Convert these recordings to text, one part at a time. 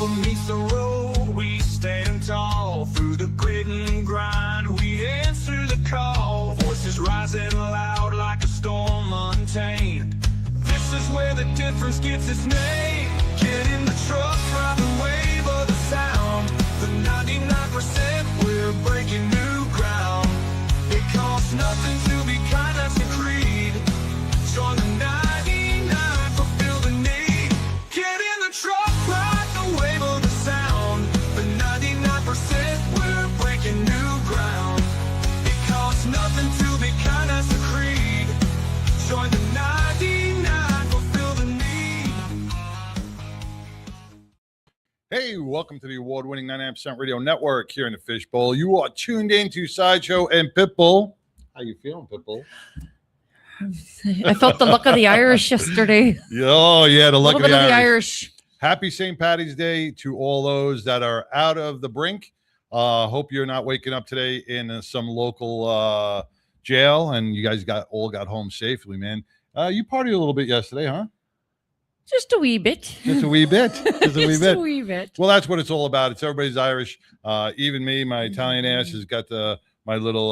rubber meets the road, we stand tall. Through the grit and grind, we answer the call. Voices rising loud like a storm untamed. This is where the difference gets its name. Get in the truck, ride the wave of the sound. The 99%, we're breaking new ground. It costs nothing to be kind, that's the creed. Join the 99, fulfill the need. Get in the truck, ride the wave of the sound. The 99%, we're breaking new ground. It costs nothing to be kind, that's the creed. Join the 99, fulfill the need. Hey, welcome to the award-winning 99% Radio Network here in the Fishbowl. You are tuned in to Sideshow and Pitbull. How you feeling, Pitbull? I felt the luck of the Irish yesterday. Oh, yeah, the luck of the Irish. Happy St. Patty's Day to all those that are out of the brink. Hope you're not waking up today in some local jail and you guys all got home safely, man. You partied a little bit yesterday, huh? Just a wee bit. Just a wee bit. Just a wee bit. Well, that's what it's all about. It's everybody's Irish. Even me, my Italian ass has got my little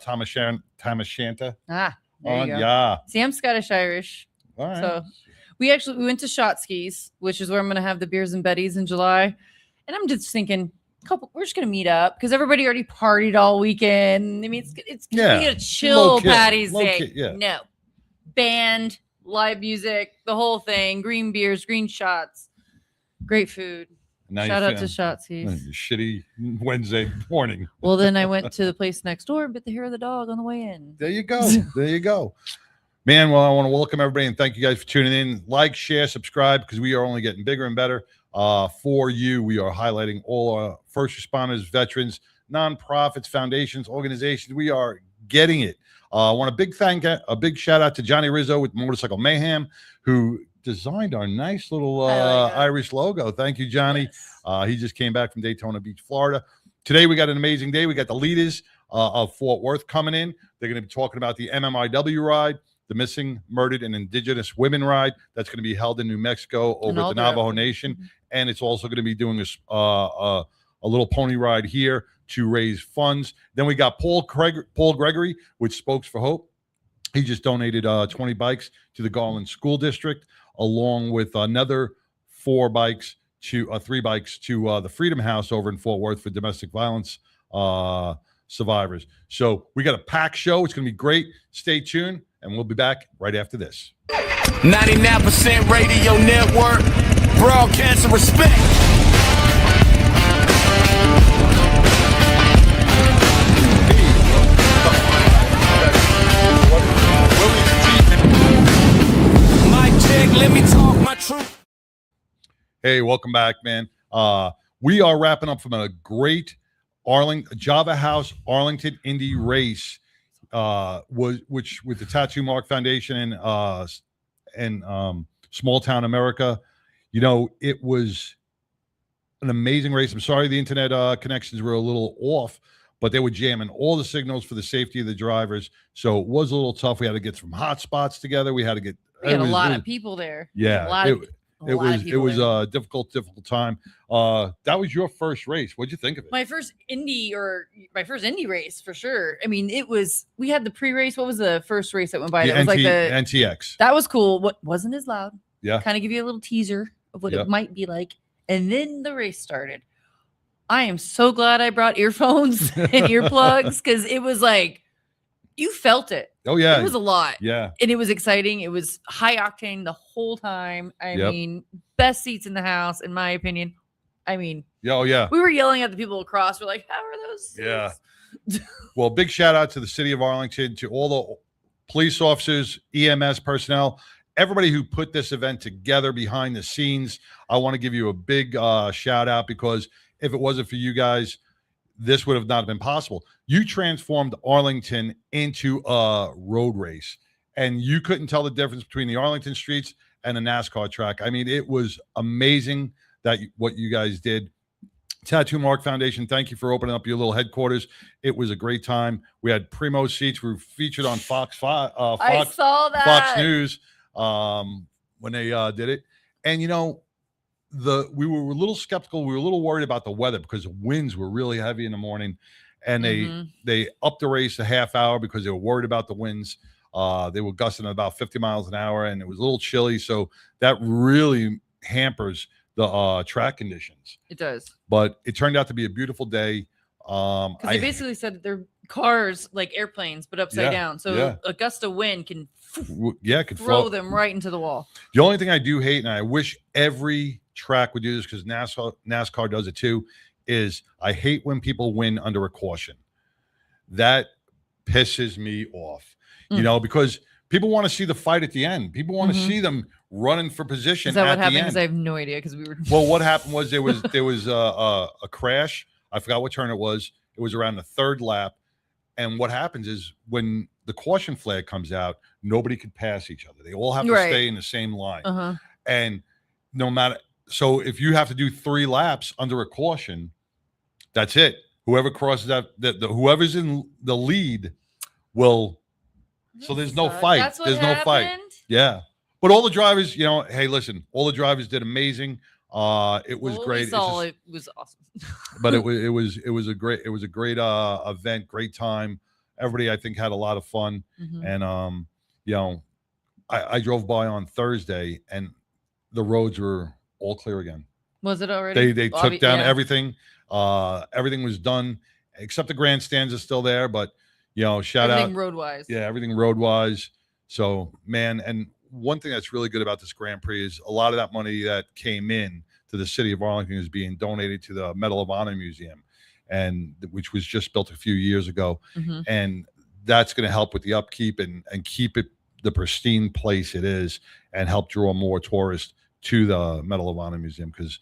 Tamashanta. Ah, there you go. Yeah. See, I'm Scottish-Irish. All right. So we went to Shot Skis, which is where I'm going to have the beers and betties in July. And I'm just thinking, we're just going to meet up because everybody already partied all weekend. I mean, it's going to be a chill Patty's Day. Yeah. No. Band, live music, the whole thing, green beers, green shots, great food. Now Shout out to Shot Skis. Shitty Wednesday morning. Well, then I went to the place next door and bit the hair of the dog on the way in. There you go. There you go. Man, well, I want to welcome everybody and thank you guys for tuning in. Like, share, subscribe, because we are only getting bigger and better. For you, we are highlighting all our first responders, veterans, nonprofits, foundations, organizations. We are getting it. I want a big shout out to Johnny Rizzo with Motorcycle Mayhem, who designed our nice little Irish logo. Thank you, Johnny. Yes. He just came back from Daytona Beach, Florida. Today, we got an amazing day. We got the Litas of Fort Worth coming in. They're going to be talking about the MMIW ride, the Missing, Murdered, and Indigenous Women ride. That's going to be held in New Mexico over at the Navajo Nation. Mm-hmm. And it's also going to be doing a little pony ride here to raise funds. Then we got Paul Gregory, with Spokes for Hope. He just donated 20 bikes to the Garland School District, along with another 3 bikes to the Freedom House over in Fort Worth for domestic violence survivors. So we got a packed show. It's going to be great. Stay tuned, and we'll be back right after this. 99% Radio Network, broadcast and respect. Let me talk my truth. Hey, welcome back, man. We are wrapping up from a great Java House Arlington Indy race, which with the Tattoo Mark Foundation and Small Town America. You know, it was an amazing race. I'm sorry the internet connections were a little off, but they were jamming all the signals for the safety of the drivers. So it was a little tough. We had to get some hot spots together. We had a lot of people there. Yeah, it was a difficult time. That was your first race. What'd you think of it? My first Indy race for sure. I mean, we had the pre-race. What was the first race that went by? That was like the NTX. That was cool. What wasn't as loud. Yeah. Kind of give you a little teaser of what it might be like. And then the race started. I am so glad I brought earphones and earplugs because it was like, you felt it. Oh, yeah. It was a lot. Yeah. And it was exciting. It was high octane the whole time. I mean, best seats in the house, in my opinion. I mean, oh, yeah. We were yelling at the people across. We're like, how are those seats? Yeah. Well, big shout out to the city of Arlington, to all the police officers, EMS personnel, everybody who put this event together behind the scenes. I want to give you a big shout out, because if it wasn't for you guys, this would have not been possible. You transformed Arlington into a road race, and you couldn't tell the difference between the Arlington streets and a NASCAR track. I mean, it was amazing what you guys did. Tattoo Mark Foundation, thank you for opening up your little headquarters. It was a great time. We had primo seats. We were featured on Fox I saw that. Fox News when they did it. And, you know, we were a little skeptical. We were a little worried about the weather because the winds were really heavy in the morning, and they upped the race a half hour because they were worried about the winds. They were gusting at about 50 miles an hour, and it was a little chilly, so that really hampers the track conditions. It does. But it turned out to be a beautiful day. Because they basically said they're cars like airplanes, but upside down. So a gust of wind can throw them right into the wall. The only thing I do hate, and I wish every track would do this because NASCAR does it too, is I hate when people win under a caution. That pisses me off, you know, because people want to see the fight at the end. People want to see them running for position. Is that what happened? Because I have no idea. Because we were. Well, what happened was there was a crash. I forgot what turn it was. It was around the third lap. And what happens is when the caution flag comes out, nobody could pass each other. They all have to stay in the same line. And no matter, so if you have to do 3 laps under a caution, that's it. Whoever crosses that, whoever's in the lead will. So there's no fight. There's no fight. Yeah. But all the drivers, you know, hey, listen, all the drivers did amazing. It was great. It was awesome. But it was a great event, great time. Everybody I think had a lot of fun. And you know, I drove by on Thursday and the roads were all clear again. Was it already? They took down everything. Everything was done except the grandstands are still there, but you know, everything road-wise. Yeah, everything road-wise. So, man, and one thing that's really good about this Grand Prix is a lot of that money that came in to the city of Arlington is being donated to the Medal of Honor Museum, and which was just built a few years ago. And that's going to help with the upkeep and keep it the pristine place it is and help draw more tourists to the Medal of Honor Museum because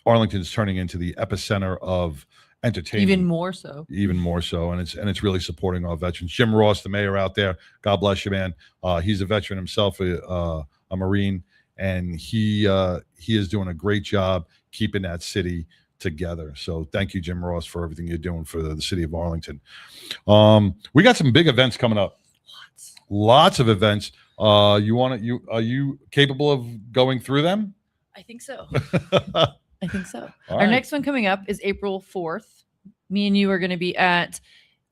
Arlington is turning into the epicenter of entertainment, even more so, and it's really supporting our veterans. Jim Ross, the mayor out there, God bless you, man. He's a veteran himself, a Marine, and he is doing a great job keeping that city together. So thank you, Jim Ross, for everything you're doing for the city of Arlington. We got some big events coming up. Lots of events. Are you capable of going through them? I think so. I think so. Our next one coming up is April 4th. Me and you are going to be at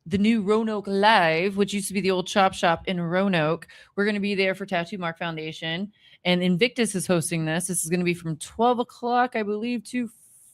the new Roanoke Live, which used to be the old Chop Shop in Roanoke. We're going to be there for Tattoo Mark Foundation. And Invictus is hosting this. This is going to be from 12 o'clock, I believe, to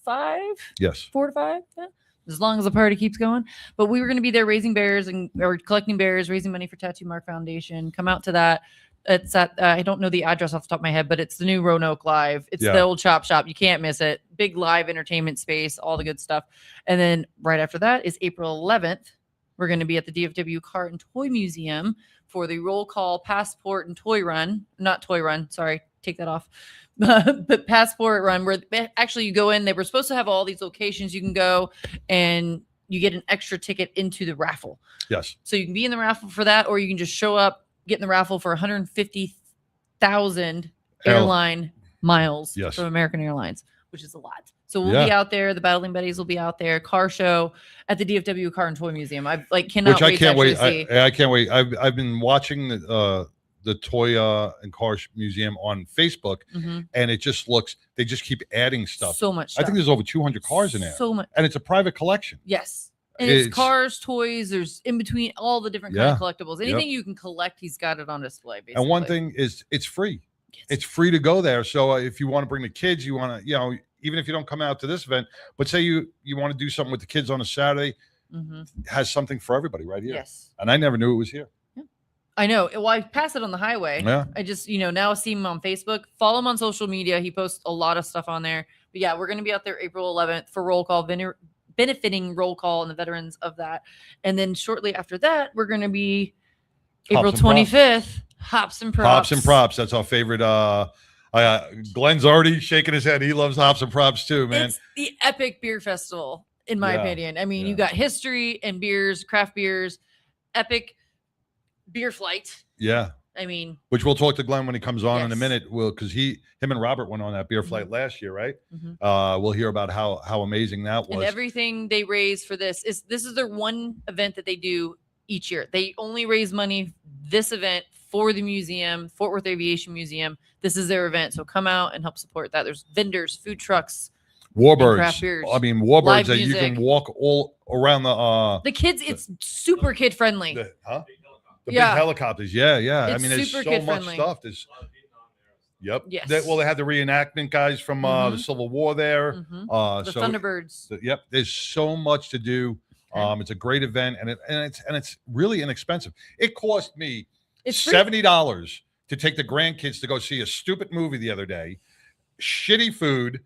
5? Yes. 4 to 5? Yeah. As long as the party keeps going. But we were going to be there raising bears or collecting bears, raising money for Tattoo Mark Foundation. Come out to that. It's at, I don't know the address off the top of my head, but it's the new Roanoke Live. It's the old Chop Shop. You can't miss it. Big live entertainment space, all the good stuff. And then right after that is April 11th. We're going to be at the DFW Car and Toy Museum for the roll call, passport, and toy run. Not toy run. Sorry. Take that off. But passport run, where actually you go in. They were supposed to have all these locations you can go and you get an extra ticket into the raffle. Yes. So you can be in the raffle for that, or you can just show up, get in the raffle for 150,000 airline miles from American Airlines, which is a lot. So we'll be out there. The Battling Betties will be out there. Car show at the DFW Car and Toy Museum. I cannot wait. I can't wait. I've been watching the Toy and Car Museum on Facebook, and it just looks. They just keep adding stuff. So much stuff. I think there's over 200 cars in there. So much, and it's a private collection. Yes. And it's cars, toys. There's in between all the different kind of collectibles. Anything you can collect, he's got it on display. Basically. And one thing is, it's free. It's free to go there. So if you want to bring the kids, you want to, even if you don't come out to this event, but say you want to do something with the kids on a Saturday, has something for everybody right here. Yes. And I never knew it was here. Yeah. I know. Well, I pass it on the highway. Yeah. I just, now see him on Facebook. Follow him on social media. He posts a lot of stuff on there. But yeah, we're going to be out there April 11th for roll call, benefiting roll call and the veterans of that. And then shortly after that, we're going to be April 25th, Hops and Props. Hops and Props. That's our favorite. Glenn's already shaking his head. He loves Hops and Props too, man. It's the epic beer festival, in my opinion. I mean, you got history and beers, craft beers, epic beer flight. Yeah. I mean, which we'll talk to Glenn when he comes on in a minute. Because him and Robert went on that beer flight last year, right? We'll hear about how amazing that was. And everything they raise for this is their one event that they do each year. They only raise money this event for the museum, Fort Worth Aviation Museum. This is their event, so come out and help support that. There's vendors, food trucks, craft beers, Warbirds. I mean, Warbirds live that you music. can walk all around the kids. It's super kid friendly. the big Yeah. helicopters. Yeah. I It's mean, there's super so much kid-friendly. stuff. There's Yep. Yes. They had the reenactment guys from the Civil War there. The Thunderbirds. Yep. There's so much to do. Okay. It's a great event, and it's really inexpensive. It cost me It's free. $70 to take the grandkids to go see a stupid movie the other day, shitty food,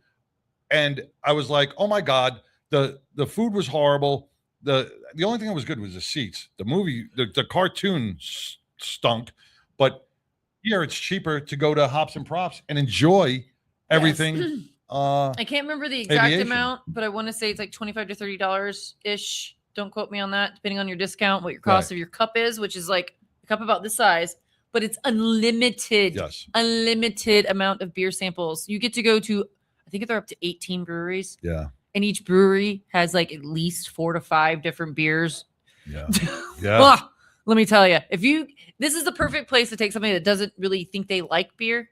and I was like, oh my god, the food was horrible. The only thing that was good was the seats. The movie, the cartoon stunk, but here it's cheaper to go to Hops and Props and enjoy everything. Yes. I can't remember the exact Aviation. amount, but I want to say it's like $25 to $30 ish. Don't quote me on that, depending on your discount, what your cost of your cup is, which is like a cup about this size, but it's unlimited. Yes. Unlimited amount of beer samples. You get to go to, I think they're up to 18 breweries. Yeah. And each brewery has like at least 4 to 5 different beers. Yeah. Yeah. Oh, let me tell you, this is the perfect place to take somebody that doesn't really think they like beer,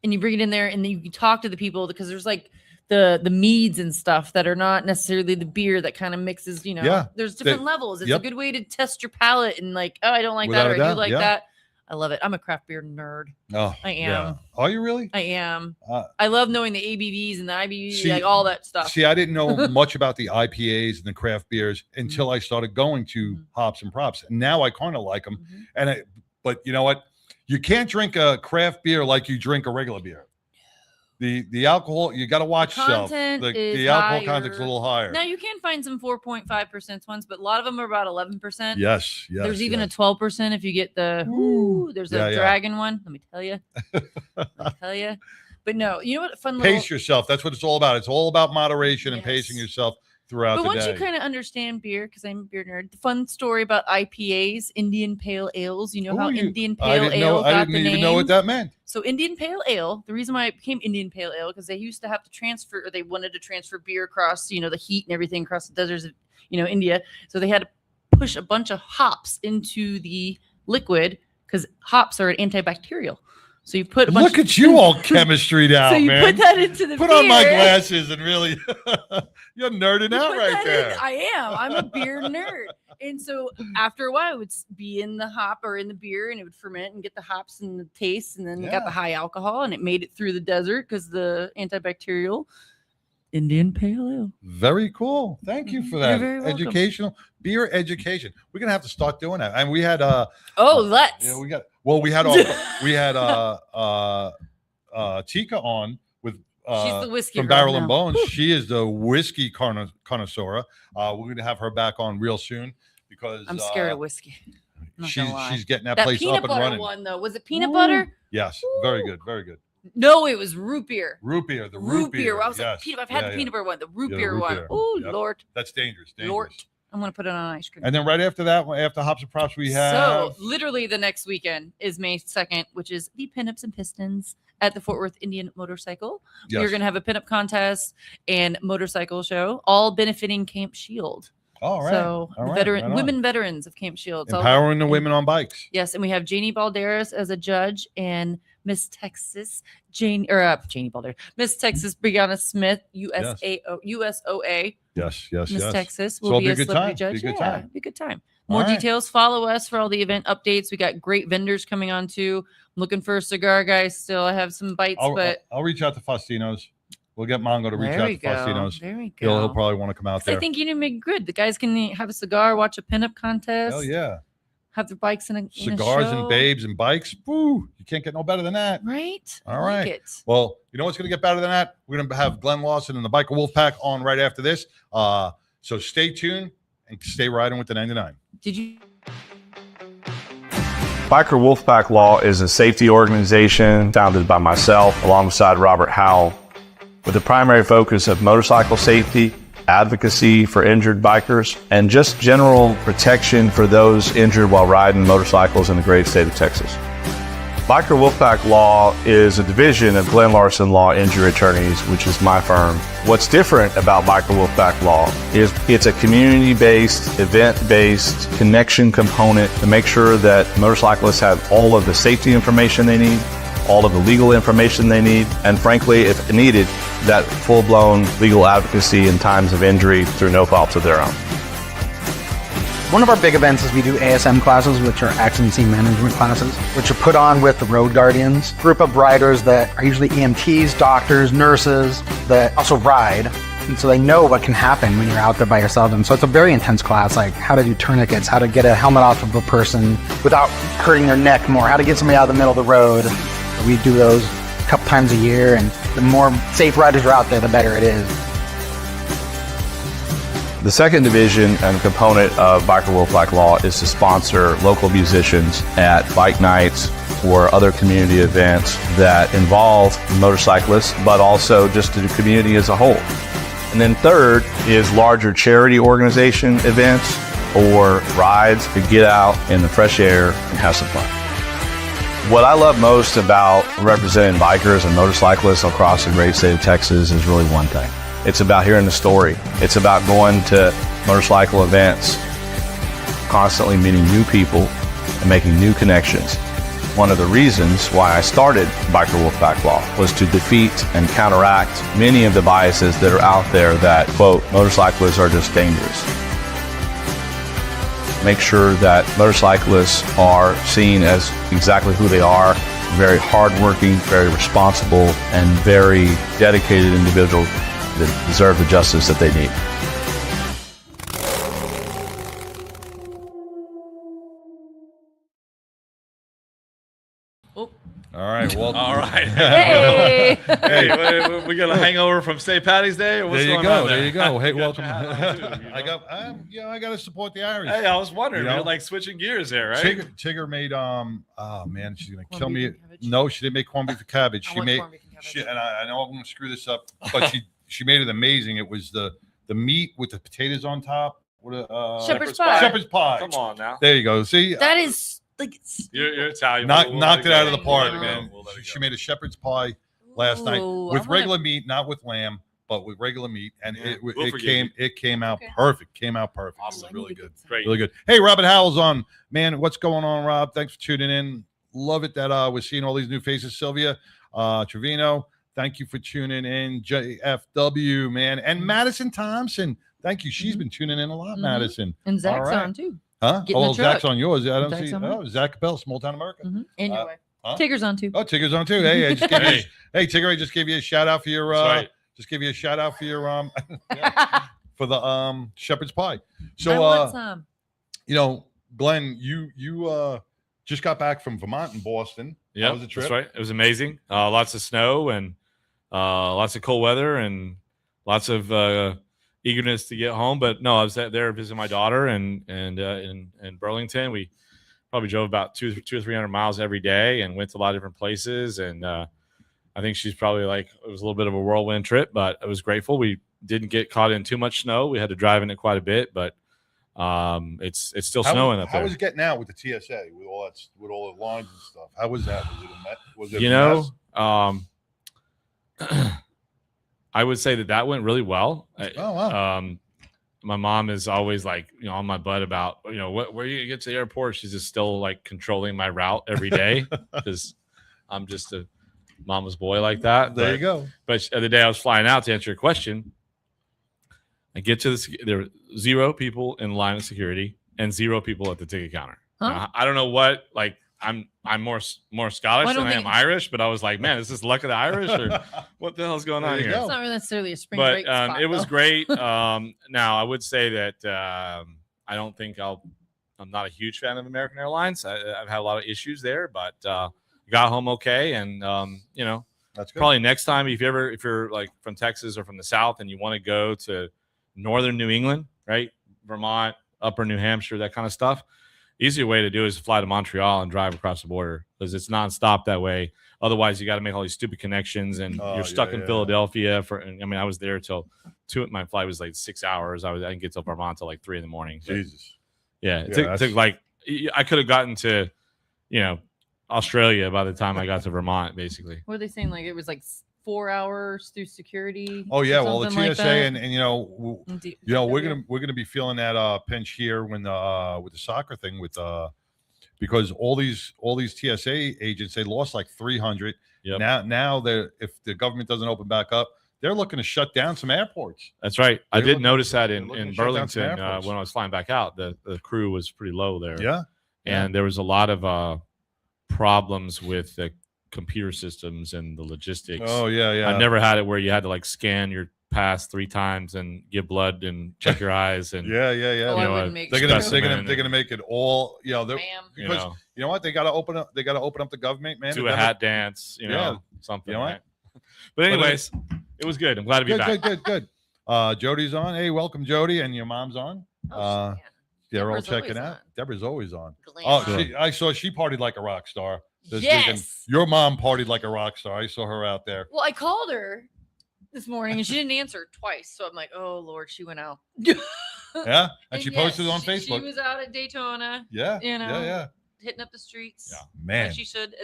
and you bring it in there, and then you can talk to the people, because there's like the meads and stuff that are not necessarily the beer that kind of mixes. There's different levels. It's a good way to test your palate, and like, oh, I don't like Without that, or a I do doubt, like yeah. that. I love it. I'm a craft beer nerd. Oh, I am. Yeah. Are you really? I am. Uh, I love knowing the ABVs and the IBVs, See- like all that stuff. See, I didn't know much about the IPAs and the craft beers until I started going to Hops and Props. And now I kind of like them. But you know what? You can't drink a craft beer like you drink a regular beer. The alcohol, you got to watch yourself. content is The alcohol content's a higher. little higher. Now you can find some 4.5% ones, but a lot of them are about 11%. Yes. There's even a 12% if you get the. There's a dragon one. Let me tell you. But no, you know what? Fun little. Pace yourself. That's what it's all about. It's all about moderation and Yes. pacing yourself throughout But the once day. you kind of understand beer, because I'm a beer nerd, the fun story about IPAs, Indian Pale Ales. You know how Indian Pale Ale I got didn't the even name? know what that meant. So Indian Pale Ale, the reason why it became Indian Pale Ale, because they used to have to transfer, or they wanted to transfer beer across, the heat and everything across the deserts of, India. So they had to push a bunch of hops into the liquid, because hops are an antibacterial. So you put a bunch Look at you all chemistry out, so you man. put that into the Put beer. on my glasses and really, you're nerding out Put right that there. in. I am. I'm a beer nerd. And so after a while, it would be in the hop or in the beer, and it would ferment and get the hops and the taste, and then it got the high alcohol, and it made it through the desert because the antibacterial Indian Pale Ale. Very cool. Thank you for You're that. very welcome. Educational beer education. We're gonna have to start doing that. And we had Let's. yeah, we had Tika on with She's the whiskey from girl Barrel now. and Bones. She is the whiskey connoisseur. We're gonna have her back on real soon because I'm scared of whiskey. I'm not gonna lie. she's getting that That place peanut up and butter running. one, though. Was it peanut butter? Yes, very good, very good. No, it was root beer. Root beer, the Root beer. I was yes. like, I've had the peanut butter one, the root Yeah, beer root one. beer. Oh, Yep. Lord. That's dangerous. Lord. I'm going to put it on ice cream. And then right after that, after Hops and Props, we have So literally the next weekend is May 2nd, which is the Pinups and Pistons at the Fort Worth Indian Motorcycle. Yes. We're going to have a pinup contest and motorcycle show, all benefiting Camp Shield. All right. So All the right, right on. women veterans of Camp Shield. So- Empowering the women on bikes. yes, and we have Janie Balderas as a judge, and Miss Texas Janie Balderas, Miss Texas Brianna Smith, USOA. Yes. Miss Texas So will it'll be be a a good celebrity time. judge. Be a good Yeah, time. be a good time. All More right. details. Follow us for all the event updates. We got great vendors coming on too. I'm looking for a cigar guy still. I have some bites, but I'll reach out to Faustino's. We'll get Mongo to reach there out we to go. Faustino's. There we He'll go. probably want to come out there. I think you need to make good. The guys can have a cigar, watch a pinup contest. Hell yeah. Have their bikes in a Cigars show. and babes and bikes. Woo, you can't get no better than that. Right? All I like right. it. Well, you know what's going to get better than that? We're going to have Glenn Lawson and the Biker Wolfpack on right after this. So stay tuned and stay riding with the 99. Did you? Biker Wolfpack Law is a safety organization founded by myself alongside Robert Howell with the primary focus of motorcycle safety, advocacy for injured bikers, and just general protection for those injured while riding motorcycles in the great state of Texas. Biker Wolfpack Law is a division of Glenn Larson Law Injury Attorneys, which is my firm. What's different about Biker Wolfpack Law is it's a community-based, event-based connection component to make sure that motorcyclists have all of the safety information they need, all of the legal information they need, and frankly, if needed, that full-blown legal advocacy in times of injury through no fault of their own. One of our big events is we do ASM classes, which are accident scene management classes, which are put on with the Road Guardians, group of riders that are usually EMTs, doctors, nurses that also ride. And so they know what can happen when you're out there by yourself. And so it's a very intense class, like how to do tourniquets, how to get a helmet off of a person without hurting their neck more, how to get somebody out of the middle of the road. We do those a couple times a year, and the more safe riders are out there, the better it is. The second division and component of Biker Wolfpack Law is to sponsor local musicians at bike nights or other community events that involve motorcyclists, but also just the community as a whole. And then third is larger charity organization events or rides to get out in the fresh air and have some fun. What I love most about representing bikers and motorcyclists across the great state of Texas is really one thing. It's about hearing the story. It's about going to motorcycle events, constantly meeting new people and making new connections. One of the reasons why I started Biker Wolfpack Law was to defeat and counteract many of the biases that are out there that, quote, motorcyclists are just dangerous. Make sure that motorcyclists are seen as exactly who they are, very hardworking, very responsible, and very dedicated individuals that deserve the justice that they need. All right. Well, All right. Hey. Hey, we got a hangover from St. Patty's Day, or what's there you going go. on There you go. Hey, You got welcome. your hat on, too, you I know? got, I got to support the Irish. Hey, I was wondering. You know? You're like switching gears there, right? Tigger made oh man, she's gonna Corned kill beef me. and cabbage? No, she didn't make corned beef and cabbage. I She want made corned beef and cabbage. she, and I know I'm gonna screw this up, but she made it amazing. It was the meat with the potatoes on top. What Shepherd's pie. Shepherd's pie. Come on now. There you go. See, That is like You're Italian. knocked We'll let it out of the go. park, We'll let it man. go. We'll let it She go. made a shepherd's pie last night Ooh, with I wanna- regular meat, not with lamb, but with regular meat, and Yeah, it we'll forgive came out Okay. perfect. Came out perfect. Awesome. It was really good. Great. Really good. Hey, Robert Howell's on. Man, what's going on, Rob? Thanks for tuning in. Love it that we're seeing all these new faces. Sylvia Trevino, thank you for tuning in. JFW, man. And Madison Thompson, thank you. She's been tuning in a lot, Mhm. Madison. and Zach's All right. on too. Huh? Get in Oh, the well, Zach's truck. on yours. I don't Zach's see. on mine. Oh, Zach Capel, Small Town America. Anyway, huh? Tigger's on too. Oh, Tigger's on too. Hey, I just gave you, Hey. hey, Tigger, I just gave you a shout out for your That's right. just give you a shout out for your for the shepherd's pie. I So want some. you know, Glenn, you just got back from Vermont and Boston. Yeah, How was the trip? that's right. It was amazing. Lots of snow and lots of cold weather and lots of eagerness to get home. But no, I was there visiting my daughter and in Burlington. We probably drove about 200 or 300 miles every day and went to a lot of different places. And I think she's probably like, it was a little bit of a whirlwind trip, but I was grateful. We didn't get caught in too much snow. We had to drive in it quite a bit, but it's still snowing up How there. was it getting out with the TSA with all that with all the lines and stuff? How was that? Was it a mess? Was it You a know, I would say that went really well. Oh, wow. My mom is always like, on my butt about, where you gonna get to the airport. She's just still like controlling my route every day because I'm just a mama's boy like that. There you go. But the day I was flying out, to answer your question, I get to there were 0 people in line of security and 0 people at the ticket counter. Huh? Now, I don't know what, like, I'm more Scottish Well, I don't than I am think- Irish, but I was like, man, is this luck of the Irish or what the hell's going There on you here? go. It's not really necessarily a spring But break spot, it was though. great. Now I would say that I don't think I'm not a huge fan of American Airlines. I've had a lot of issues there, but got home okay. And That's good. probably next time, if you're like from Texas or from the South and you want to go to northern New England, right, Vermont, upper New Hampshire, that kind of stuff, easier way to do is fly to Montreal and drive across the border because it's nonstop that way. Otherwise, you got to make all these stupid connections, and Oh, you're stuck yeah, in yeah. Philadelphia I was there till 2. My flight was like 6 hours. I didn't get to Vermont till like 3 in the morning. So, Jesus. yeah, Yeah, it that's- took like I could have gotten to, Australia by the time I got to Vermont, basically. What are they saying? Like it was like 4 hours through security. Oh or yeah, well the something like TSA that? and you know we're gonna be feeling that pinch here when with the soccer thing with because all these TSA agents, they lost like 300. Yep. Now they're, if the government doesn't open back up, they're looking to shut down some airports. That's right. I did notice that they're in looking to shut down some Burlington airports. when I was flying back out. The crew was pretty low there. Yeah. And there was a lot of problems with the computer systems and the logistics. Oh yeah. I've never had it where you had to like scan your pass 3 times and give blood and check your eyes and yeah. Oh, You I know, wouldn't make They're sure. gonna make it all. You know, Ma'am. because you know what, they gotta open up the government, man. do a hat dance, you know, Yeah. something. You know what? Right? But anyways, it was good. I'm glad to be back. Good. Jody's on. Hey, welcome, Jody, and your mom's on. Oh, They're all Deborah's checking always out. on. Deborah's always on. Glam. Oh, I saw she partied like a rock star this Yes. weekend. Your mom partied like a rock star. I saw her out there. Well, I called her this morning and she didn't answer twice. So I'm like, oh Lord, she went out. Yeah, and she posted it on She Facebook. was out at Daytona, Yeah, you know. yeah. hitting up the streets. Yeah. Man, Like she should.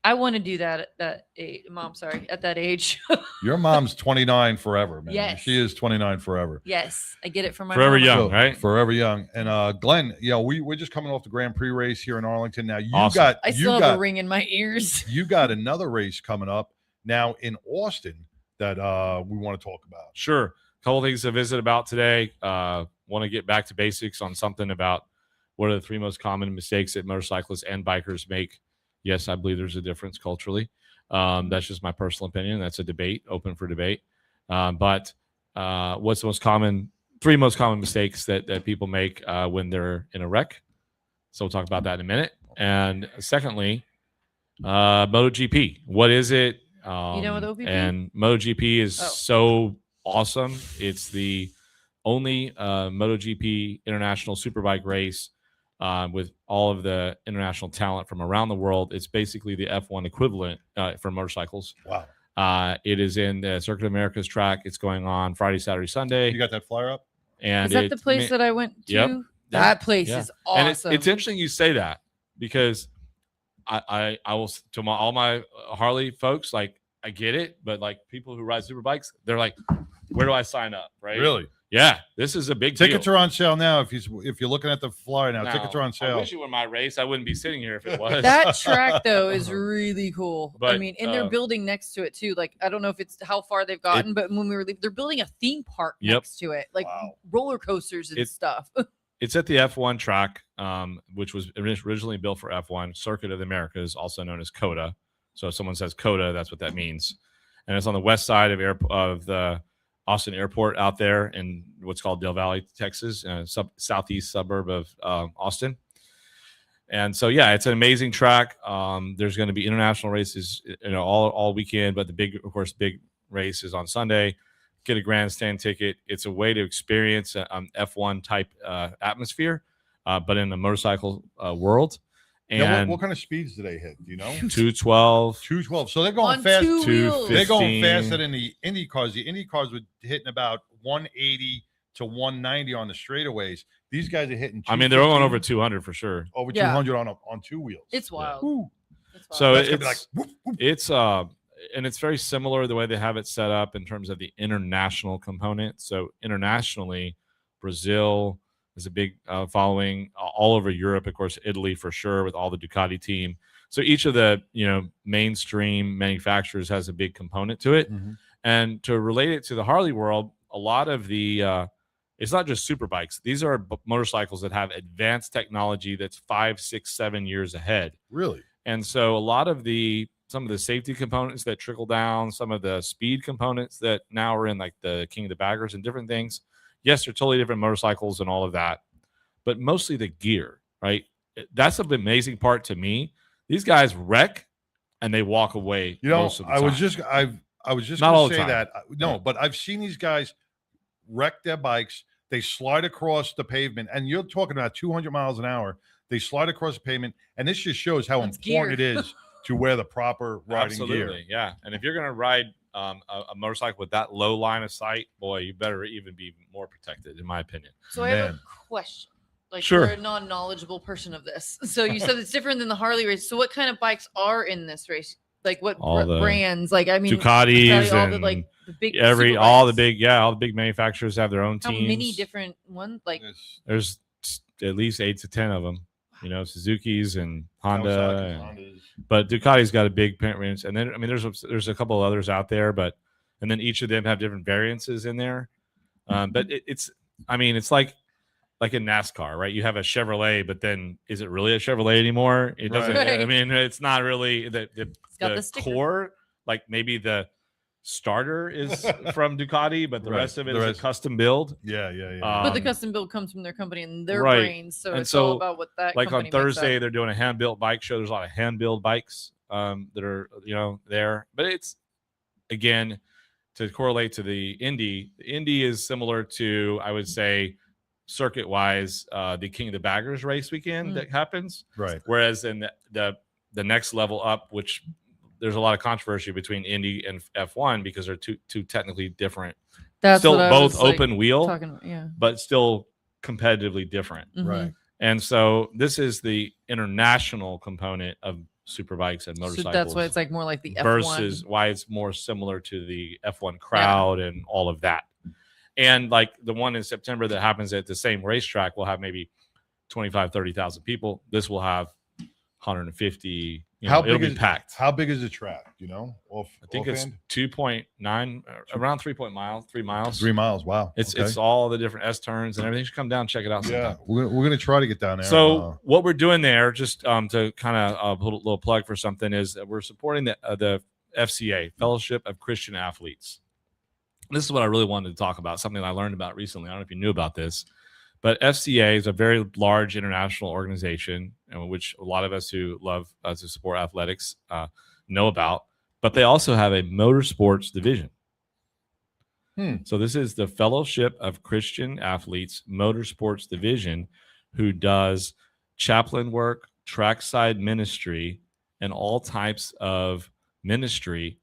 I want to do that at that age. Mom, sorry, at that age. your mom's 29 forever, man. Yes. She is 29 forever. Yes, I get it from my Forever mama. young. right? Forever young. And Glenn, you know, we're just coming off the Grand Prix race here in Arlington. Now you Awesome. I still have a ring in my ears. you got another race coming up now in Austin that we want to talk about. Sure. A couple things to visit about today. Want to get back to basics on something about what are the 3 most common mistakes that motorcyclists and bikers make. Yes, I believe there's a difference culturally. That's just my personal opinion. That's a debate, open for debate. But what's the most common, 3 most common mistakes that people make when they're in a wreck? So we'll talk about that in a minute. And secondly, MotoGP. What is it? You know what OPP? And MotoGP is so awesome. It's the only MotoGP international superbike race with all of the international talent from around the world. It's basically the F1 equivalent for motorcycles. Wow. It is in the Circuit of America's track. It's going on Friday, Saturday, Sunday. You got that flyer up? And Is that the place that I went to? Yep. That place Yeah. is awesome. And it's interesting you say that because I will to all my Harley folks, like I get it, but like people who ride super bikes, they're like, where do I sign up? Right? Really? Yeah, this is a big Tickets deal. are on sale now. If you're looking at the flyer now, tickets are on I sale. wish it were my race. I wouldn't be sitting here if it was. That track though is really cool. I But, mean, and they're building next to it too. Like I don't know if it's how far they've gotten, but when we were leaving, they're building a theme park next to it, like Wow. roller coasters and stuff. It's at the F1 track, which was originally built for F1. Circuit of the Americas, also known as COTA. So if someone says COTA, that's what that means. And it's on the west side of the Austin Airport out there in what's called Del Valle, Texas, southeast suburb of Austin. And so, yeah, it's an amazing track. There's going to be international races, all weekend, but the big race is on Sunday. Get a grandstand ticket. It's a way to experience an F1 type atmosphere, but in the motorcycle world. And Now, what kind of speeds do they hit? Do you know? 212. 212. So they're going On fast. 2 wheels. They're going 15. faster than the Indy cars. The Indy cars were hitting about 180 to 190 on the straightaways. These guys are hitting. I mean, they're going 215, over 200 for sure. over Yeah. 200 on 2 wheels. It's wild. Woo. It's wild. So That's gonna be like, it's whoop, whoop. it's and it's very similar the way they have it set up in terms of the international component. So internationally, Brazil is a big following all over Europe, of course, Italy for sure with all the Ducati team. So each of the mainstream manufacturers has a big component to it. Mhm. And to relate it to the Harley world, a lot of the it's not just super bikes. These are motorcycles that have advanced technology that's 5, 6, 7 years ahead. Really? And so a lot of some of the safety components that trickle down, some of the speed components that now are in like the King of the Baggers and different things. Yes, they're totally different motorcycles and all of that, but mostly the gear, right? That's the amazing part to me. These guys wreck and they walk away. Most of the I was time. just Not going all to the say time. that. No, but I've seen these guys wreck their bikes. They slide across the pavement, and you're talking about 200 miles an hour. They slide across the pavement, and this just shows how That's important gear. it is to wear the proper riding Absolutely, gear. yeah. And if you're going to ride a motorcycle with that low line of sight, boy, you better even be more protected, in my opinion. So I have a Man. question. Like Sure. you're a non-knowledgeable person of this. So you said it's different than the Harley race. So what kind of bikes are in this race? Like what All the brands? Like I mean, Ducatis all the and like the big all the super bikes. all the big manufacturers have their own How teams. many different ones? Like There's at least 8 to 10 of them. You know, Suzuki's and Honda, but Ducati's got a big parent range, and then I mean, there's a couple of others out there, but and then each of them have different variances in there. But it's like in NASCAR, right? You have a Chevrolet, but then is it really a Chevrolet anymore? It doesn't. Right. I mean, it's not really the got the sticker. core. Like maybe the starter is from Ducati, but the rest of it is a custom build. Yeah. but the custom build comes from their company and their right. brains, so And it's so, all about what that. Like on company makes Thursday, up. they're doing a hand built bike show. There's a lot of hand built bikes that are there, but it's again to correlate to the Indy. The Indy is similar to, I would say, circuit wise, the King of the Baggers race weekend that happens. Right. Whereas in the next level up, which there's a lot of controversy between Indy and F1 because they're two technically different. That's still what I both was, like, open wheel, talking about, yeah. but still competitively different. Mhm. Right. And so this is the international component of superbikes and motorcycles. So that's why it's like more like the F1. Versus why it's more similar to the F1 crowd and all of that. And like the one in September that happens at the same racetrack will have maybe 25, 30,000 people. This will have 150. It'll be packed. How big is the track? I think it's 2.9, around 3 miles. 3 miles. Wow. It's all the different S turns and everything. You should come down and check it out. Yeah, we're gonna try to get down there. So what we're doing there, just to kind of put a little plug for something, is that we're supporting the FCA, Fellowship of Christian Athletes. This is what I really wanted to talk about, something I learned about recently. I don't know if you knew about this, but FCA is a very large international organization, which a lot of us who love to support athletics know about. But they also have a motorsports division. So this is the Fellowship of Christian Athletes Motorsports Division, who does chaplain work, trackside ministry, and all types of ministry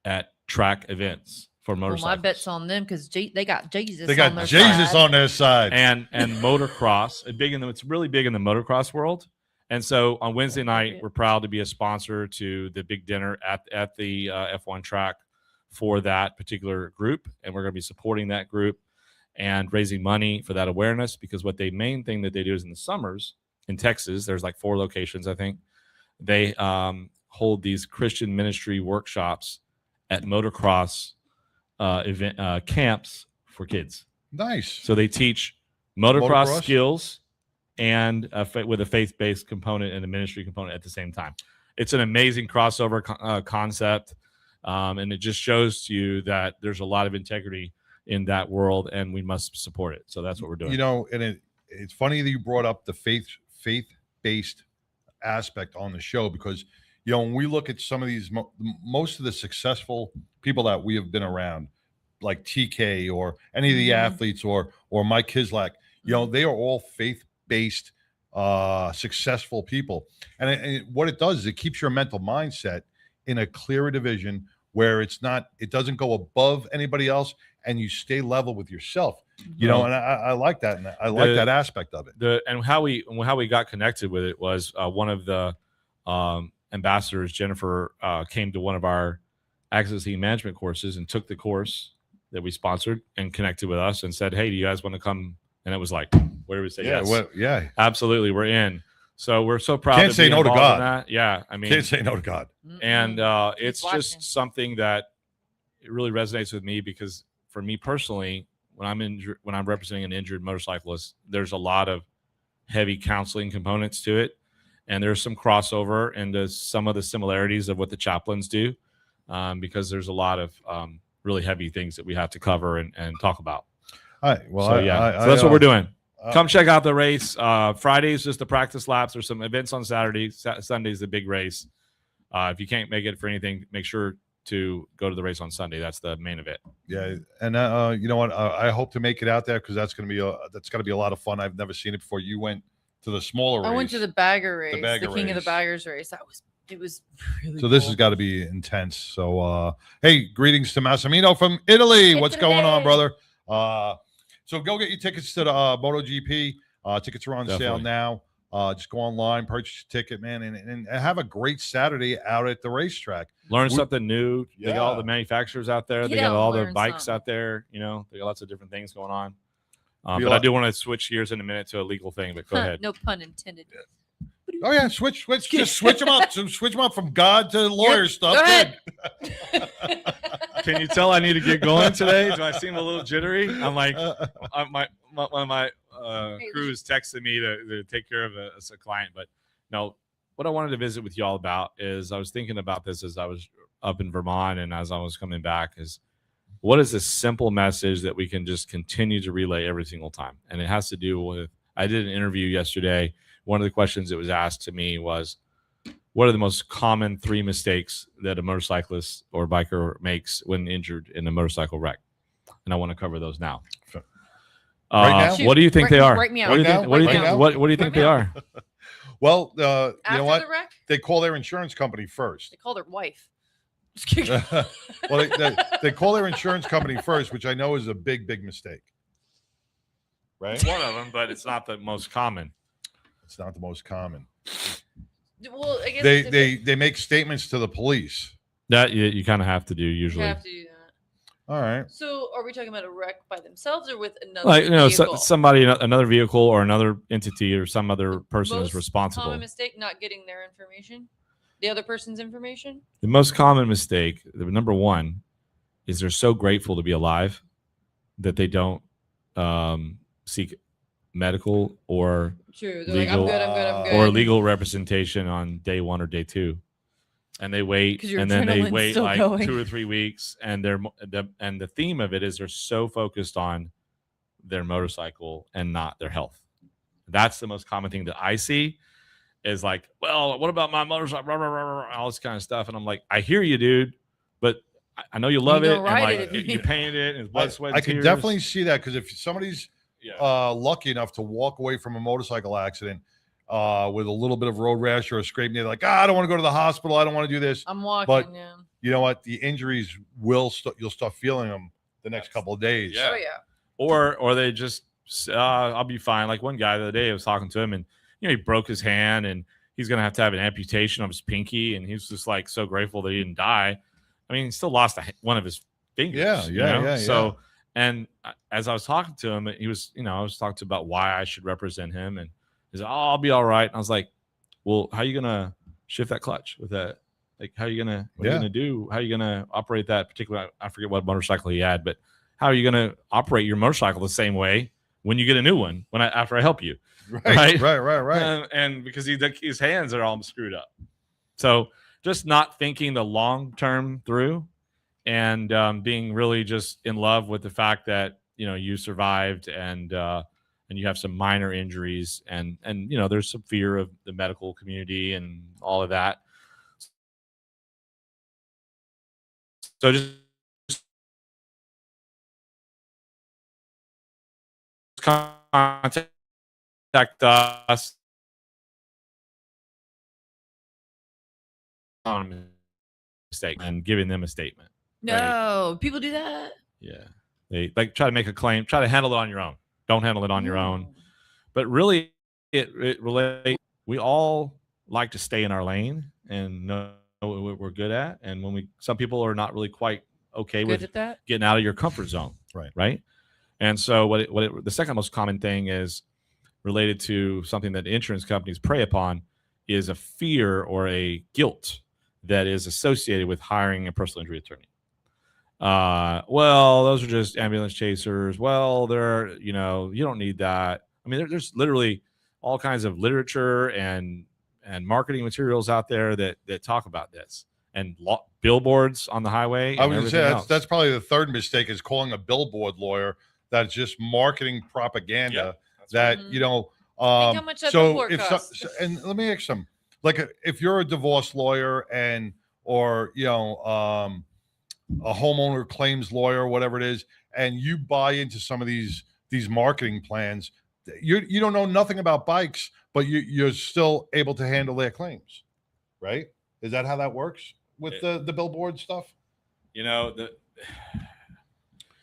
at track events for motorcycles. Well, my bet's on them because they got Jesus. They got on their Jesus side. on their side. and motocross. It's really big in the motocross world. And so on Wednesday night, we're proud to be a sponsor to the big dinner at the F1 track for that particular group. And we're going to be supporting that group and raising money for that awareness, because main thing that they do is in the summers in Texas, there's like 4 locations, I think. They hold these Christian ministry workshops at motocross event camps for kids. Nice. So they teach motocross skills and with a faith-based component and a ministry component at the same time. It's an amazing crossover concept, and it just shows to you that there's a lot of integrity in that world, and we must support it. So that's what we're doing. And it's funny that you brought up the faith-based aspect on the show, because when we look at some of these, most of the successful people that we have been around, like TK or any of the athletes or Mike Kislak, they are all faith-based, successful people. And what it does is it keeps your mental mindset in a clearer division where it doesn't go above anybody else, and you stay level with yourself. And I like that, and I like that aspect of it. And how we got connected with it was one of the ambassadors, Jennifer, came to one of our access team management courses and took the course that we sponsored and connected with us and said, "Hey, do you guys want to come?" And it was like, where do we say yes? Well, yeah, absolutely, we're in. So we're so proud. Can't say no to God. That. Yeah, I mean, can't say no to God. And it's just something that it really resonates with me, because for me personally, when I'm representing an injured motorcyclist, there's a lot of heavy counseling components to it, and there's some crossover into some of the similarities of what the chaplains do, because there's a lot of really heavy things that we have to cover and talk talk about. Well, so that's what we're doing. Come check out the race. Friday is just the practice laps. There's some events on Saturday. Sunday's the big race. If you can't make it for anything, make sure to go to the race on Sunday. That's the main event. Yeah, and you know what? I hope to make it out there, because that's going to be a lot of fun. I've never seen it before. You went to the smaller race. I went to the bagger race, the King of the race. Baggers race. It was really so this cool. has got to be intense. So hey, greetings to Massimino from Italy. What's going on, brother? So go get your tickets to the MotoGP. Tickets are on sale Definitely. now. Just go online, purchase your ticket, man, and have a great Saturday out at the racetrack. Learn We- something new. They got all the Yeah. manufacturers out there. Get They got out all and the learn bikes something. out there. You know, they got lots of different things going on. Be a But I lot- do want to switch gears in a minute to a legal thing. But go ahead. No pun intended. Oh yeah, just switch them up. Switch them up from God to lawyer stuff. Go ahead. Can you tell I need to get going today? Do I seem a little jittery? I'm like, one of my crews texted me to take care of a client. But no, what I wanted to visit with y'all about is I was thinking about this as I was up in Vermont and as I was coming back is what is this simple message that we can just continue to relay every single time? And it has to do with, I did an interview yesterday. One of the questions that was asked to me was, what are the most common 3 mistakes that a motorcyclist or biker makes when injured in a motorcycle wreck? And I want to cover those now. Right now? What do you think they are? Write me out. What do you Right think? now? What do you Right think? now? What do you think Write me they out. are? Well, you After know what? the wreck, They call their insurance company first. they called her wife. Just kidding. Well, they call their insurance company first, which I know is a big mistake. Right? It's one of them, but it's not the most common. It's not the most common. Well, I guess They make statements to the police. That you kind of have to do you usually. have to do that. All right. So, are we talking about a wreck by themselves or with another Like vehicle? somebody, another vehicle or another entity or some other person is Most responsible. Common mistake: not getting their information, the other person's information. The most common mistake, the number one, is they're so grateful to be alive that they don't seek medical or True. They're like, I'm good. I'm good. I'm good. or legal representation on day 1 or day 2, and they wait, 'Cause your and then they adrenaline's wait still like going. 2 or 3 weeks, and the theme of it is they're so focused on their motorcycle and not their health. That's the most common thing that I see is like, well, what about my motorcycle? Rah, rah, rah, rah, all this kind of stuff, and I'm like, I hear you, dude, but I know you love You it, don't and ride like it if you you- painted it, and it's blood, sweat, and I can tears. definitely see that because if somebody's Yeah. lucky enough to walk away from a motorcycle accident with a little bit of road rash or a scrape, they're like, I don't want to go to the hospital. I don't want to do this. I'm walking. But- Yeah. You know what? The injuries you'll start feeling them the next couple of days. Yeah. Oh yeah. Or they just I'll be fine. Like one guy the other day, I was talking to him, and he broke his hand, and he's gonna have to have an amputation of his pinky, and he's just like so grateful that he didn't die. I mean, he still lost one of his fingers. Yeah, you yeah, know? yeah, So, and as I was talking to him, he was, I was talking about why I should represent him, and he's like, "Oh, I'll be all right." And I was like, "Well, how are you gonna shift that clutch with that? Like, how are you gonna? What are you gonna do? How are you gonna operate that particular? I forget what motorcycle he had, but how are you gonna operate your motorcycle the same way when you get a new one? After I help you, Right. And because his hands are all screwed up, so just not thinking the long term through, and being really just in love with the fact that you survived and you have some minor injuries, and there's some fear of the medical community and all of that. So just contact us on a mistake and giving them a statement. No, people do that. Yeah, they like try to make a claim, try to handle it on your own. Don't handle it on your own. But really, it relates. We all like to stay in our lane and know what we're good at. And when some people are not really quite okay Good with at that. getting out of your comfort zone, right. And so the second most common thing is related to something that insurance companies prey upon is a fear or a guilt that is associated with hiring a personal injury attorney. Well, those are just ambulance chasers. Well, you don't need that. I mean, there's literally all kinds of literature and marketing materials out there that talk about this, and billboards on the highway. I was going to say that's probably the third mistake is calling a billboard lawyer. That's just marketing propaganda. That's That right. Think how much that so billboard costs. and let me ask some, like if you're a divorce lawyer or a homeowner claims lawyer, whatever it is, and you buy into some of these marketing plans, you don't know nothing about bikes, but you're still able to handle their claims, right? Is that how that works with the billboard stuff?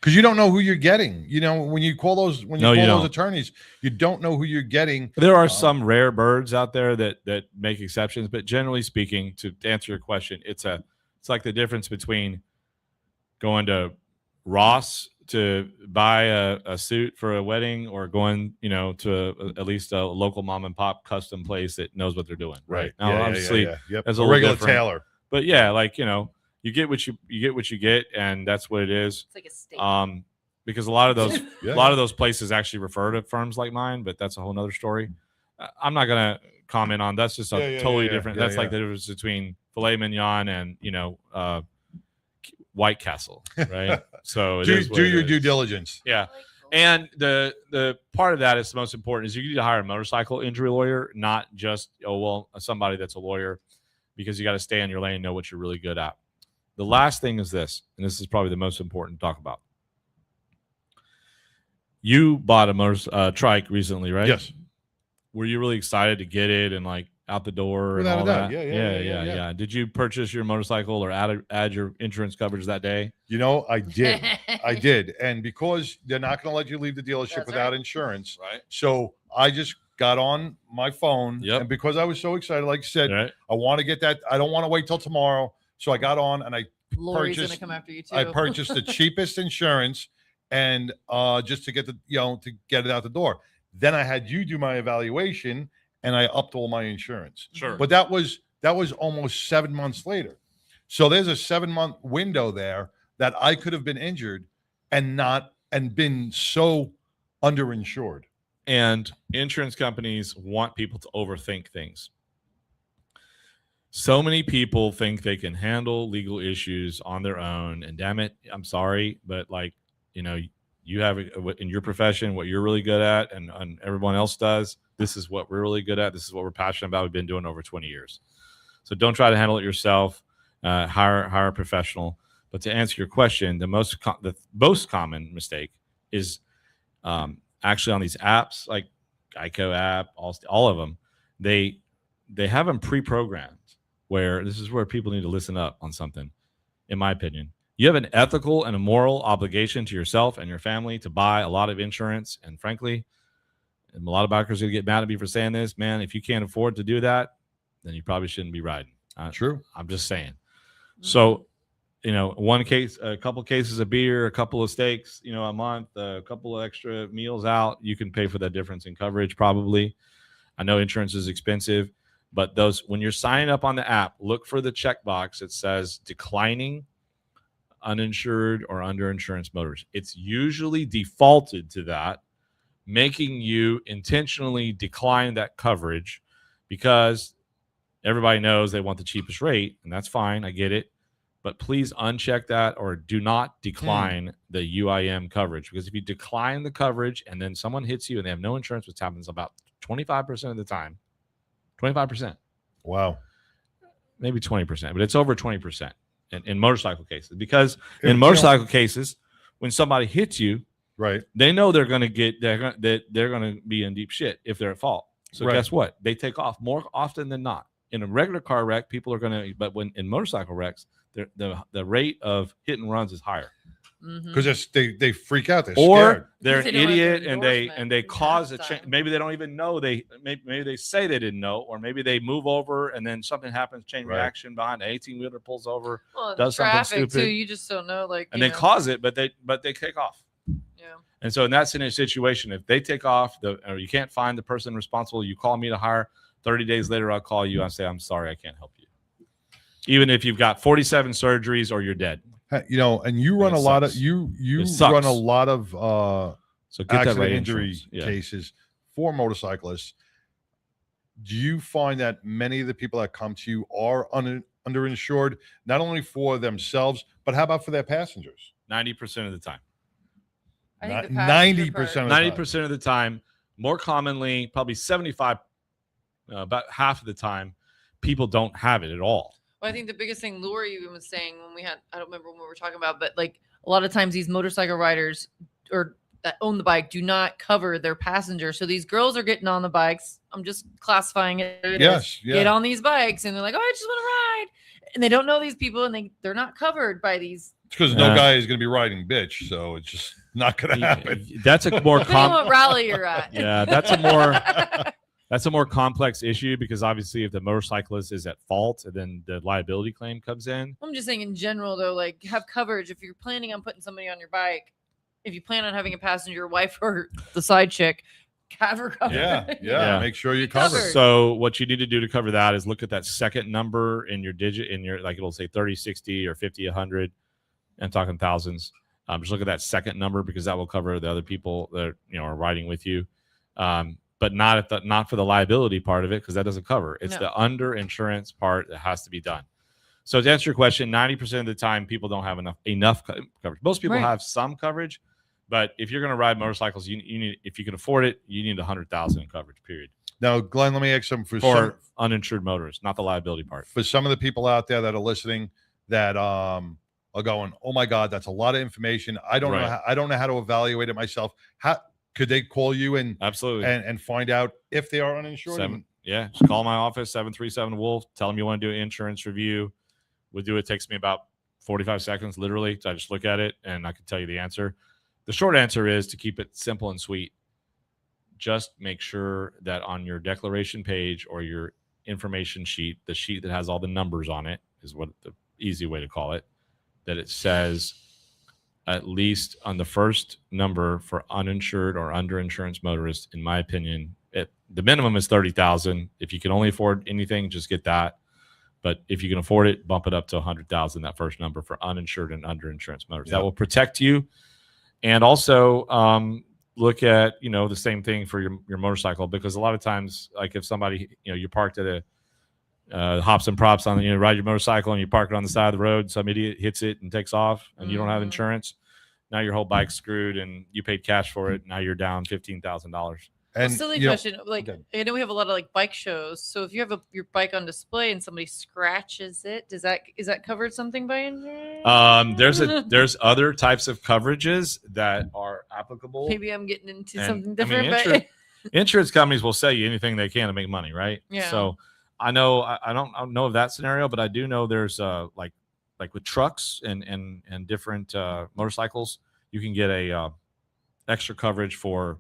Because you don't know who you're getting. You know, when you call those don't. attorneys, you don't know who you're getting. There are some rare birds out there that make exceptions, but generally speaking, to answer your question, it's like the difference between going to Ross to buy a suit for a wedding or going, to at least a local mom and pop custom place that knows what they're doing. Right. Now, obviously, Yep. as a regular tailor. But yeah, like, you get what you get, and that's what it is. It's like a steak. Because a lot of those Yeah. a lot of those places actually refer to firms like mine, but that's a whole nother story. I'm not gonna comment on. That's just a totally different. Yeah, that's like the difference between filet mignon and White Castle, right? So do your due diligence. Yeah. And the part of that is the most important is you need to hire a motorcycle injury lawyer, not just somebody that's a lawyer, because you got to stay in your lane and know what you're really good at. The last thing is this, and this is probably the most important to talk about. You bought a trike recently, right? Yes. Were you really excited to get it and like out the door Without and a all doubt. that? Yeah. Did you purchase your motorcycle or add your insurance coverage that day? I did. I did. And because they're not going to let you leave the dealership That's without right. insurance, Right. so I just got on my phone. Yep. And because I was so excited, like I said, Right. I want to get that. I don't want to wait till tomorrow. So I got on and I Lori's gonna purchased- come after you too. I purchased the cheapest insurance and just to get to get it out the door. Then I had you do my evaluation and I upped all my insurance. Sure. But that was almost 7 months later. So there's a 7-month window there that I could have been injured and been so underinsured. And insurance companies want people to overthink things. So many people think they can handle legal issues on their own. And damn it, I'm sorry, but you have in your profession what you're really good at and everyone else does. This is what we're really good at. This is what we're passionate about. We've been doing over 20 years. So don't try to handle it yourself. Hire a professional. But to answer your question, the most common mistake is actually on these apps like Geico app, all of them. They have them pre-programmed. Where this is where people need to listen up on something, in my opinion. You have an ethical and a moral obligation to yourself and your family to buy a lot of insurance. And frankly, and a lot of bikers are going to get mad at me for saying this, man. If you can't afford to do that, then you probably shouldn't be riding. True. I'm just saying. So, a couple cases of beer, a couple of steaks, a month, a couple of extra meals out, you can pay for that difference in coverage probably. I know insurance is expensive, but when you're signing up on the app, look for the checkbox that says declining uninsured or underinsurance motors. It's usually defaulted to that, making you intentionally decline that coverage because everybody knows they want the cheapest rate, and that's fine. I get it. But please uncheck that or do not decline the UIM coverage, because if you decline the coverage and then someone hits you and they have no insurance, which happens about 25% of the time, 25%. Wow. Maybe 20%, but it's over 20% in motorcycle cases, because in motorcycle cases, when somebody hits you, right, they know they're going to be in deep shit if they're at fault. So guess what? They take off more often than not. In a regular car wreck, people are going to, but in motorcycle wrecks, the rate of hit and runs is higher. Because they freak out. They're or scared. they're an They don't have idiot the and they endorsement cause a half the change. time. Maybe they don't even know maybe they say they didn't know, or maybe they move over and then something happens, chain Right. reaction behind an 18-wheeler pulls over, Well, does something traffic stupid. too. You just don't know, and they cause it, but they take off. Yeah. And so in that situation, if they take off, or you can't find the person responsible, you call me to hire. 30 days later, I'll call you and say, I'm sorry, I can't help you. Even if you've got 47 surgeries or you're dead. And you run It a lot of sucks. you It sucks. run a lot of So get that accident right injury insurance. Yeah. cases for motorcyclists. Do you find that many of the people that come to you are underinsured, not only for themselves, but how about for their passengers? 90% of the time. I think the 90% passenger of part- the time. 90% of the time, more commonly, probably 75, about half of the time, people don't have it at all. Well, I think the biggest thing Lori even was saying when we had, I don't remember when we were talking about, but like a lot of times these motorcycle riders or that own the bike do not cover their passenger. So these girls are getting on the bikes. I'm just classifying it. as Yes, yeah. Get on these bikes and they're like, oh, I just want to ride. And they don't know these people and they're not covered by these because no guy is going to be riding bitch, so it's just not going to happen. That's a more Depending on what rally you're at. yeah, that's a more complex issue because obviously if the motorcyclist is at fault, then the liability claim comes in. I'm just saying in general though, like have coverage if you're planning on putting somebody on your bike. If you plan on having a passenger, your wife or the side chick, have her covered. Yeah. Make sure you cover. So what you need to do to cover that is look at that second number in your digit, like it'll say 30, 60 or 50, 100. I'm talking thousands. Just look at that second number because that will cover the other people that are riding with you. But not for the liability part of it because that doesn't cover. It's the underinsurance part that has to be done. So to answer your question, 90% of the time people don't have enough coverage. Most people have some coverage, but if you're going to ride motorcycles, you need, if you can afford it, you need 100,000 in coverage. Period. Now, Glenn, let me ask something for uninsured motorists, not the liability part. For some of the people out there that are listening that are going, oh my God, that's a lot of information. I don't know. I don't know how to evaluate it myself. How could they call you and absolutely and find out if they are uninsured? Just call my office 737-WOLF. Tell them you want to do an insurance review. We'll do it. Takes me about 45 seconds, literally. So I just look at it and I can tell you the answer. The short answer is to keep it simple and sweet. Just make sure that on your declaration page or your information sheet, the sheet that has all the numbers on it is what the easy way to call it, that it says at least on the first number for uninsured or underinsurance motorists, in my opinion, the minimum is 30,000. If you can only afford anything, just get that. But if you can afford it, bump it up to 100,000, that first number for uninsured and underinsurance motorists. That will protect you. And also look at, the same thing for your motorcycle, because a lot of times, like if somebody, you parked at a hops and props on, ride your motorcycle and you park it on the side of the road, some idiot hits it and takes off and you don't have insurance. Now your whole bike's screwed and you paid cash for it. Now you're down $15,000. And silly question. Like, I know we have a lot of bike shows. So if you have your bike on display and somebody scratches it, is that covered something by insurance? There's other types of coverages that are applicable. Maybe I'm getting into something different. Insurance companies will sell you anything they can to make money, right? Yeah. So I don't know of that scenario, but I do know there's like with trucks and different motorcycles, you can get a extra coverage for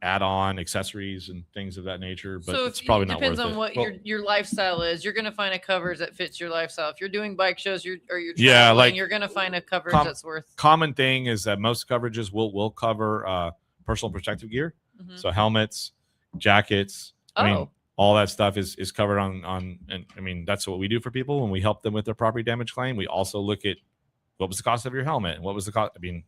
add-on accessories and things of that nature, but so it's probably not worth it. Depends on what your lifestyle is. You're going to find a coverage that fits your lifestyle. If you're doing bike shows, you're you're going to find a coverage that's worth. Common thing is that most coverages will cover personal protective gear, so helmets, jackets. I mean, all that stuff is covered on. And I mean, that's what we do for people when we help them with their property damage claim. We also look at what was the cost of your helmet and what was the cost. I mean,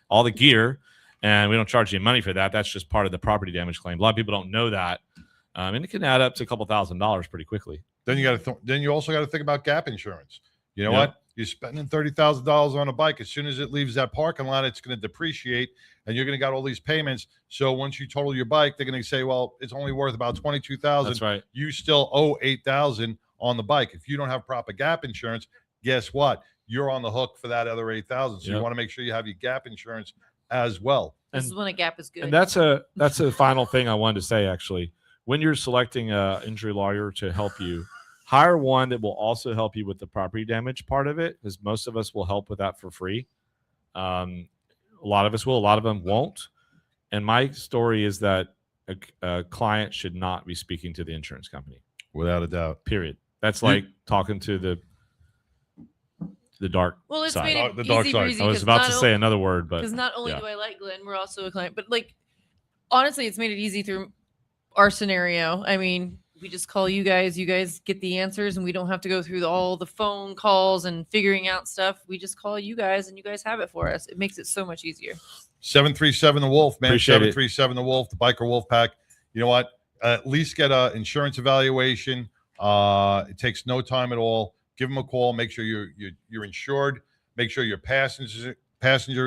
all the gear. And we don't charge you money for that. That's just part of the property damage claim. A lot of people don't know that, and it can add up to a couple $1,000s pretty quickly. Then you also got to think about gap insurance. You know what? You're spending $30,000 on a bike. As soon as it leaves that parking lot, it's going to depreciate, and you're going to got all these payments. So once you total your bike, they're going to say, "Well, it's only worth about $22,000." That's right. You still owe $8,000 on the bike. If you don't have proper gap insurance, guess what? You're on the hook for that other $8,000. So you want to make sure you have your gap insurance as well. This is when a gap is good. And that's a final thing I wanted to say, actually. When you're selecting an injury lawyer to help you, hire one that will also help you with the property damage part of it, because most of us will help with that for free. A lot of us will. A lot of them won't. And my story is that a client should not be speaking to the insurance company. Without a doubt. Period. That's like talking to the dark side. Made it the dark side. I was about to say another word, but because not only do I like Glenn, we're also a client. But honestly, it's made it easy through our scenario. I mean, we just call you guys. You guys get the answers, and we don't have to go through all the phone calls and figuring out stuff. We just call you guys, and you guys have it for us. It makes it so much easier. 737 the Wolf, man. Appreciate 737 the Wolf, the Biker Wolf Pack. You know what? At least get an insurance evaluation. It takes no time at all. Give them a call. Make sure you're insured. Make sure your passenger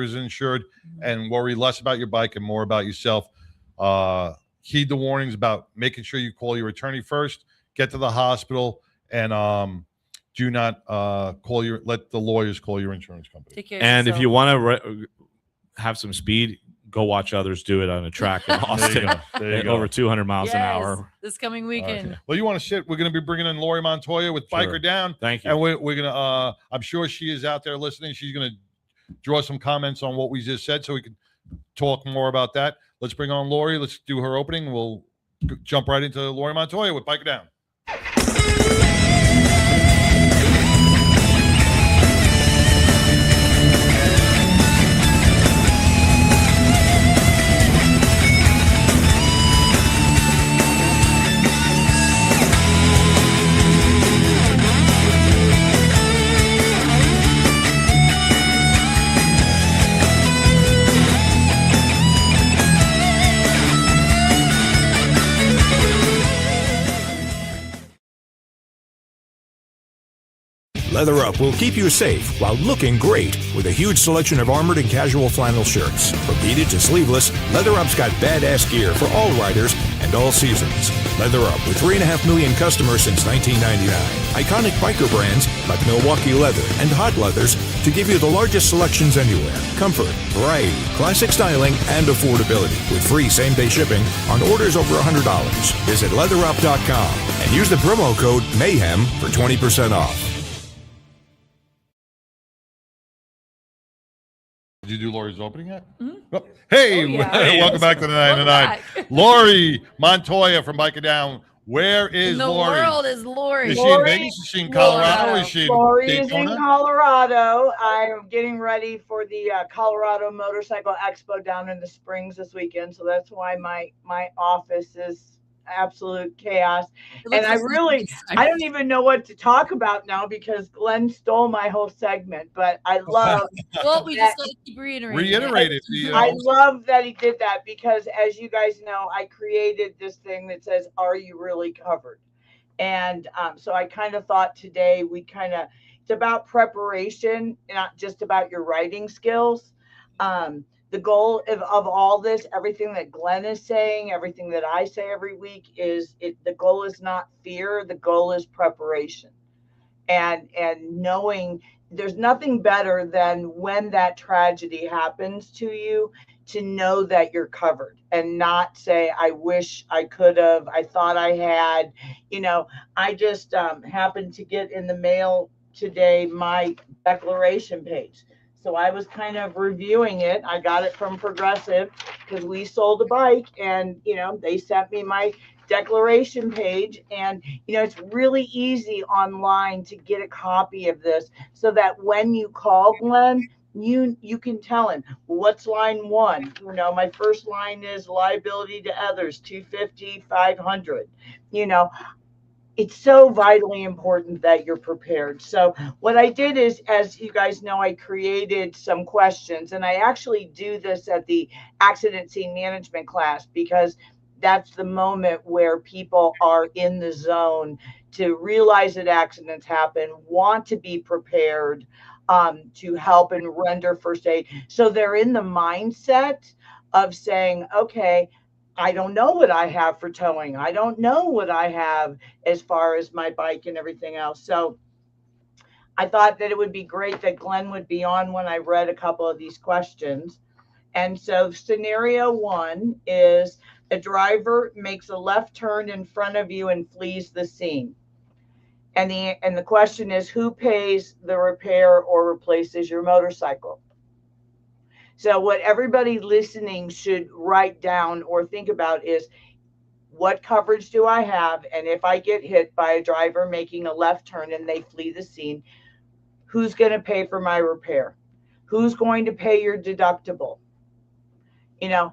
is insured, and worry less about your bike and more about yourself. Heed the warnings about making sure you call your attorney first. Get to the hospital, and do not let the lawyers call your insurance company. Take care of and yourself. if you want to have some speed, go watch others do it on a track in Austin at over 200 miles an hour. This coming weekend. Okay. Well, you want to sit? We're going to be bringing in Lori Montoya with Biker Down. Thank you. And we're going to, I'm sure she is out there listening. She's going to draw some comments on what we just said so we can talk more about that. Let's bring on Lori. Let's do her opening. We'll jump right into Lori Montoya with Bike It Down. Leather Up will keep you safe while looking great with a huge selection of armored and casual flannel shirts. From beaded to sleeveless, Leather Up's got badass gear for all riders and all seasons. Leather Up with 3.5 million customers since 1999. Iconic biker brands like Milwaukee Leather and Hot Leathers to give you the largest selections anywhere. Comfort, variety, classic styling, and affordability with free same-day shipping on orders over $100. Visit leatherup.com and use the promo code MAYHEM for 20% off. Did you do Lori's opening yet? Mhm. Oh, hey, Oh, yeah. welcome back to the 9 to 9. Welcome back. Lori Montoya from Bike It Down. Where is In the Lori? world is Lori. Is she in Vegas? Is she in Colorado? Is she in Lori is in Daytona? Colorado. I'm getting ready for the Colorado Motorcycle Expo down in the Springs this weekend, so that's why my office is absolute chaos. It looks And I like really, time. I don't even know what to talk about now because Glenn stole my whole segment. But I love, Well, we just got to keep reiterating. Reiterate it. I love that he did that because, as you guys know, I created this thing that says, "Are you really covered?" And so I kind of thought today it's about preparation, not just about your writing skills. The goal of all this, everything that Glenn is saying, everything that I say every week the goal is not fear. The goal is preparation and knowing there's nothing better than when that tragedy happens to you to know that you're covered and not say, I wish I could have, I thought I had, I just happened to get in the mail today my declaration page. So I was kind of reviewing it. I got it from Progressive because we sold a bike and, they sent me my declaration page. And, it's really easy online to get a copy of this so that when you call Glenn, you can tell him what's line 1. My first line is liability to others, 250, 500. It's so vitally important that you're prepared. So what I did is, as you guys know, I created some questions, and I actually do this at the accident scene management class because that's the moment where people are in the zone to realize that accidents happen, want to be prepared to help and render first aid. So they're in the mindset of saying, okay, I don't know what I have for towing. I don't know what I have as far as my bike and everything else. So I thought that it would be great that Glenn would be on when I read a couple of these questions. And so scenario 1 is a driver makes a left turn in front of you and flees the scene. And the question is, who pays the repair or replaces your motorcycle? So what everybody listening should write down or think about is, what coverage do I have? And if I get hit by a driver making a left turn and they flee the scene, who's going to pay for my repair? Who's going to pay your deductible?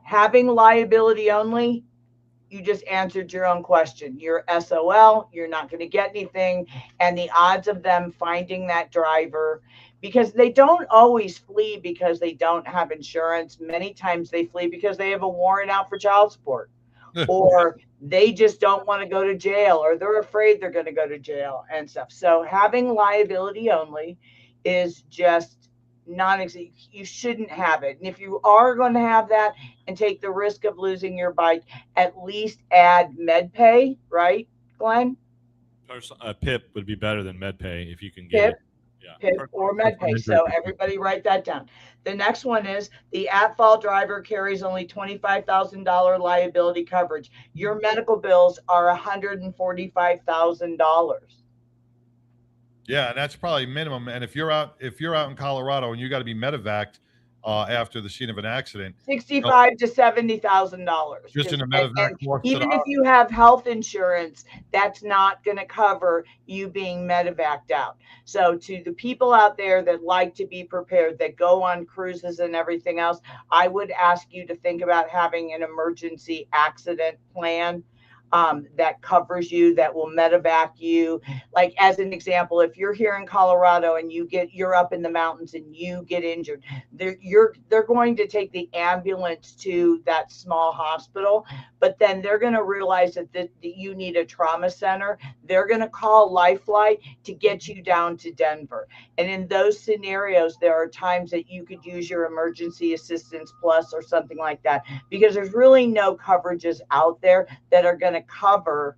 Having liability only, you just answered your own question. You're SOL, you're not going to get anything. And the odds of them finding that driver, because they don't always flee because they don't have insurance. Many times they flee because they have a warrant out for child support or they just don't want to go to jail or they're afraid they're going to go to jail and stuff. So having liability only is just you shouldn't have it. And if you are going to have that and take the risk of losing your bike, at least add med pay, right, Glenn? A PIP would be better than MedPay if you can get PIP, it. Yeah. PIP or med pay. So everybody write that down. The next one is the at-fault driver carries only $25,000 liability coverage. Your medical bills are $145,000. Yeah, and that's probably minimum. And if you're out in Colorado and you got to be medevaced after the scene of an accident, $65,000 to $70,000. just in the And, medevac and cost to the even if you have health insurance, that's not going to cover you being medevaced out. So to the people out there that like to be prepared, that go on cruises and everything else, I would ask you to think about having an emergency accident plan. That covers you, that will medevac you. Like as an example, if you're here in Colorado and you're up in the mountains and you get injured, they're going to take the ambulance to that small hospital, but then they're going to realize that you need a trauma center. They're going to call Lifelight to get you down to Denver. And in those scenarios, there are times that you could use your emergency assistance plus or something like that, because there's really no coverages out there that are going to cover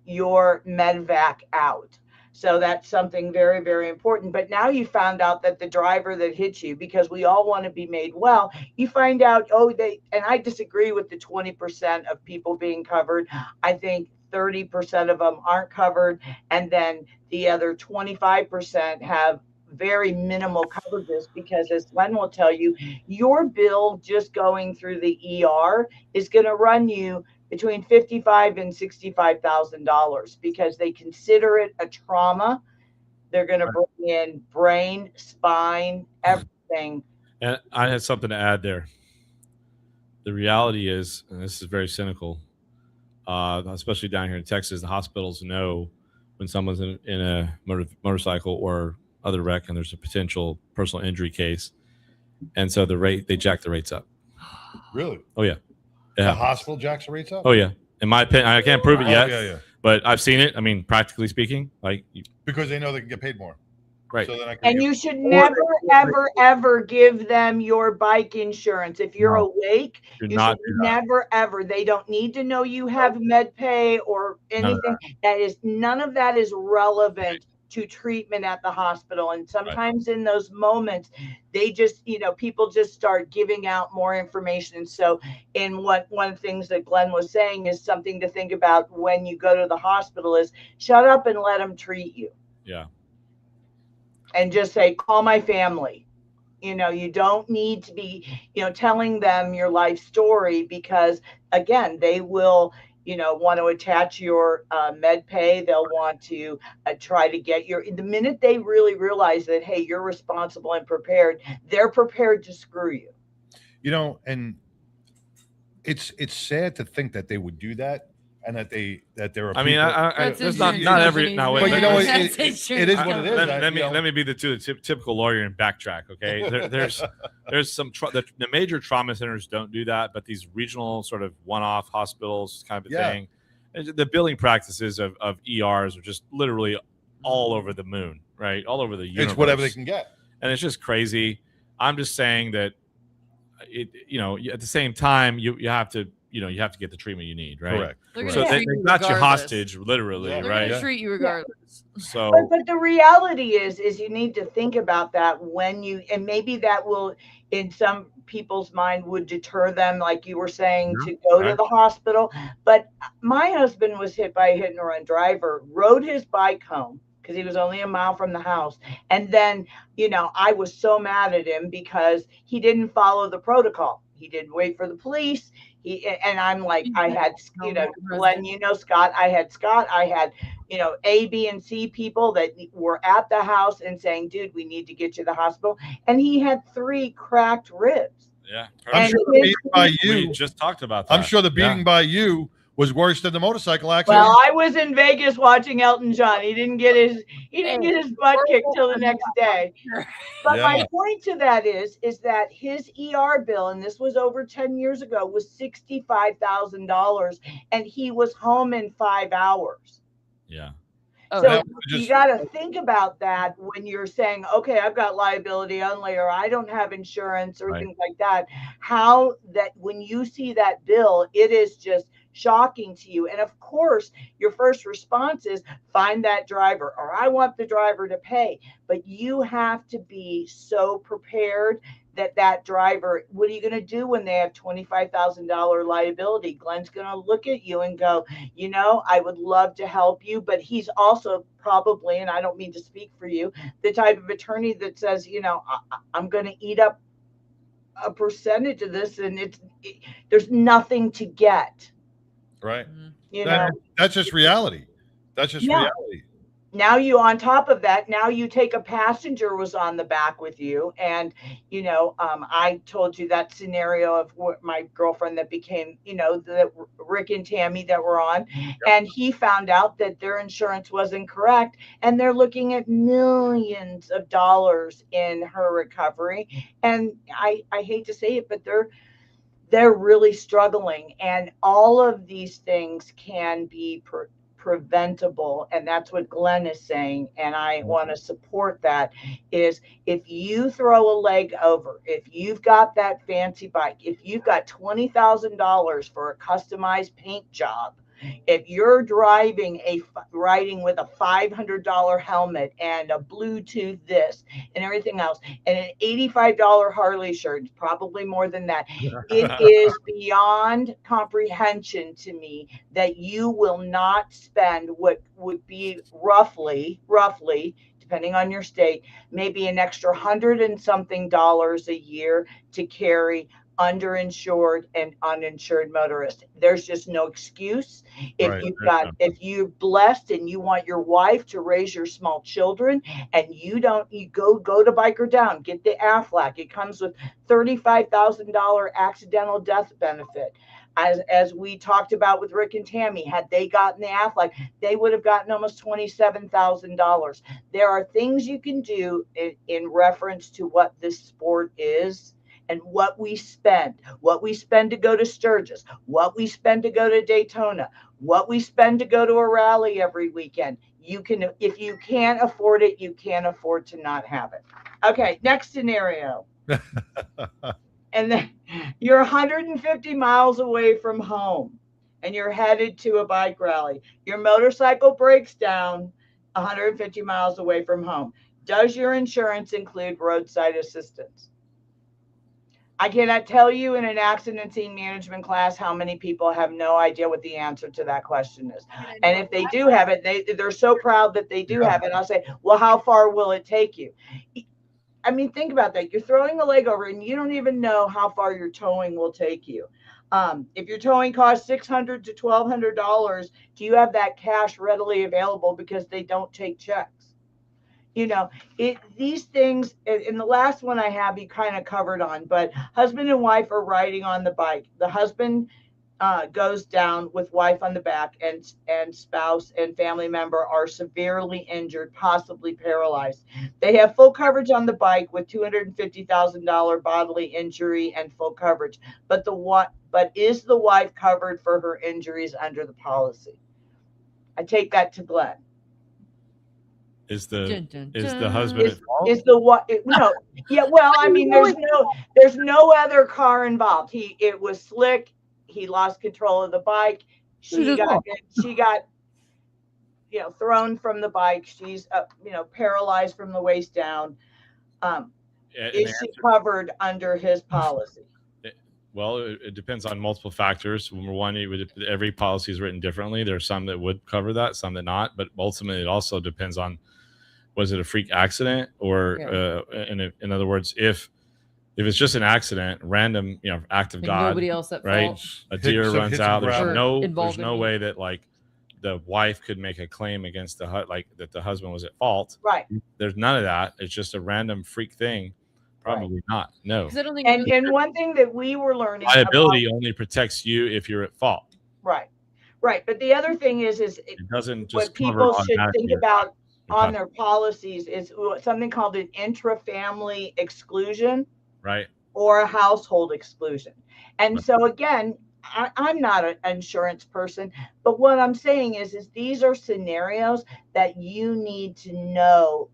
your medvac out. So that's something very, very important. But now you found out that the driver that hit you, because we all want to be made well, you find out, and I disagree with the 20% of people being covered. I think 30% of them aren't covered. And then the other 25% have very minimal coverages, because as Glenn will tell you, your bill just going through the ER is going to run you between $55,000 and $65,000, because they consider it a trauma. They're going to bring in brain, spine, everything. And I had something to add there. The reality is, and this is very cynical, especially down here in Texas, the hospitals know when someone's in a motorcycle or other wreck and there's a potential personal injury case. And so they jack the rates up. Really? Oh, yeah. The hospital jacks the rates up? Oh, yeah. In my opinion, I can't prove it yet, yeah. but I've seen it. I mean, practically speaking, because they know they can get paid more. Right. So then and you should never, ever, ever give them your bike insurance. If you're awake, you should never, ever. They don't need to know you have med pay or anything. None of that is relevant to treatment at the hospital. And sometimes in those moments, they just, people just start giving out more information. So one of the things that Glenn was saying is something to think about when you go to the hospital is shut up and let them treat you. Yeah. And just say, call my family. You don't need to be, telling them your life story, because again, they will, want to attach your med pay. They'll want to try to get the minute they really realize that, hey, you're responsible and prepared, they're prepared to screw you. And it's sad to think that they would do that. And that they're. There's not every. No, but it is what it is. Let me be the typical lawyer and backtrack. Okay, there's some the major trauma centers don't do that, but these regional sort of one-off hospitals kind of a thing. The billing practices of ERs are just literally all over the moon, right? All over the universe. It's whatever they can get, and it's just crazy. I'm just saying that at the same time you have to. You have to get the treatment you need, right? Correct. So they got you hostage, literally, They're right? They're treat you regardless. So, but the reality is you need to think about that and maybe that will, in some people's mind, would deter them, like you were saying, to go to the hospital. But my husband was hit by a hit and run driver, rode his bike home, because he was only a mile from the house. And then, I was so mad at him because he didn't follow the protocol. He didn't wait for the police. And I'm like, I had, Glenn, Scott, I had, A, B, and C people that were at the house and saying, dude, we need to get you to the hospital. And he had 3 cracked ribs. Yeah. I'm sure the beating by you. We just talked about that. I'm sure the beating by you was worse than the motorcycle accident. Well, I was in Vegas watching Elton John. He didn't get his butt kicked till the next day. But my point to that is that his ER bill, and this was over 10 years ago, was $65,000, and he was home in 5 hours. Yeah. So you got to think about that when you're saying, okay, I've got liability only, or I don't have insurance, or things like that. How that when you see that bill, it is just shocking to you. And of course, your first response is find that driver, or I want the driver to pay. But you have to be so prepared that driver, what are you going to do when they have $25,000 liability? Glenn's going to look at you and go, you know, I would love to help you, but he's also probably, and I don't mean to speak for you, the type of attorney that says, you know, I'm going to eat up a percentage of this, and there's nothing to get. Right. You know, that's just reality. That's just Yeah. reality. Now you, on top of that, now you take a passenger was on the back with you, and you know, I told you that scenario of my girlfriend that became, you know, the Rick and Tammy that were on, and he found out that their insurance wasn't correct, and they're looking at millions of dollars in her recovery, and I hate to say it, but they're really struggling, and all of these things can be preventable, and that's what Glenn is saying, and I want to support that. Is if you throw a leg over, if you've got that fancy bike, if you've got $20,000 for a customized paint job, if you're riding with a $500 helmet and a Bluetooth this and everything else, and an $85 Harley shirt, probably more than that, it is beyond comprehension to me that you will not spend what would be roughly, depending on your state, maybe an extra $100 and something a year to carry underinsured and uninsured motorists. There's just no excuse. If you're blessed and you want your wife to raise your small children, and you go to Biker Down, get the Aflac. It comes with $35,000 accidental death benefit. As we talked about with Rick and Tammy, had they gotten the Aflac, they would have gotten almost $27,000. There are things you can do in reference to what this sport is, and what we spend to go to Sturgis, what we spend to go to Daytona, what we spend to go to a rally every weekend. You can, if you can't afford it, you can't afford to not have it. Okay, next scenario. And then you're 150 miles away from home and you're headed to a bike rally. Your motorcycle breaks down 150 miles away from home. Does your insurance include roadside assistance? I cannot tell you in an accident scene management class how many people have no idea what the answer to that question is. And if they do have it, they're so proud that they do have it. I'll say, well, how far will it take you? I mean, think about that. You're throwing a leg over and you don't even know how far your towing will take you. If your towing costs $600 to $1,200, do you have that cash readily available because they don't take checks? You know, these things, in the last one I have, you kind of covered on, but husband and wife are riding on the bike. The husband goes down with wife on the back, and spouse and family member are severely injured, possibly paralyzed. They have full coverage on the bike with $250,000 bodily injury and full coverage. But is the wife covered for her injuries under the policy? I take that to Glenn. Is the husband at fault? Is the what? No, yeah. Well, I mean, there's no other car involved. It was slick. He lost control of the bike. She got thrown from the bike. She's paralyzed from the waist down. Is she covered under his policy? Well, it depends on multiple factors. Number one, every policy is written differently. There are some that would cover that, some that not. But ultimately, it also depends on, was it a freak accident, or in other words, if it's just an accident, random, act of God, nobody else at right? fault. A deer runs out. There's no way that the wife could make a claim against that the husband was at fault. Right. There's none of that. It's just a random freak thing. Probably not. No. I don't think and one thing that we were learning, liability only protects you if you're at fault. Right. But the other thing is it doesn't just what people should think about on their policies is something called an intra-family exclusion, right, or a household exclusion. And so again, I'm not an insurance person, but what I'm saying is these are scenarios that you need to know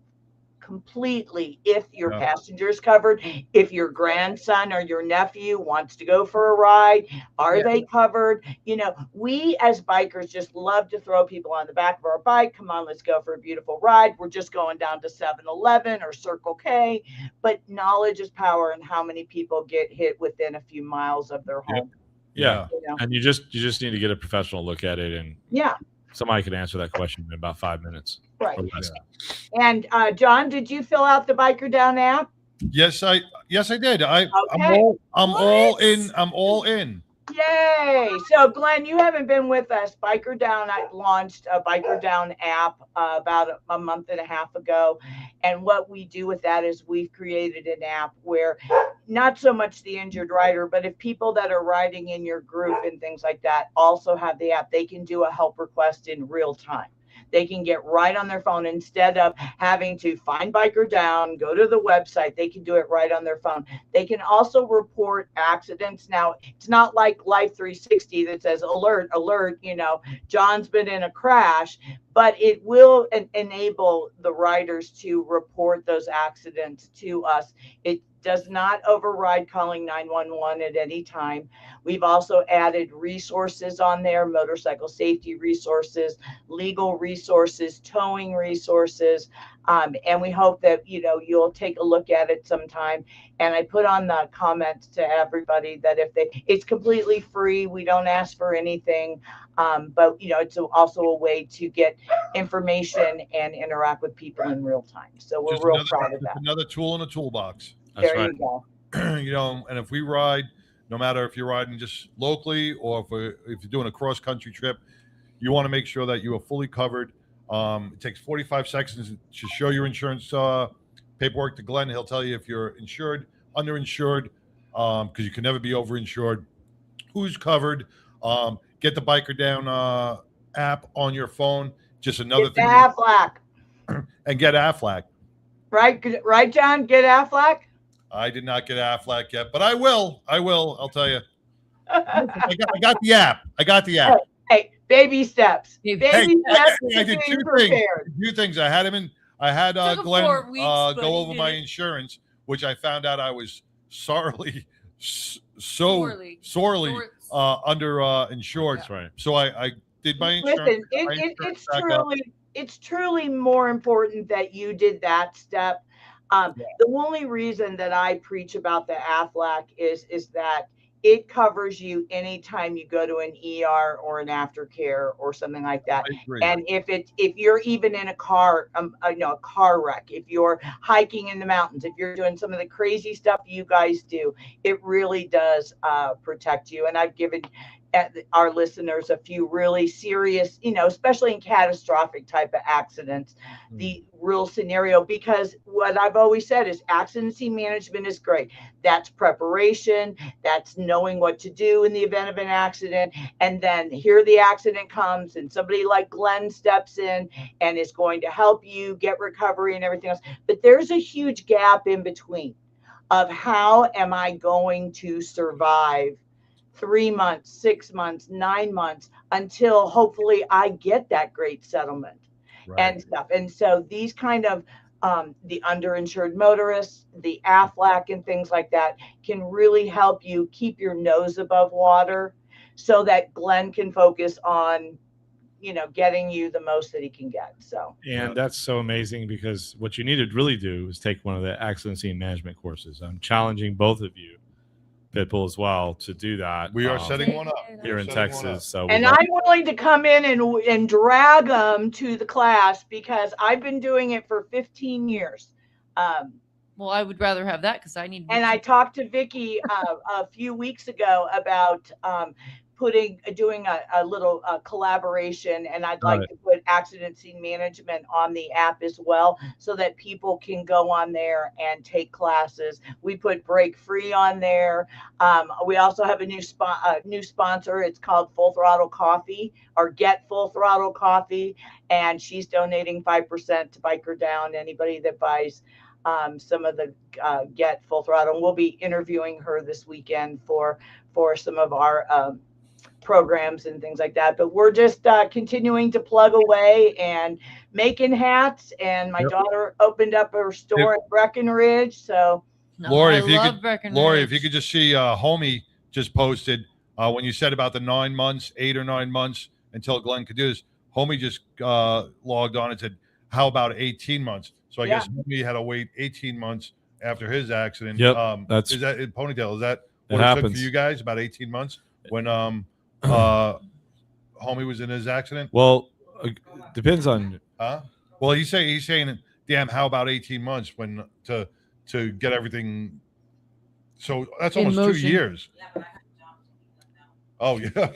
completely if your Yeah. passenger is covered, if your grandson or your nephew wants to go for a ride, are Yeah. they covered? You know, we as bikers just love to throw people on the back of our bike. Come on, let's go for a beautiful ride. We're just going down to 7-Eleven or Circle K. But knowledge is power, and how many people get hit within a few miles of their Yep. home. Yeah. You know? And you just need to get a professional look at it, and Yeah, somebody can answer that question in about 5 minutes right. or less. And John, did you fill out the Biker Down app? Yes, I did. I'm Okay. all in. I'm all in. Yay! So, Glenn, you haven't been with us. Biker Down, I launched a Biker Down app about a month and a half ago. And what we do with that is we've created an app where not so much the injured rider, but if people that are riding in your group and things like that also have the app, they can do a help request in real time. They can get right on their phone instead of having to find Biker Down, go to the website. They can do it right on their phone. They can also report accidents. Now, it's not like Life 360 that says alert, alert, you know, John's been in a crash, but it will enable the riders to report those accidents to us. It does not override calling 911 at any time. We've also added resources on there, motorcycle safety resources, legal resources, towing resources. And we hope that, you know, you'll take a look at it sometime. And I put on the comments to everybody that it's completely free. We don't ask for anything. But, you know, it's also a way to get information and interact with people in real time. So we're Just real proud of just that. another tool in the toolbox. That's There right. you go. You know, and if we ride, no matter if you're riding just locally or if you're doing a cross country trip, you want to make sure that you are fully covered. It takes 45 seconds to show your insurance paperwork to Glenn. He'll tell you if you're insured, underinsured, because you can never be overinsured. Who's covered? Get the Biker Down app on your phone. Just another Get thing. Aflac. And get Aflac. Right, John? Get Aflac? I did not get Aflac yet, but I will. I'll tell you. I got the app. I got the app. Hey, baby steps. Baby steps. I did being two prepared. things. I had him in. I had Took Glenn 4 weeks, but go he over did my it. insurance, which I found out I was sorely Sorely. under insured. That's right. So I did my insurance. Listen, my insurance it's truly more important that you did that step. The only reason that I preach about the Aflac is that it covers you anytime you go to an ER or an aftercare or something like that. I agree. And if you're even in a car, a car wreck, if you're hiking in the mountains, if you're doing some of the crazy stuff you guys do, it really does protect you. And I've given our listeners a few really serious, you know, especially in catastrophic type of accidents, the real scenario, because what I've always said is accident scene management is great. That's preparation. That's knowing what to do in the event of an accident. And then here the accident comes and somebody like Glenn steps in and is going to help you get recovery and everything else. But there's a huge gap in between of how am I going to survive 3 months, 6 months, 9 months until hopefully I get that great settlement and stuff. And so these kind of the underinsured motorists, the Aflac and things like that can really help you keep your nose above water so that Glenn can focus on, you know, getting you the most that he can get. So, And that's so amazing, because what you need to really do is take one of the accident scene management courses. I'm challenging both of you, Pitbull as well, to do that. We are setting one up here in Texas. So and I'm willing to come in and drag them to the class because I've been doing it for 15 years. Well, I would rather have that because I need. And I talked to Vicky a few weeks ago about doing a little collaboration, and I'd like to put accident scene management on the app as well, so that people can go on there and take classes. We put Break Free on there. We also have a new sponsor. It's called Full Throttle Coffee, or Get Full Throttle Coffee, and she's donating 5% to Biker Down. Anybody that buys some of the Get Full Throttle, and we'll be interviewing her this weekend for some of our programs and things like that. But we're just continuing to plug away and making hats. And my daughter opened up her store at Breckenridge. So, Lori, I if you love could, Breckenridge. Lori, if you could just see, Homie just posted when you said about the 9 months, 8 or 9 months until Glenn could do this. Homie just logged on and said, "How about 18 months?" So I guess Homie had to wait 18 months after his accident. Yep, is that in Ponytail? Is that It what it took happens. for you guys? About 18 months when Homie was in his accident? Well, depends on. Well, he's saying, damn, how about 18 months when to get everything? So that's In almost motion. 2 years. Oh yeah.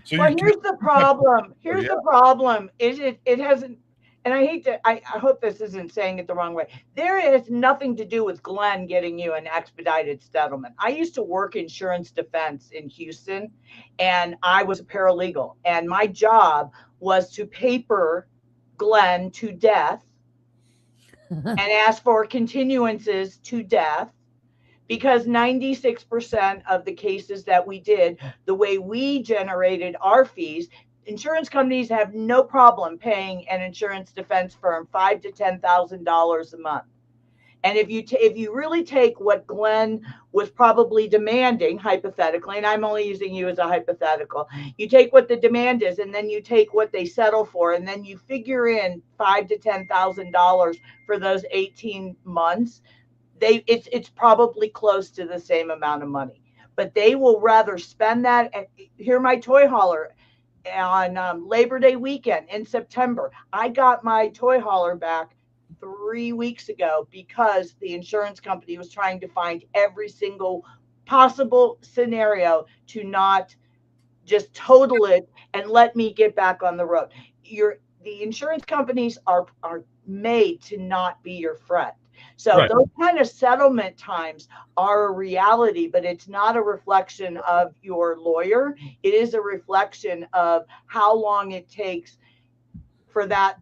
So well, here's the problem. Here's the problem. Is it hasn't, and I hate to, I hope this isn't saying it the wrong way. There has nothing to do with Glenn getting you an expedited settlement. I used to work insurance defense in Houston, and I was a paralegal, and my job was to paper Glenn to death and ask for continuances to death. Because 96% of the cases that we did, the way we generated our fees, insurance companies have no problem paying an insurance defense firm $5,000 to $10,000 a month. And if you really take what Glenn was probably demanding, hypothetically, and I'm only using you as a hypothetical, you take what the demand is, and then you take what they settle for, and then you figure in $5,000 to $10,000 for those 18 months. It's probably close to the same amount of money, but they will rather spend that. And hear my toy hauler on Labor Day weekend in September. I got my toy hauler back 3 weeks ago because the insurance company was trying to find every single possible scenario to not just total it and let me get back on the road. The insurance companies are made to not be your friend. So those kind of settlement times are a reality, but it's not a reflection of your lawyer. It is a reflection of how long it takes for that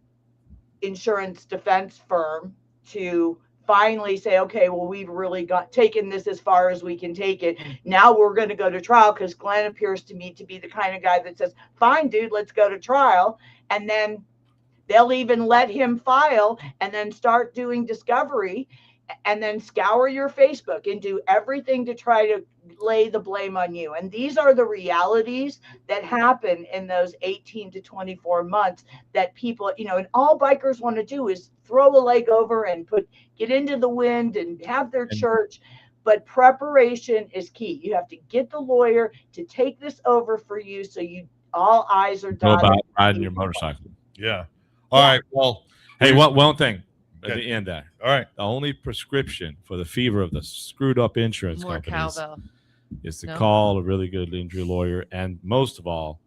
insurance defense firm to finally say, okay, well, we've really taken this as far as we can take it. Now we're going to go to trial, because Glenn appears to me to be the kind of guy that says, fine, dude, let's go to trial. And then they'll even let him file and then start doing discovery and then scour your Facebook and do everything to try to lay the blame on you. And these are the realities that happen in those 18 to 24 months that people, and all bikers want to do is throw a leg over and get into the wind and have their church. But preparation is key. You have to get the lawyer to take this over for you, so all eyes are Know dotted. about riding your motorcycle. Yeah. All right. Well, hey, one thing at Okay. the end there. All right. The only prescription for the fever of the screwed up insurance More companies cowbell. is to No? call a really good injury lawyer, and most of all,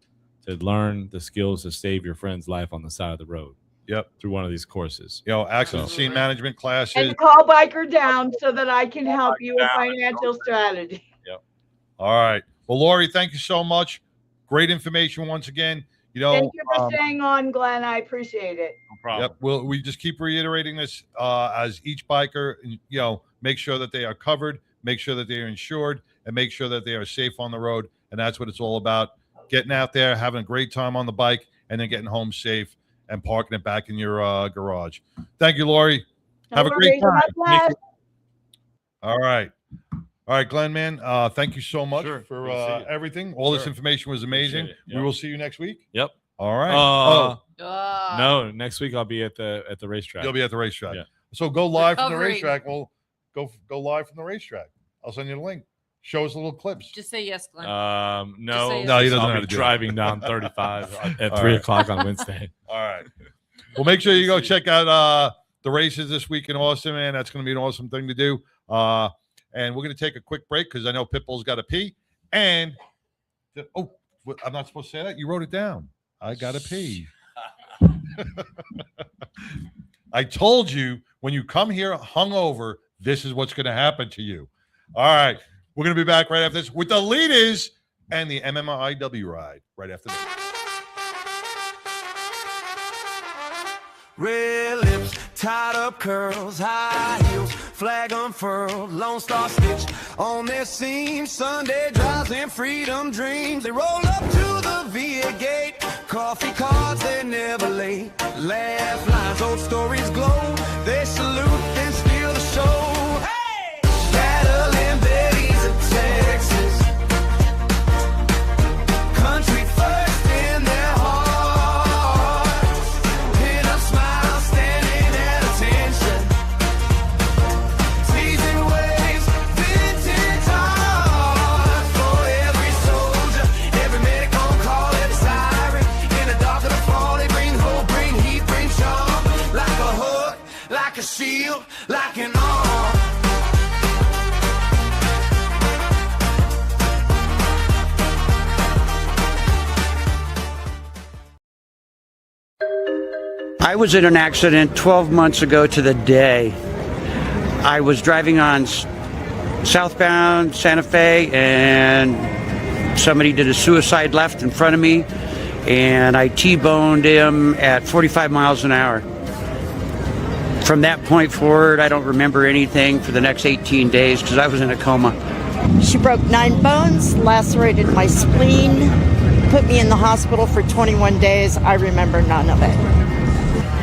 to learn the skills to save your friend's life on the side of the road. Yep. Through one of these courses. Accident scene management classes. And call Biker Down so that I can help you with financial strategy. All right. Well, Lori, thank you so much. Great information once again. Thank you for staying on, Glenn. I appreciate it. No problem. Yep. We just keep reiterating this as each biker, make sure that they are covered, make sure that they are insured, and make sure that they are safe on the road. And that's what it's all about. Getting out there, having a great time on the bike, and then getting home safe and parking it back in your garage. Thank you, Lori. Have a great time. All right. All right, Glenn, man. Thank you so much for everything. All this information was amazing. Yep. We will see you next week. Yep. All right. No, next week I'll be at the racetrack. You'll be at the racetrack. Yeah. So go live from the Recovery. racetrack. We'll go live from the racetrack. I'll send you the link. Show us little clips. Just say yes, Glenn. No, he doesn't know how I'll to be do it. driving down 35 at All 3 right. o'clock on Wednesday. All right. Well, make sure you go check out the races this week in Austin, man. That's going to be an awesome thing to do. And we're going to take a quick break because I know Pitbull's got to pee. And I'm not supposed to say that. You wrote it down. I got to pee. I told you when you come here hungover, this is what's going to happen to you. All right. We're going to be back right after this with the Litas and the MMIW ride right after this. Red lips, tied up curls, high heels, flag unfurled, Lone Star Stitch, on their scene. Sunday drives and freedom dreams. They roll up to the VA gate. Coffee cards, they're never late. Laugh lines, old stories glow. They salute, then steal the show. Hey! Cattle and Betty's of Texas. Country first in their hearts. Pin up smile standing at attention. Teasing waves, vintage art. For every soldier, every medic on call, every siren. In the dark of the fall, they bring hope, bring heat, bring charm. Like a hook, like a shield, like an arm. I was in an accident 12 months ago to the day. I was driving on southbound Santa Fe and somebody did a suicide left in front of me and I T-boned him at 45 miles an hour. From that point forward, I don't remember anything for the next 18 days because I was in a coma. She broke 9 bones, lacerated my spleen, put me in the hospital for 21 days. I remember none of it.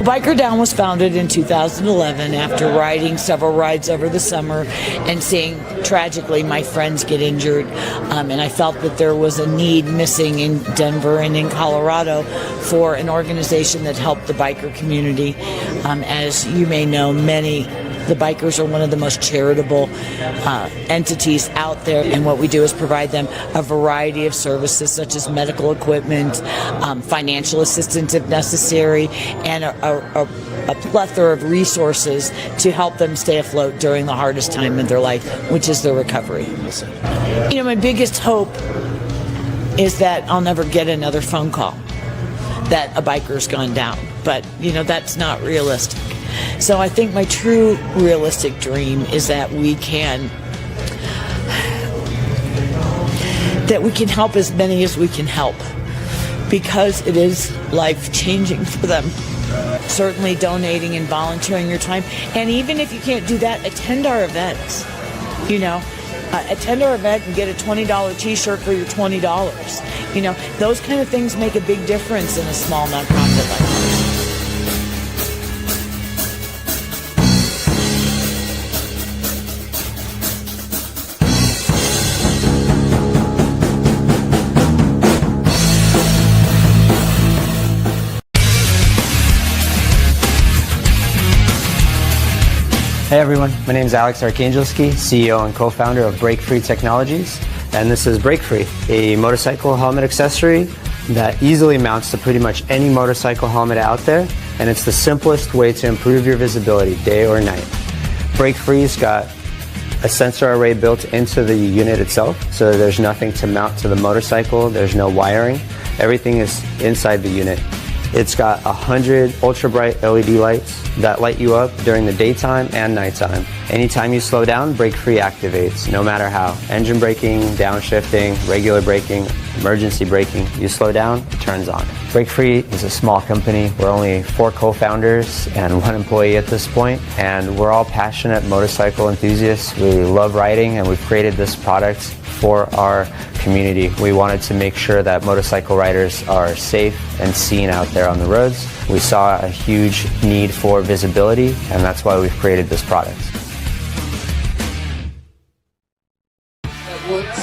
Biker Down was founded in 2011 after riding several rides over the summer and seeing tragically my friends get injured, and I felt that there was a need missing in Denver and in Colorado for an organization that helped the biker community. As you may know, the bikers are one of the most charitable entities out there, and what we do is provide them a variety of services such as medical equipment, financial assistance if necessary, and a plethora of resources to help them stay afloat during the hardest time in their life, which is their recovery. You know, my biggest hope is that I'll never get another phone call that a biker's gone down, but you know, that's not realistic. So I think my true realistic dream is that we can help as many as we can help, because it is life-changing for them. Certainly donating and volunteering your time, and even if you can't do that, attend our events. You know, attend our event and get a $20 t-shirt for your $20. You know, those kind of things make a big difference in a small nonprofit like ours. Hey everyone, my name is Alex Arkangelski, CEO and co-founder of Break Free Technologies, and this is Break Free, a motorcycle helmet accessory that easily mounts to pretty much any motorcycle helmet out there, and it's the simplest way to improve your visibility day or night. Break Free's got a sensor array built into the unit itself, so there's nothing to mount to the motorcycle, there's no wiring, everything is inside the unit. It's got 100 ultra bright LED lights that light you up during the daytime and nighttime. Anytime you slow down, Break Free activates, no matter how. Engine braking, downshifting, regular braking, emergency braking. You slow down, it turns on. Break Free is a small company. We're only 4 co-founders and 1 employee at this point, and we're all passionate motorcycle enthusiasts. We love riding, and we've created this product for our community. We wanted to make sure that motorcycle riders are safe and seen out there on the roads. We saw a huge need for visibility, and that's why we've created this product.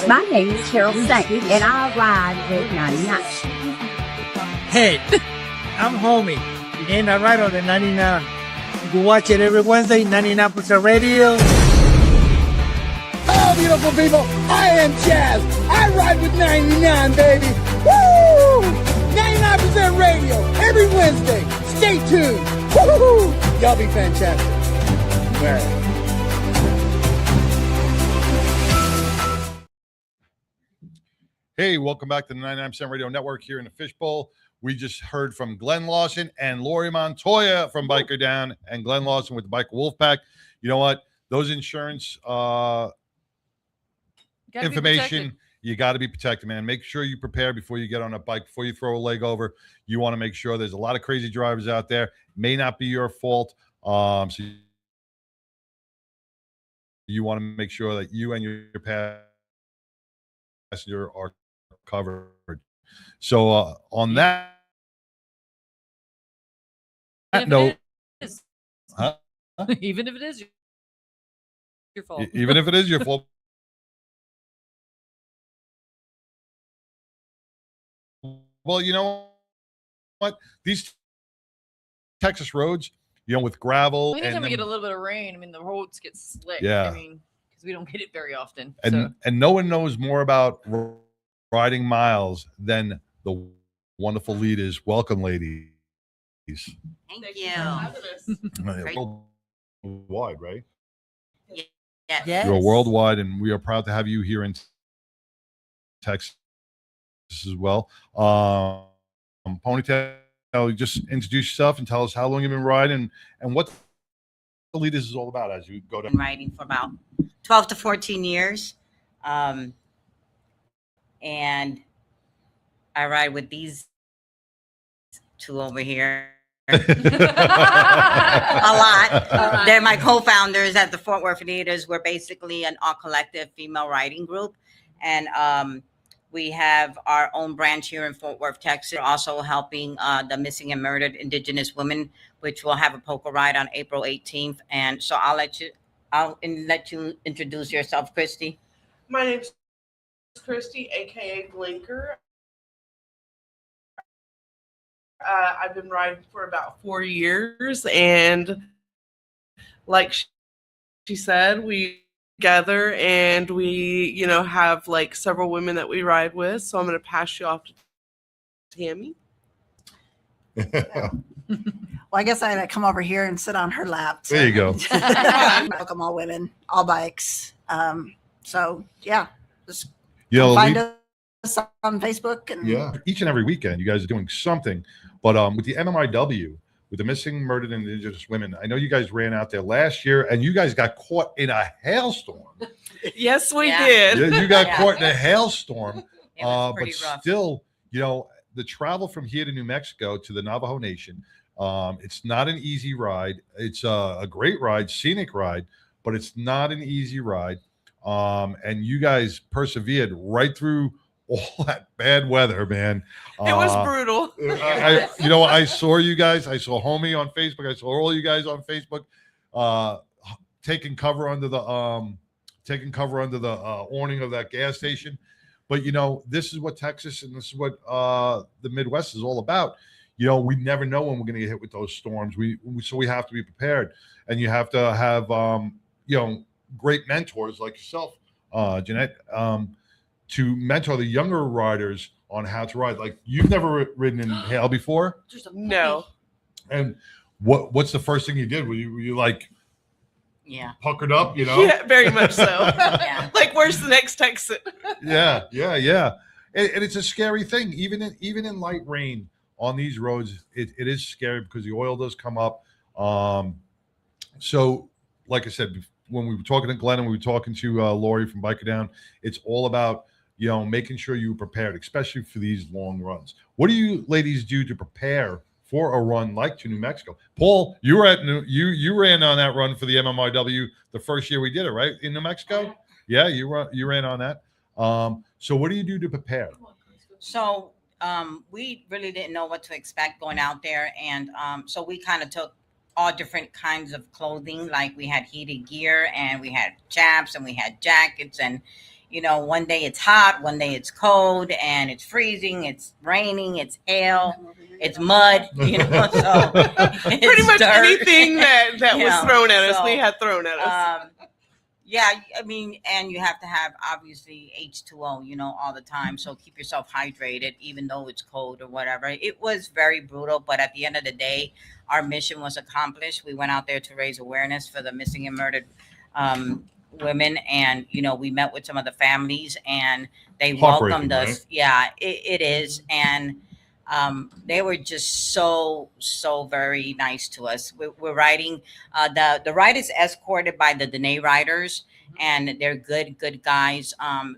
My name is Carol Saint, and I ride with 99. Hey, I'm Homie, and I ride on the 99. You can watch it every Wednesday, 99% Radio. Hello, beautiful people. I am Chaz. I ride with 99, baby. Woo! 99% Radio every Wednesday. Stay tuned. Woo! Y'all be fantastic. All right. Hey, welcome back to the 99% Radio Network here in the Fishbowl. We just heard from Glenn Lawson and Lori Montoya from Biker Down, and Glenn Lawson with the Biker Wolfpack. You know what? Those insurance information, you got to be protected, man. Make sure you prepare before you get on a bike, before you throw a leg over. You want to make sure. There's a lot of crazy drivers out there. May not be your fault. So you want to make sure that you and your passenger are covered. So on that note, even if it is your fault, even if it is your fault. Well, you know what? These Texas roads, with gravel anytime and we get a little bit of rain, I mean, the roads get slick. Yeah. I mean, because we don't get it very often. and no one knows more about riding miles than the wonderful Litas. Welcome, ladies. Thank you. Worldwide, right? Yes. You're worldwide, and we are proud to have you here in Texas as well. Ponytail, just introduce yourself and tell us how long you've been riding and what the Litas is all about as you go down. Been riding for about 12 to 14 years. And I ride with these two over here. A lot. They're my co-founders at the Fort Worth Litas. We're basically an all collective female riding group. And we have our own branch here in Fort Worth, Texas. We're also helping the missing and murdered Indigenous women, which will have a polka ride on April 18th. And so I'll let you introduce yourself, Christy. My name's Christy, aka Blinker. I've been riding for about 4 years, and like she said, we gather and we, have like several women that we ride with. So I'm going to pass you off to Tammy. Well, I guess I had to come over here and sit on her lap. So. There you go. Welcome all women, all bikes. So yeah, just Yeah, find us on Facebook. And each and every weekend, you guys are doing something. But with the MMIW, with the missing, murdered, and indigenous women, I know you guys ran out there last year, and you guys got caught in a hailstorm. Yes, we did. Yeah, you got caught in a hailstorm. It was But pretty rough. still, the travel from here to New Mexico to the Navajo Nation, it's not an easy ride. It's a great ride, scenic ride, but it's not an easy ride. And you guys persevered right through all that bad weather, man. It was brutal. I saw you guys. I saw Homie on Facebook. I saw all you guys on Facebook taking cover under the awning of that gas station. But this is what Texas and this is what the Midwest is all about. We never know when we're going to get hit with those storms. So we have to be prepared, and you have to have great mentors like yourself, Jeanette, to mentor the younger riders on how to ride. Like, you've never ridden in hail before? No. And what's the first thing you did? Were you like puckered up? Yeah, very much so. Like, where's the next exit? Yeah. And it's a scary thing. Even in light rain on these roads, it is scary because the oil does come up. So, like I said, when we were talking to Glenn and we were talking to Lori from Biker Down, it's all about making sure you're prepared, especially for these long runs. What do you ladies do to prepare for a run like to New Mexico? Paul, you were you ran on that run for the MMIW the first year we did it, right, in New Mexico? Yeah, you ran on that. So what do you do to prepare? So we really didn't know what to expect going out there, and so we kind of took all different kinds of clothing. Like, we had heated gear, and we had chaps, and we had jackets, and one day it's hot, one day it's cold, and it's freezing, it's raining, it's hail, it's mud, so pretty much dirt. anything that was thrown at us, we had thrown at us. And you have to have obviously H2O, all the time. So keep yourself hydrated, even though it's cold or whatever. It was very brutal, but at the end of the day, our mission was accomplished. We went out there to raise awareness for the missing and murdered women, and we met with some of the families, and they welcomed us. Right? Yeah, it is, and they were just so very nice to us. We're riding. The ride is escorted by the Dene riders, and they're good guys.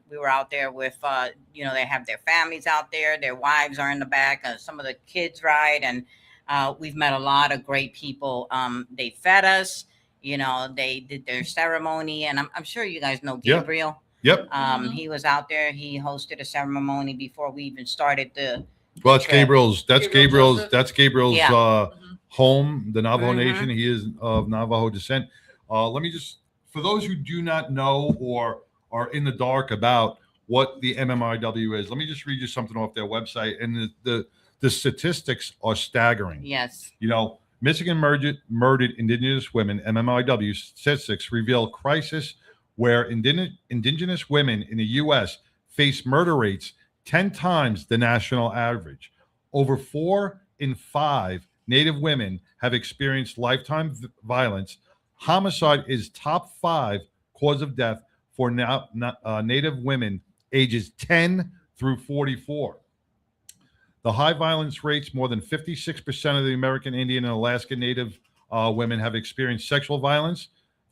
We were out there with they have their families out there. Their wives are in the back. Some of the kids ride, and we've met a lot of great people. They fed us. You know, they did their ceremony, and I'm sure you guys know Yeah. Gabriel. Yep. He was out there. He hosted a ceremony before we even started the. Well, that's trip. Gabriel's. That's Gabriel's. That's Gabriel's Yeah. home, the Navajo Mhm. Nation. He is of Navajo descent. Let me just, for those who do not know or are in the dark about what the MMIW is, let me just read you something off their website. And the statistics are staggering. Yes. You know, missing and murdered Indigenous women, MMIW statistics reveal crisis where Indigenous women in the U.S. face murder rates 10 times the national average. Over 4 in 5 Native women have experienced lifetime violence. Homicide is top 5 cause of death for Native women ages 10 through 44. The high violence rates, more than 56% of the American Indian and Alaska Native women have experienced sexual violence.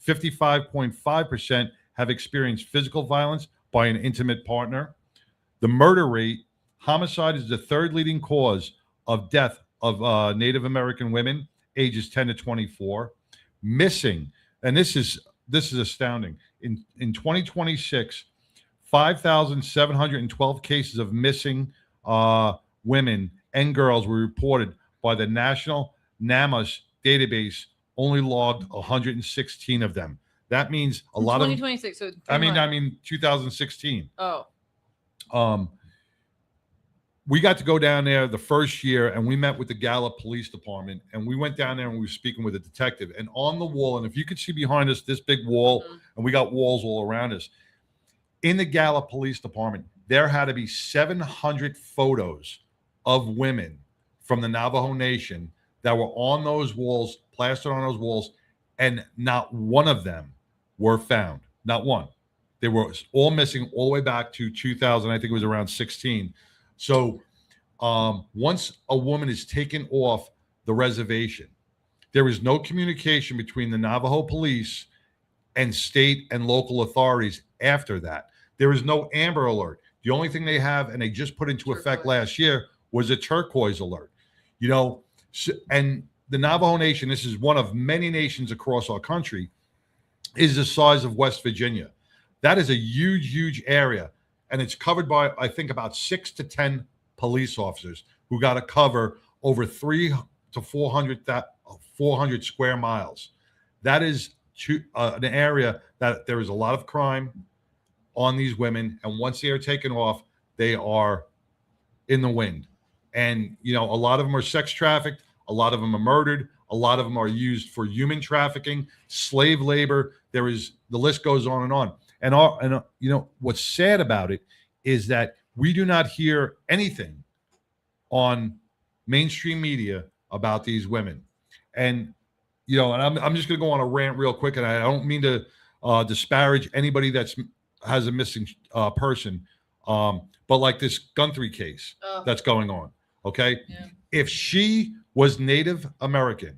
55.5% have experienced physical violence by an intimate partner. The murder rate, homicide is the third leading cause of death of Native American women ages 10 to 24. Missing, and this is astounding. In 2026, 5,712 cases of missing women and girls were reported by the National NamUs database. Only logged 116 of them. That means a lot of 2026. So I mean 2016. Oh. We got to go down there the first year, and we met with the Gallup Police Department, and we went down there and we were speaking with a detective. And on the wall, and if you could see behind us, this big wall, and we got walls all around us. In the Gallup Police Department, there had to be 700 photos of women from the Navajo Nation that were on those walls, plastered on those walls, and not one of them were found. Not one. They were all missing all the way back to 2000. I think it was around 16. So once a woman is taken off the reservation, there is no communication between the Navajo police and state and local authorities after that. There is no Amber Alert. The only thing they have, and they just put into effect last year, was a turquoise alert. You know, and the Navajo Nation, this is one of many nations across our country, is the size of West Virginia. That is a huge, huge area. And it's covered by, I think, about 6 to 10 police officers who got to cover over 300 to 400 square miles. That is an area that there is a lot of crime on these women. And once they are taken off, they are in the wind. And, you know, a lot of them are sex trafficked. A lot of them are murdered. A lot of them are used for human trafficking, slave labor. The list goes on and on. And you know, what's sad about it is that we do not hear anything on mainstream media about these women. And, you know, and I'm just going to go on a rant real quick. And I don't mean to disparage anybody has a missing person. But like this Guthrie case that's going on. Okay. Yeah. If she was Native American,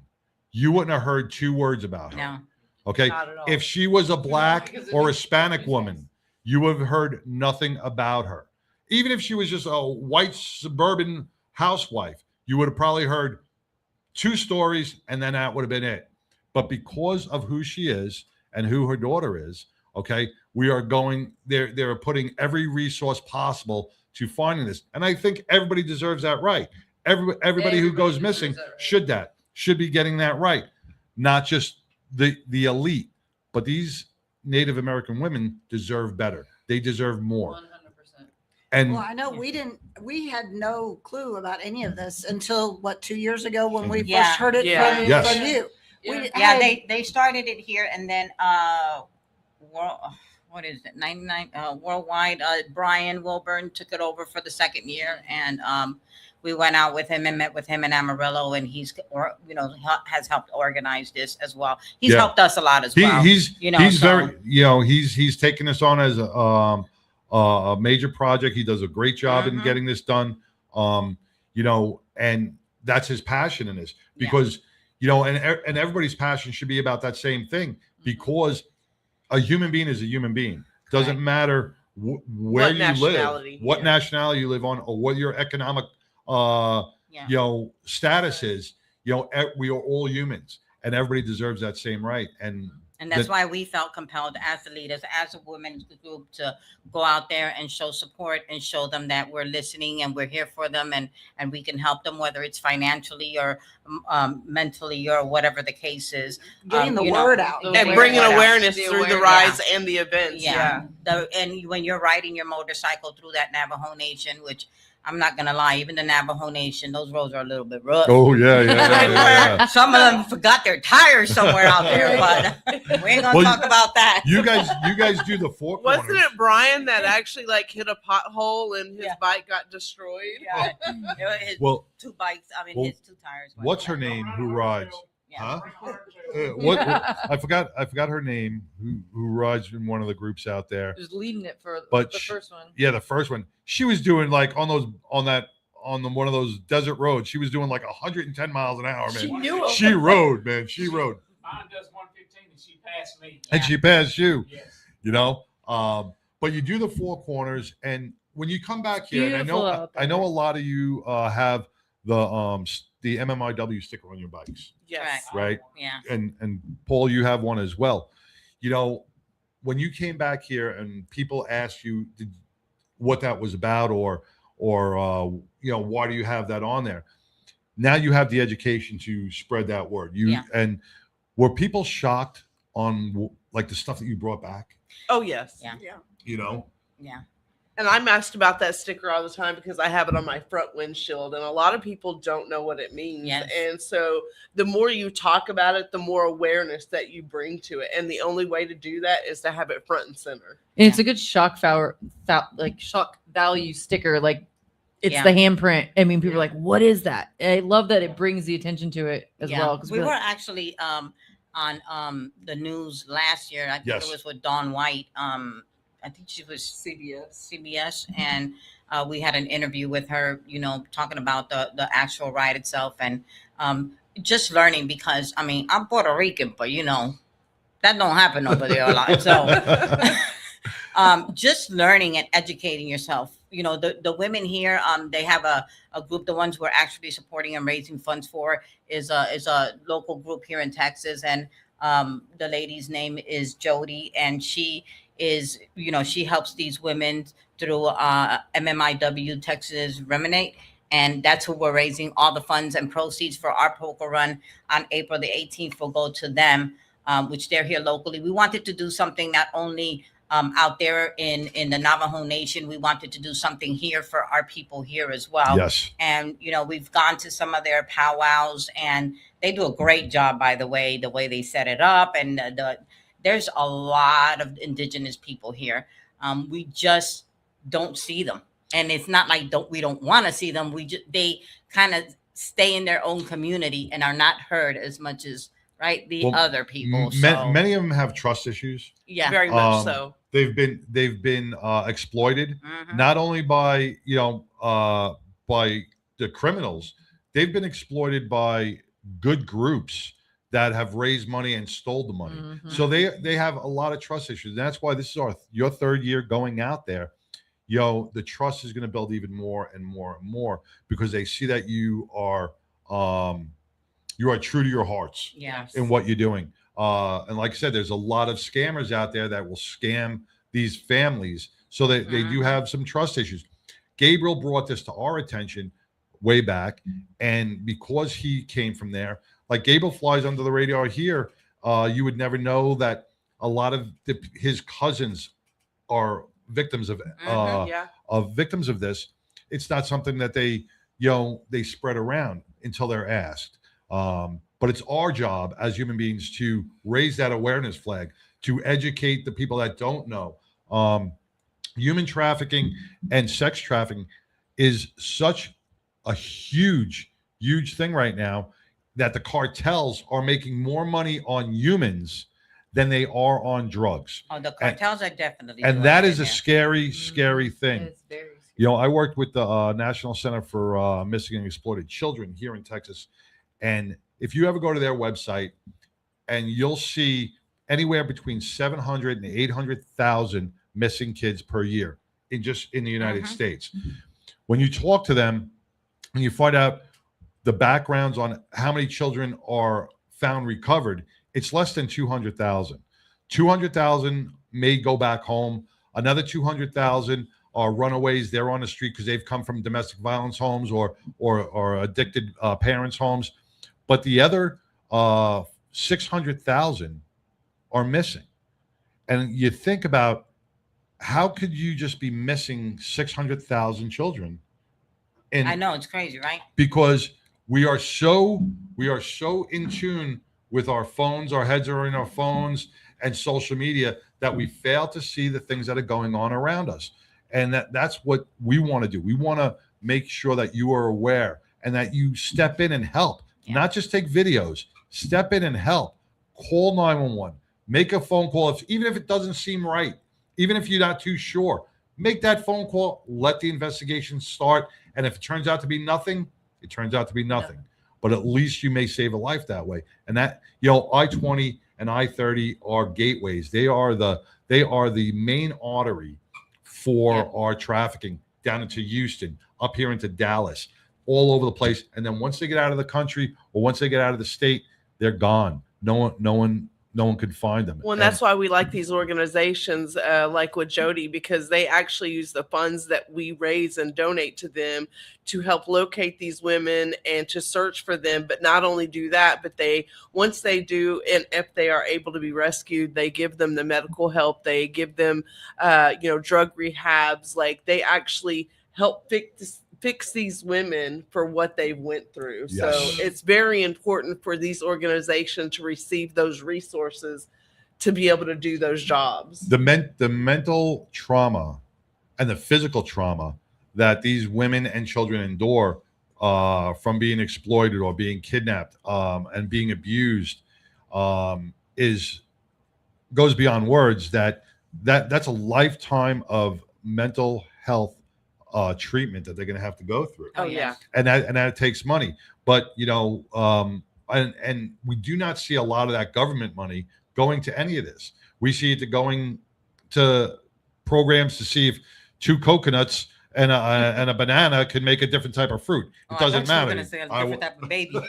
you wouldn't have heard 2 words about her. No. Okay. If she was a black or Hispanic woman, you would have heard nothing about her. Even if she was just a white suburban housewife, you would have probably heard 2 stories and then that would have been it. But because of who she is and who her daughter is, okay, we are going, they're putting every resource possible to finding this. And I think everybody deserves that right. Everybody who goes missing should be getting that right. Not just the elite, but these Native American women deserve better. They deserve more. 100%. And well, I know we had no clue about any of this until 2 years ago when we first heard it from you. They started it here, and then what is it, 99 worldwide, Brian Wilburn took it over for the second year, and we went out with him and met with him in Amarillo, and he's, has helped organize this as well. He's helped us a lot as well. He's taken this on as a major project. He does a great job in getting this done. And that's his passion in this, because, and everybody's passion should be about that same thing, because a human being is a human being. Doesn't matter where you live, what nationality you live on, or what your economic status is. We are all humans, and everybody deserves that same right. And that's why we felt compelled as the leaders, as a women's group, to go out there and show support and show them that we're listening and we're here for them, and we can help them, whether it's financially or mentally or whatever the case is. Getting the word out. And bringing awareness through the rides and the events. And when you're riding your motorcycle through that Navajo Nation, which I'm not gonna lie, even the Navajo Nation, those roads are a little bit rough. Oh yeah. Some of them forgot their tires somewhere out there, but we ain't gonna talk about that. You guys do the four corners. Wasn't it Brian that actually like hit a pothole and his bike got destroyed? Yeah. His Well, two bikes. I mean, well, his two tires. What's her name? Who rides? Yeah. Huh? What? I forgot her name. Who rides in one of the groups out there? Who's leading it for But the first one? Yeah, the first one. She was doing like on one of those desert roads. She was doing like 110 miles an hour, man. She knew it. She rode, man. She rode. Mine does 115 and she passed me. And she passed you. Yes. You know. But you do the four corners, and when you come back here, and I know a lot of you have the MMIW sticker on your bikes. Yes. Right. Yeah. And Paul, you have one as well. You know, when you came back here and people asked you what that was about, or you know, why do you have that on there? Now you have the education to spread that word. And were people shocked on like the stuff that you brought back? Oh yes. Yeah. You know. Yeah. And I'm asked about that sticker all the time because I have it on my front windshield, and a lot of people don't know what it means. Yes. And so the more you talk about it, the more awareness that you bring to it. And the only way to do that is to have it front and center. And it's a good shock value sticker. Like it's the handprint. I mean, people are like, "What is that?" And I love that it brings the attention to it as well. Because we were actually on the news last year. I think it was with Dawn White. I think she was CBS, and we had an interview with her, you know, talking about the actual ride itself, and just learning, because I mean, I'm Puerto Rican, but you know, that don't happen over there a lot. So just learning and educating yourself. You know, the women here, they have a group. The ones we're actually supporting and raising funds for is a local group here in Texas, and the lady's name is Jody, and she is, you know, she helps these women through MMIW Texas Reminate, and that's who we're raising all the funds and proceeds for our poker run on April the 18th will go to them, which they're here locally. We wanted to do something not only out there in the Navajo Nation, we wanted to do something here for our people here as well. Yes. And, you know, we've gone to some of their powwows, and they do a great job, by the way they set it up, and there's a lot of indigenous people here. We just don't see them. And it's not like we don't want to see them. They kind of stay in their own community and are not heard as much as other people. Many of them have trust issues. Yeah. Very much so. They've been exploited, not only by by the criminals. They've been exploited by good groups that have raised money and stole the money. So they have a lot of trust issues. That's why this is your third year going out there. The trust is going to build even more and more and more, because they see that you are true to your hearts in what you're doing. And like I said, there's a lot of scammers out there that will scam these families, so they do have some trust issues. Gabriel brought this to our attention way back, and because he came from there, like Gabriel flies under the radar here, you would never know that a lot of his cousins are victims of victims of this. It's not something that they spread around until they're asked. But it's our job as human beings to raise that awareness flag, to educate the people that don't know. Human trafficking and sex trafficking is such a huge thing right now, that the cartels are making more money on humans than they are on drugs. Oh, the cartels are definitely. And that is a scary thing. It's very scary. I worked with the National Center for Missing and Exploited Children here in Texas. And if you ever go to their website, and you'll see anywhere between 700 and 800,000 missing kids per year in the United States. When you talk to them and you find out the backgrounds on how many children are found recovered, it's less than 200,000. 200,000 may go back home. Another 200,000 are runaways. They're on the street because they've come from domestic violence homes or addicted parents' homes. But the other 600,000 are missing. And you think about, how could you just be missing 600,000 children? And I know, it's crazy, right? because we are so in tune with our phones, our heads are in our phones and social media, that we fail to see the things that are going on around us. And that's what we want to do. We want to make sure that you are aware and that you step in and help, not just take videos. Step in and help. Call 911. Make a phone call, even if it doesn't seem right, even if you're not too sure. Make that phone call. Let the investigation start. And if it turns out to be nothing, it turns out to be nothing. Yeah. But at least you may save a life that way. And that, I-20 and I-30 are gateways. They are the main artery for our trafficking down into Houston, up here into Dallas, all over the place. And then once they get out of the country or once they get out of the state, they're gone. No one could find them. Well, and that's why we like these organizations like with Jody, because they actually use the funds that we raise and donate to them to help locate these women and to search for them. But not only do that, but once they do, and if they are able to be rescued, they give them the medical help. They give them, drug rehabs. Like, they actually help fix these women for what they went through. Yes. So it's very important for these organizations to receive those resources to be able to do those jobs. The mental trauma and the physical trauma that these women and children endure from being exploited or being kidnapped and being abused goes beyond words. That's a lifetime of mental health treatment that they're going to have to go through. Oh yeah, and that takes money. But and we do not see a lot of that government money going to any of this. We see it going to programs to see if 2 coconuts and a banana can make a different type of fruit. It doesn't matter. I thought you were going to say a different type of baby.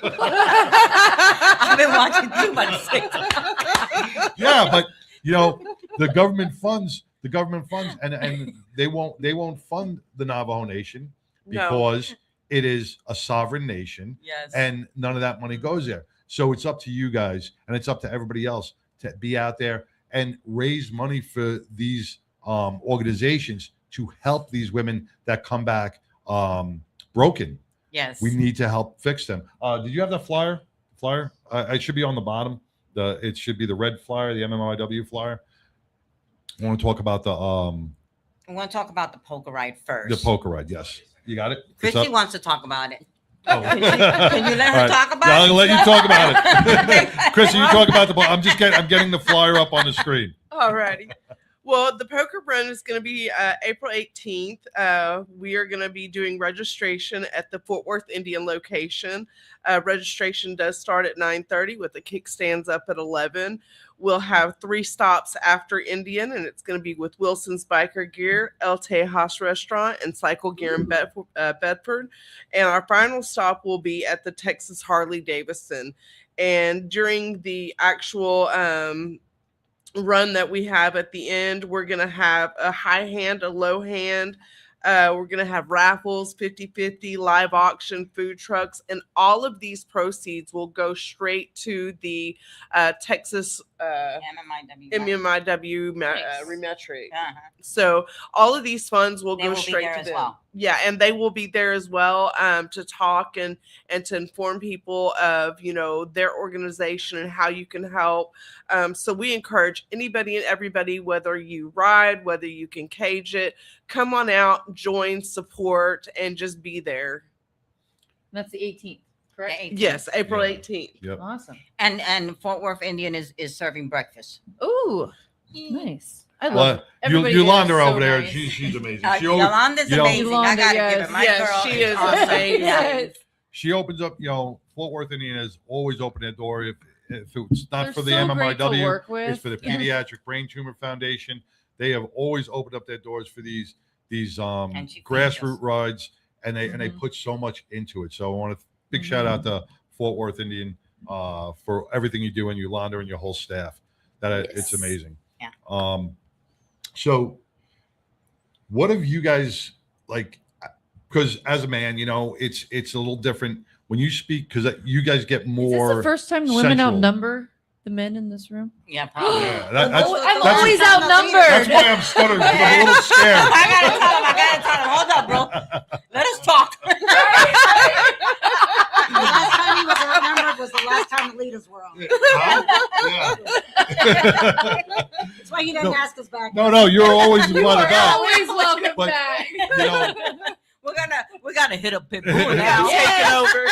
I've been watching too much. Yeah, but the government funds. And they won't fund the Navajo Nation because it is a sovereign nation. Yes. And none of that money goes there. So it's up to you guys and it's up to everybody else to be out there and raise money for these organizations to help these women that come back broken. Yes. We need to help fix them. Did you have the flyer? It should be on the bottom. It should be the red flyer, the MMIW flyer. I want to talk about the I want to talk about the poker ride first. The poker ride, yes. You got it? Chrissy wants to talk about it. Oh. Can you let her talk about it? I'll let you talk about it. Chrissy, you talk about I'm getting the flyer up on the screen. All righty. Well, the poker run is going to be April 18th. We are going to be doing registration at the Fort Worth Indian location. Registration does start at 9:30 with the kickstands up at 11. We'll have 3 stops after Indian, and it's going to be with Wilson's Biker Gear, El Tejas Restaurant, and Cycle Gear in Bedford. And our final stop will be at the Texas Harley Davidson. And during the actual run that we have at the end, we're going to have a high hand, a low hand. We're going to have raffles, 50-50, live auction, food trucks, and all of these proceeds will go straight to the Texas MMIW Remetric. So all of these funds will go straight to them. Well. Yeah, and they will be there as well to talk and to inform people of their organization and how you can help. So we encourage anybody and everybody, whether you ride, whether you can cage it, come on out, join, support, and just be there. That's the 18th. Correct? 18th. Yes, April 18th. Yep. Awesome. And Fort Worth Indian is serving breakfast. Ooh, nice. I love it. Yolanda over there, nice. She's amazing. Yolanda's amazing. I gotta give it. My girl she is awesome. amazing. Yes. She opens up. Fort Worth Indian has always opened their door. If it's not They're for the so great to MMIW, work with. it's for the Pediatric Brain Tumor Foundation. They have always opened up their doors for these grassroots rides, and they put so much into it. So I want to big shout out to Fort Worth Indian for everything you do and Yolanda and your whole staff. It's amazing. Yeah. So what have you guys like? Because as a man, it's a little different when you speak because you guys get more. Is this the first time the women sensual. outnumber the men in this room? Yeah, probably. Yeah, I'm that's always outnumbered. That's why I'm stuttering. 'Cause I'm a little scared. I gotta tell him. Hold up, bro. Let us talk. The last time he was outnumbered was the last time the Litas were on. That's why he didn't ask us back. No, you're always You one are about. always welcome But, back. We're gonna hit a Pitbull now. Take it over.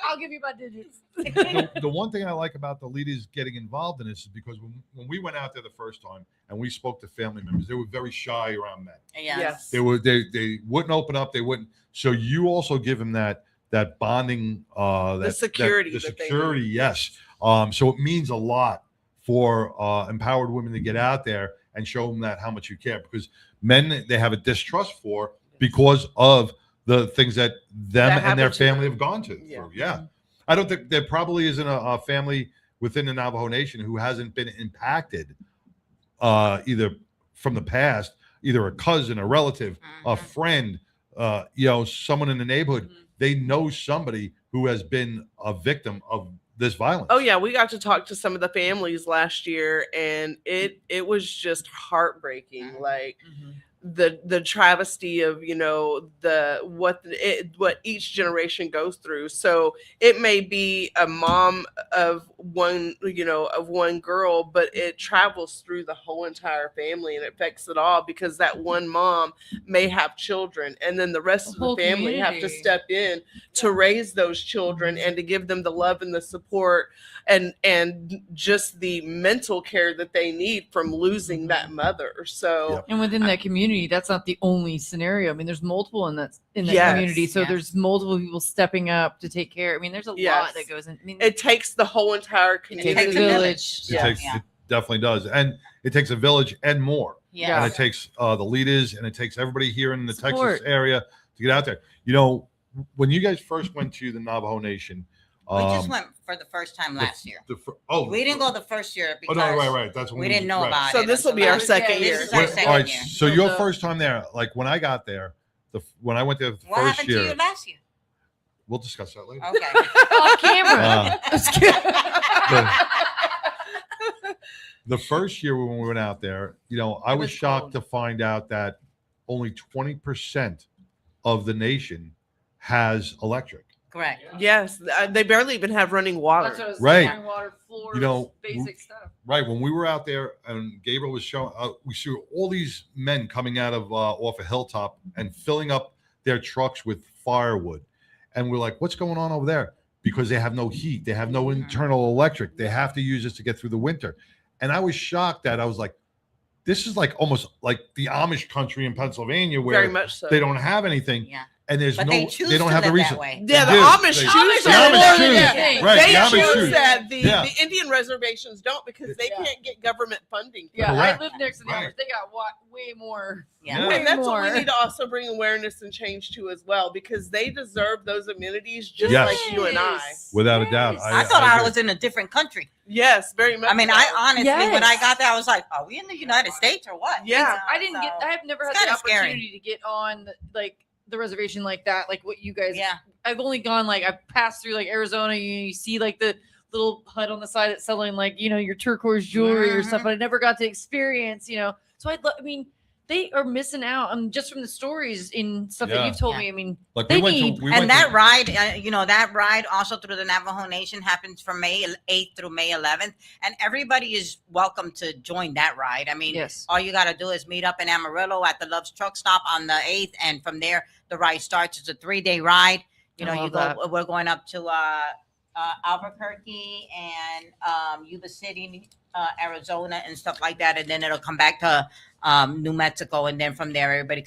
I'll give you my digits. The one thing I like about the leaders getting involved in this is because when we went out there the first time and we spoke to family members, they were very shy around men. Yes. They wouldn't open up. They wouldn't. So you also give them that bonding, the security the that they security. Yes. So it means a lot for empowered women to get out there and show them how much you care, because men, they have a distrust for because of the things that them and their family have gone through. Yeah. I don't think there probably isn't a family within the Navajo Nation who hasn't been impacted either from the past, either a cousin, a relative, a friend, someone in the neighborhood. They know somebody who has been a victim of this violence. Oh yeah, we got to talk to some of the families last year, and it was just heartbreaking. Like the travesty of what each generation goes through. So it may be a mom of one girl, but it travels through the whole entire family and it affects it all, because that one mom may have children, and then the rest of the family have to step in to raise those children and to give them the love and the support and just the mental care that they need from losing that mother. So and within that community, that's not the only scenario. I mean, there's multiple in that community. So there's multiple people stepping up to take care. I mean, there's a lot that goes in. I mean, it takes the whole entire community. It takes a village. It definitely does. And it takes a village and more. Yeah. And it takes the leaders, and it takes everybody here in the Support. Texas area to get out there. When you guys first went to the Navajo Nation, We just went for the first time last year. We didn't go the first year because right. That's when we didn't know about it. So this will be our second year. This is our second year. So your first time there, like when I got there, when I went there the What first happened year. to you last year? We'll discuss that later. Okay. Off camera. The first year when we went out there, I was shocked to find out that only 20% of the nation has electric. Correct. Yes, they barely even have running water. That's what I was Right. saying, water, floors, basic stuff. Right. When we were out there and Gabriel was showing, we saw all these men coming out of off a hilltop and filling up their trucks with firewood. And we're like, what's going on over there? Because they have no heat. They have no internal electric. They have to use this to get through the winter. And I was shocked that I was like, this is like almost like the Amish country in Pennsylvania where Very much so. they don't have anything. Yeah. And there's But they don't have the reason. Yeah, the Amish choose that. Right, They the Amish choose choose. that. The Yeah. Indian reservations don't, because they can't get government funding. Yeah, Correct. I live next to the Amish. They got way more. Yeah. And that's what we need to also bring awareness and change to as well, because they deserve those amenities just Yes. like you and I. Without a doubt. I thought I agree. was in a different country. Yes, very much. I mean, so. I honestly, when I got there, I was like, "Are we in the United States or what?" Yeah. I didn't get. I have never had It's the kinda scary. opportunity to get on the reservation like that, like what you guys. Yeah. I've only gone I passed through Arizona. You see the little hut on the side that's selling your turquoise jewelry or stuff. But I never got to experience. So I mean, they are missing out just from the stories in stuff that Yeah. you've told me. I mean, Like they we went need. to, we And went that to, ride, that ride also through the Navajo Nation happens from May 8th through May 11th. And everybody is welcome to join that ride. I mean, Yes. all you got to do is meet up in Amarillo at the Love's Truck Stop on the 8th. And from there, the ride starts. It's a 3-day ride. We're going up to Albuquerque and Yuba City, Arizona and stuff like that. And then it'll come back to New Mexico. And then from there, everybody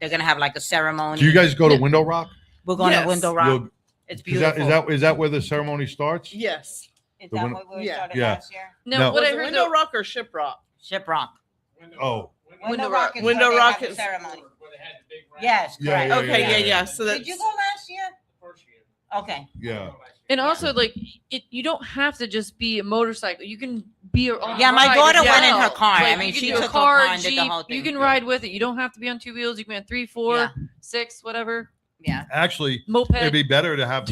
they're going to have a ceremony. do you guys go to Window Rock? We're going to Window Rock. You'll- It's Is beautiful. that where the ceremony starts? Yes. Is The that win- what we Yeah. started Yeah. last year? No, No. what Was I it heard. Window Rock or Shiprock? Shiprock. Oh, Window Rock is Window where they Rock have the is- ceremony. Where they had the big round. Yes, Yeah, correct. yeah, Okay, yeah. So that's Did you go last year? First year. Okay. yeah. And also, like, you don't have to just be a motorcycle. You can be on. Yeah, a my ride daughter as went in well. her car. I Like, mean, you can she do a took her car, car and did the Jeep. whole thing. You can ride with it. You don't have to be on 2 wheels. You can be on 3, 4, 6, whatever. Yeah. Actually, Moped. it'd be better to have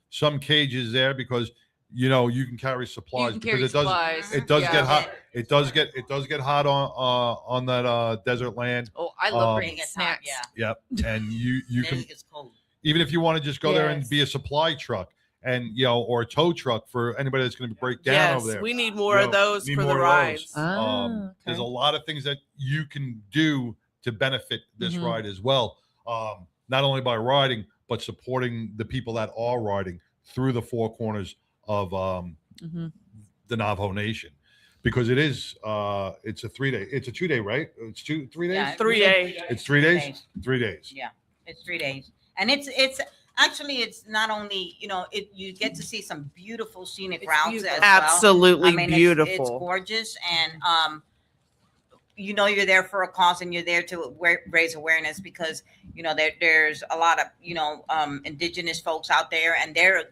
some cages there because you can carry supplies can because carry it does supplies. it does Yeah. get hot. It does get hot on that desert land. Oh, I love bringing snacks. Yep, and you can It gets cold. even if you want to just go there and Yes. be a supply truck and or a tow truck for anybody that's going to break down over there. we need more of those need for more the of rides. those. There's a lot of things that you can do to benefit this Mhm. ride as well. Not only by riding, but supporting the people that are riding through the four corners of Mhm. the Navajo Nation, because it's a 3-day. It's a 2-day, right? It's 3 days. Yeah, 3 days. It's 3 days. 3 days. Yeah, it's 3 days, and it's actually it's not only you get to see some beautiful scenic routes beautiful. as well. Absolutely I mean, beautiful. It's gorgeous, and you're there for a cause, and you're there to raise awareness because there's a lot of indigenous folks out there, and they're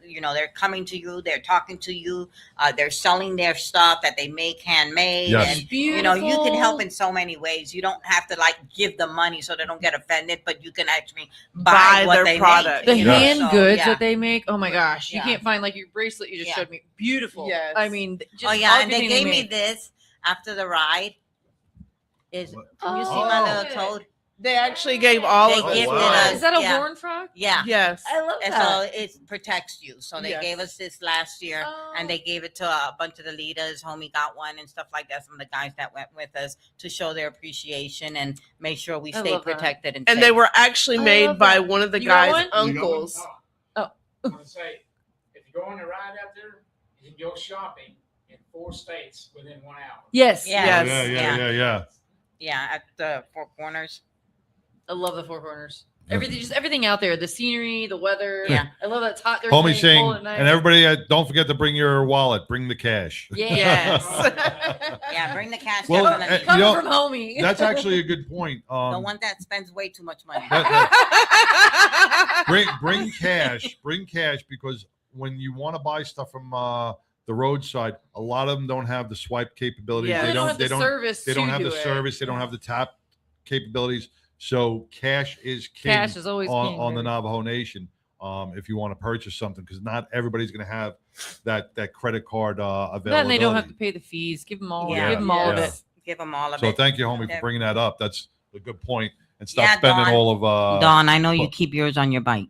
coming to you, they're talking to you, they're selling their stuff that they make handmade, Yes. and you can help in so many ways. You don't have to give them money so they don't get offended, but you can actually buy what their they product. make. The Yes. hand So, goods yeah. that they make. Oh my gosh, you Yeah. can't find your bracelet you just showed me. Beautiful. Yes. I mean, just Oh yeah, and they everything gave me make. this after the ride. Can you see my Oh. little toad? They actually gave all They of gifted us. wow. us. Is that a yeah. horn frog? Yeah. Yes. I love And that. so it protects you. So they Yes. gave us this last year, and they gave it to a bunch of the leaders. Homie got one and stuff like that. Some of the guys that went with us to show their appreciation and make sure we I stay love that. protected and And safe. they were actually I made love by that. one of the You got guys' one? You got one? uncles. Oh. I'm gonna say, if you go on the ride out there, you can go shopping in 4 states within 1 hour. Yes. Yeah. Yes. Yeah. Yeah, at the Four Corners. I love the Four Corners. Everything out there. The scenery, the weather. Yeah. I love that it's hot. There's Homie getting saying, cold at night. and everybody, don't forget to bring your wallet. Bring the cash. Yes. Yeah, bring the cash. Well, definitely. Coming from homie. That's actually a good point. The one that spends way too much money. bring cash. Bring cash because when you want to buy stuff from the roadside, a lot of them don't have the swipe capabilities. Yeah. They don't. have the service. They don't to have the do it. service. They don't have the tap capabilities. So cash is king. Cash is always king, on the baby. Navajo Nation. If you want to purchase something, because not everybody's going to have that credit card availability. Then they don't have to pay the fees. Give them all. Yeah. Give them all of Yeah. it. Give them all of So it. thank you, homie, for bringing that up. That's a good point. And stop spending Dawn. all of Dawn, I know you well- keep yours on your bike.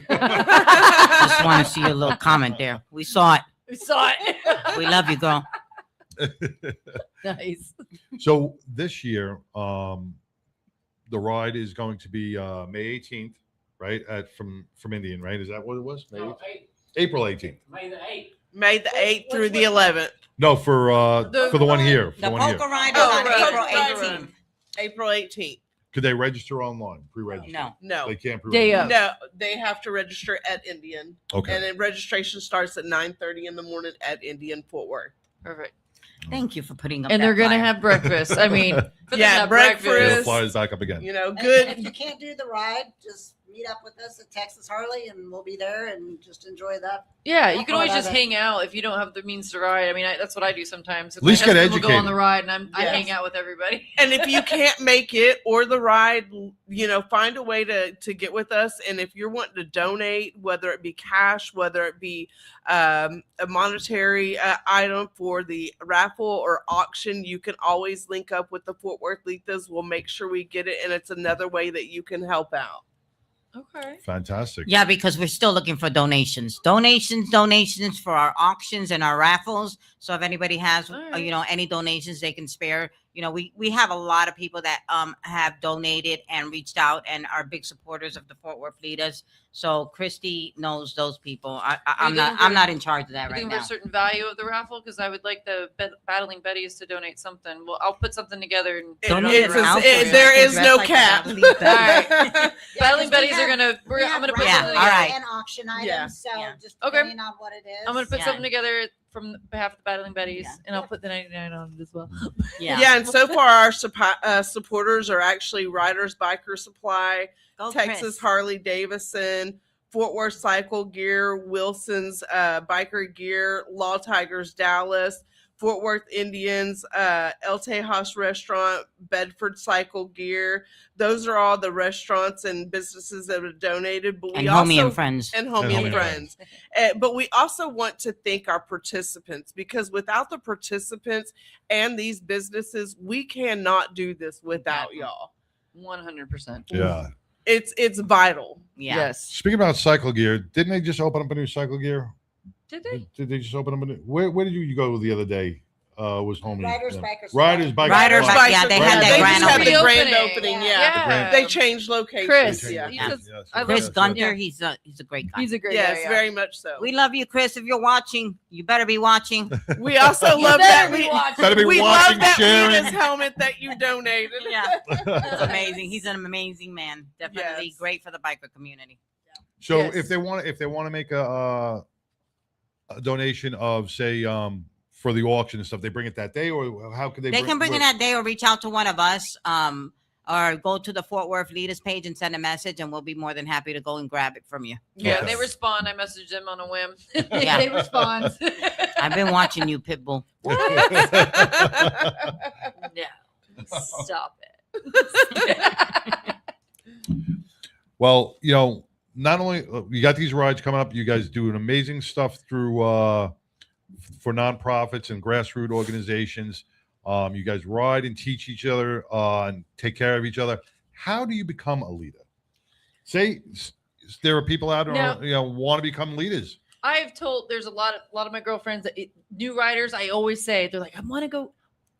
Just want to see your little comment there. We saw it. We saw it. We love you, girl. Nice. So this year, the ride is going to be May 18th, right? From Indian, right? Is that what it was? No, April 18th. May the 8th. May the 8th through the 11th. No, for the one here. For The the one here. poker ride is Oh, on right. April Right. 18th. April 18th. Could they register online? Pre-register? No. No. They can't Day pre-register. of. No, they have to register at Indian. Okay. And then registration starts at 9:30 in the morning at Indian Fort Worth. Perfect. Thank you for putting up And that they're gonna flyer. have breakfast. I mean, for them to Yeah, have breakfast. It'll fly us back up again. You know, And good. if you can't do the ride, just meet up with us at Texas Harley, and we'll be there and just enjoy that. Yeah, you can always All just that. hang out if you don't have the means to ride. I mean, that's what I do sometimes. If At least my get husband will go on educated. the ride, and I Yes. hang out with everybody. And if you can't make it or the ride, find a way to get with us. And if you're wanting to donate, whether it be cash, whether it be a monetary item for the raffle or auction, you can always link up with the Fort Worth Litas. We'll make sure we get it. And it's another way that you can help out. Okay. Fantastic. Yeah, because we're still looking for donations for our auctions and our raffles. So if anybody has, right. any donations they can spare, we have a lot of people that have donated and reached out and are big supporters of the Fort Worth Litas. So Christy knows those people. I'm not in charge of that right Looking now. for a certain value of the raffle because I would like the Battling Betties to donate something. Well, I'll put something together and put it on It's the raffle. there is no cap. All right. Battling we Betties have- are gonna. we I'm have gonna put Yeah, something all together. right. And auction items, Yeah. so Yeah. just Okay. depending on what it is. I'm gonna put Yeah. something together from behalf of the Battling Betties, Yeah. and I'll put the 99 on it as well. Yeah, and so far our supporters are actually Riders Biker Supply, Go Texas Chris. Harley Davidson, Fort Worth Cycle Gear, Wilson's Biker Gear, Law Tigers Dallas, Fort Worth Indians, El Tejas Restaurant, Bedford Cycle Gear. Those are all the restaurants and businesses that have donated. But And Homie and Friends. And Homie and Friends. But we also want to thank our participants, because without the participants and these businesses, we cannot do this without y'all. 100%. Yeah. It's vital. Yeah. Yes. Speaking about cycle gear, didn't they just open up a new cycle gear? Did they? Did they just open up a new? Where did you go the other day? Was homie. Riders, Bikers, Riders, Bikers. Riders, Club. yeah, they had Riders, that They grand just had the opening. grand opening. Yeah. They changed locations. Chris, yeah. I Chris love- Gunter, yeah. he's a great guy. He's a great Yes, guy. very much so. We love you, Chris. If you're watching, you better be watching. We also You love better that be watching. Better be we watching, love that sharing. Litas helmet that you donated. Yeah, it's amazing. He's an amazing man. Definitely Yes. great for the biker community. So Yes. if they want to make a donation of, say, for the auction and stuff, they bring it that day, or how could they? They can bring it that day, or reach out to one of us, or go to the Fort Worth Litas page and send a message, and we'll be more than happy to go and grab it from you. Yeah, Okay. they respond. I messaged them on a whim. Yeah. They respond. I've been watching you, Pitbull. No, stop it. Well, not only you got these rides coming up, you guys do an amazing stuff through for nonprofits and grassroots organizations. You guys ride and teach each other and take care of each other. How do you become a leader? Say there are people out there Now- want to become leaders. I've told there's a lot of my girlfriends that new riders. I always say they're like, I want to go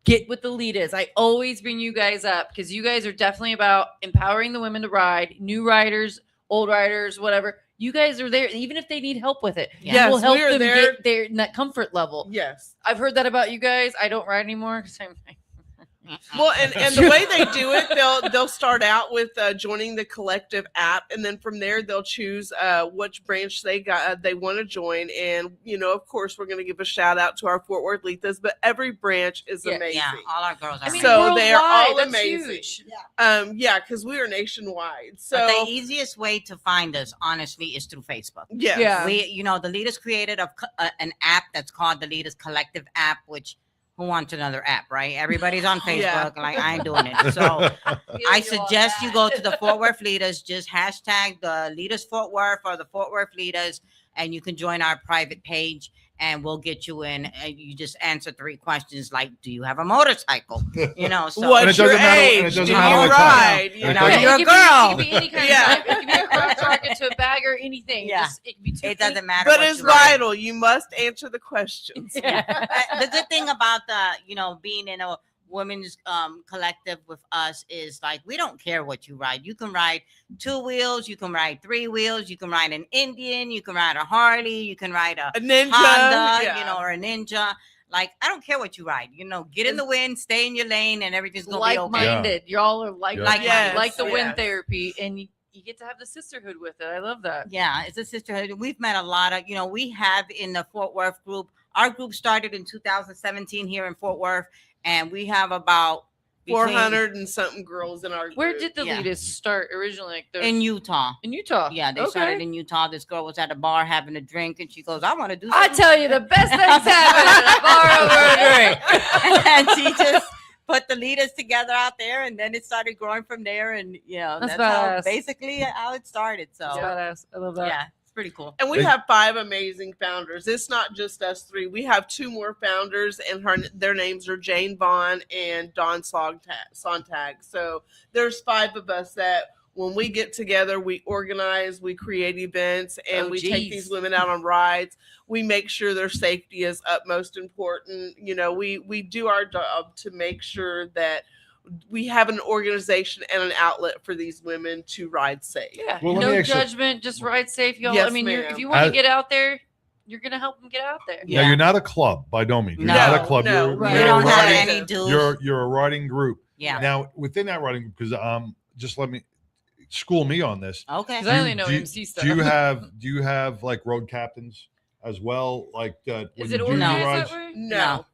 get with the Litas. I always bring you guys up because you guys are definitely about empowering the women to ride. New riders, old riders, whatever. You guys are there, even if they need help with it. Yes, we'll help we are them there. get there in that comfort level. Yes. I've heard that about you guys. I don't ride anymore because I'm. Well, and the way they do it, they'll start out with joining the collective app, and then from there they'll choose which branch they want to join. And of course, we're going to give a shout out to our Fort Worth Litas, but every branch is amazing. Yeah, all our girls are so they are all that's amazing. huge. Yeah, because we are nationwide. So But the easiest way to find us, honestly, is through Facebook. Yes. Yeah. We, the Litas created an app that's called the Litas Collective app, which who wants another app, right? Everybody's on Facebook. Yeah. Like, I ain't doing it. So I suggest you go to the Fort Worth Litas, just hashtag the Litas Fort Worth or the Fort Worth Litas, and you can join our private page. And we'll get you in. And you just answer 3 questions like, do you have a motorcycle? So And it what's doesn't your matter- and it age? doesn't Do you matter what ride? time. You And it know, doesn't- you're a It girl. could be any kind Yeah. of type. It could be a crop rocket to a bag or anything. Yeah. It could be It doesn't matter. But what it's you ride. vital. You must answer the questions. The good thing about being in a women's collective with us is like we don't care what you ride. You can ride 2 wheels, you can ride 3 wheels, you can ride an Indian, you can ride a Harley, you can ride a Ninja, Honda, yeah. or a Ninja. Like I don't care what you ride. Get in the wind, stay in your lane, and everything's gonna be okay. Like-minded. Y'all are like Yes, like the wind yes. therapy, and you get to have the sisterhood with it. I love that. Yeah, it's a sisterhood. We've met a lot of, we have in the Fort Worth group. Our group started in 2017 here in Fort Worth, and we have about 400 and something girls in our group. Where did the Yeah. Litas start originally? Like in Utah. In Utah. Yeah, they Okay. started in Utah. This girl was at a bar having a drink, and she goes, "I want to do." I something." tell you, the best things happen at a bar over a drink. And she just put the Litas together out there, and then it started growing from there. And That's that's how badass. basically how it started. So That's badass. I love that. yeah, it's pretty cool. And we have 5 amazing founders. It's not just us 3. We have 2 more founders, and their names are Jane Vaughn and Dawn Sontag. So there's 5 of us that when we get together, we organize, we create events, and we take these women out on rides. We make sure their safety is utmost important. We do our job to make sure that we have an organization and an outlet for these women to ride safe. Yeah. Well, let me No ask you- judgment. Just ride safe, y'all. Yes, I mean, ma'am. if you want to As- get out there, you're gonna help them get out there. Now you're not a club by no means. You're No, not a club. no, You're, right. We you're, don't a have riding, any dues. you're a riding group. Yeah. Now within that riding group, because just let me school me on this. Okay. Because I only know Do you- MC stuff. Do you have like road captains as well? Like Is when it you do organized your rides? that way? No.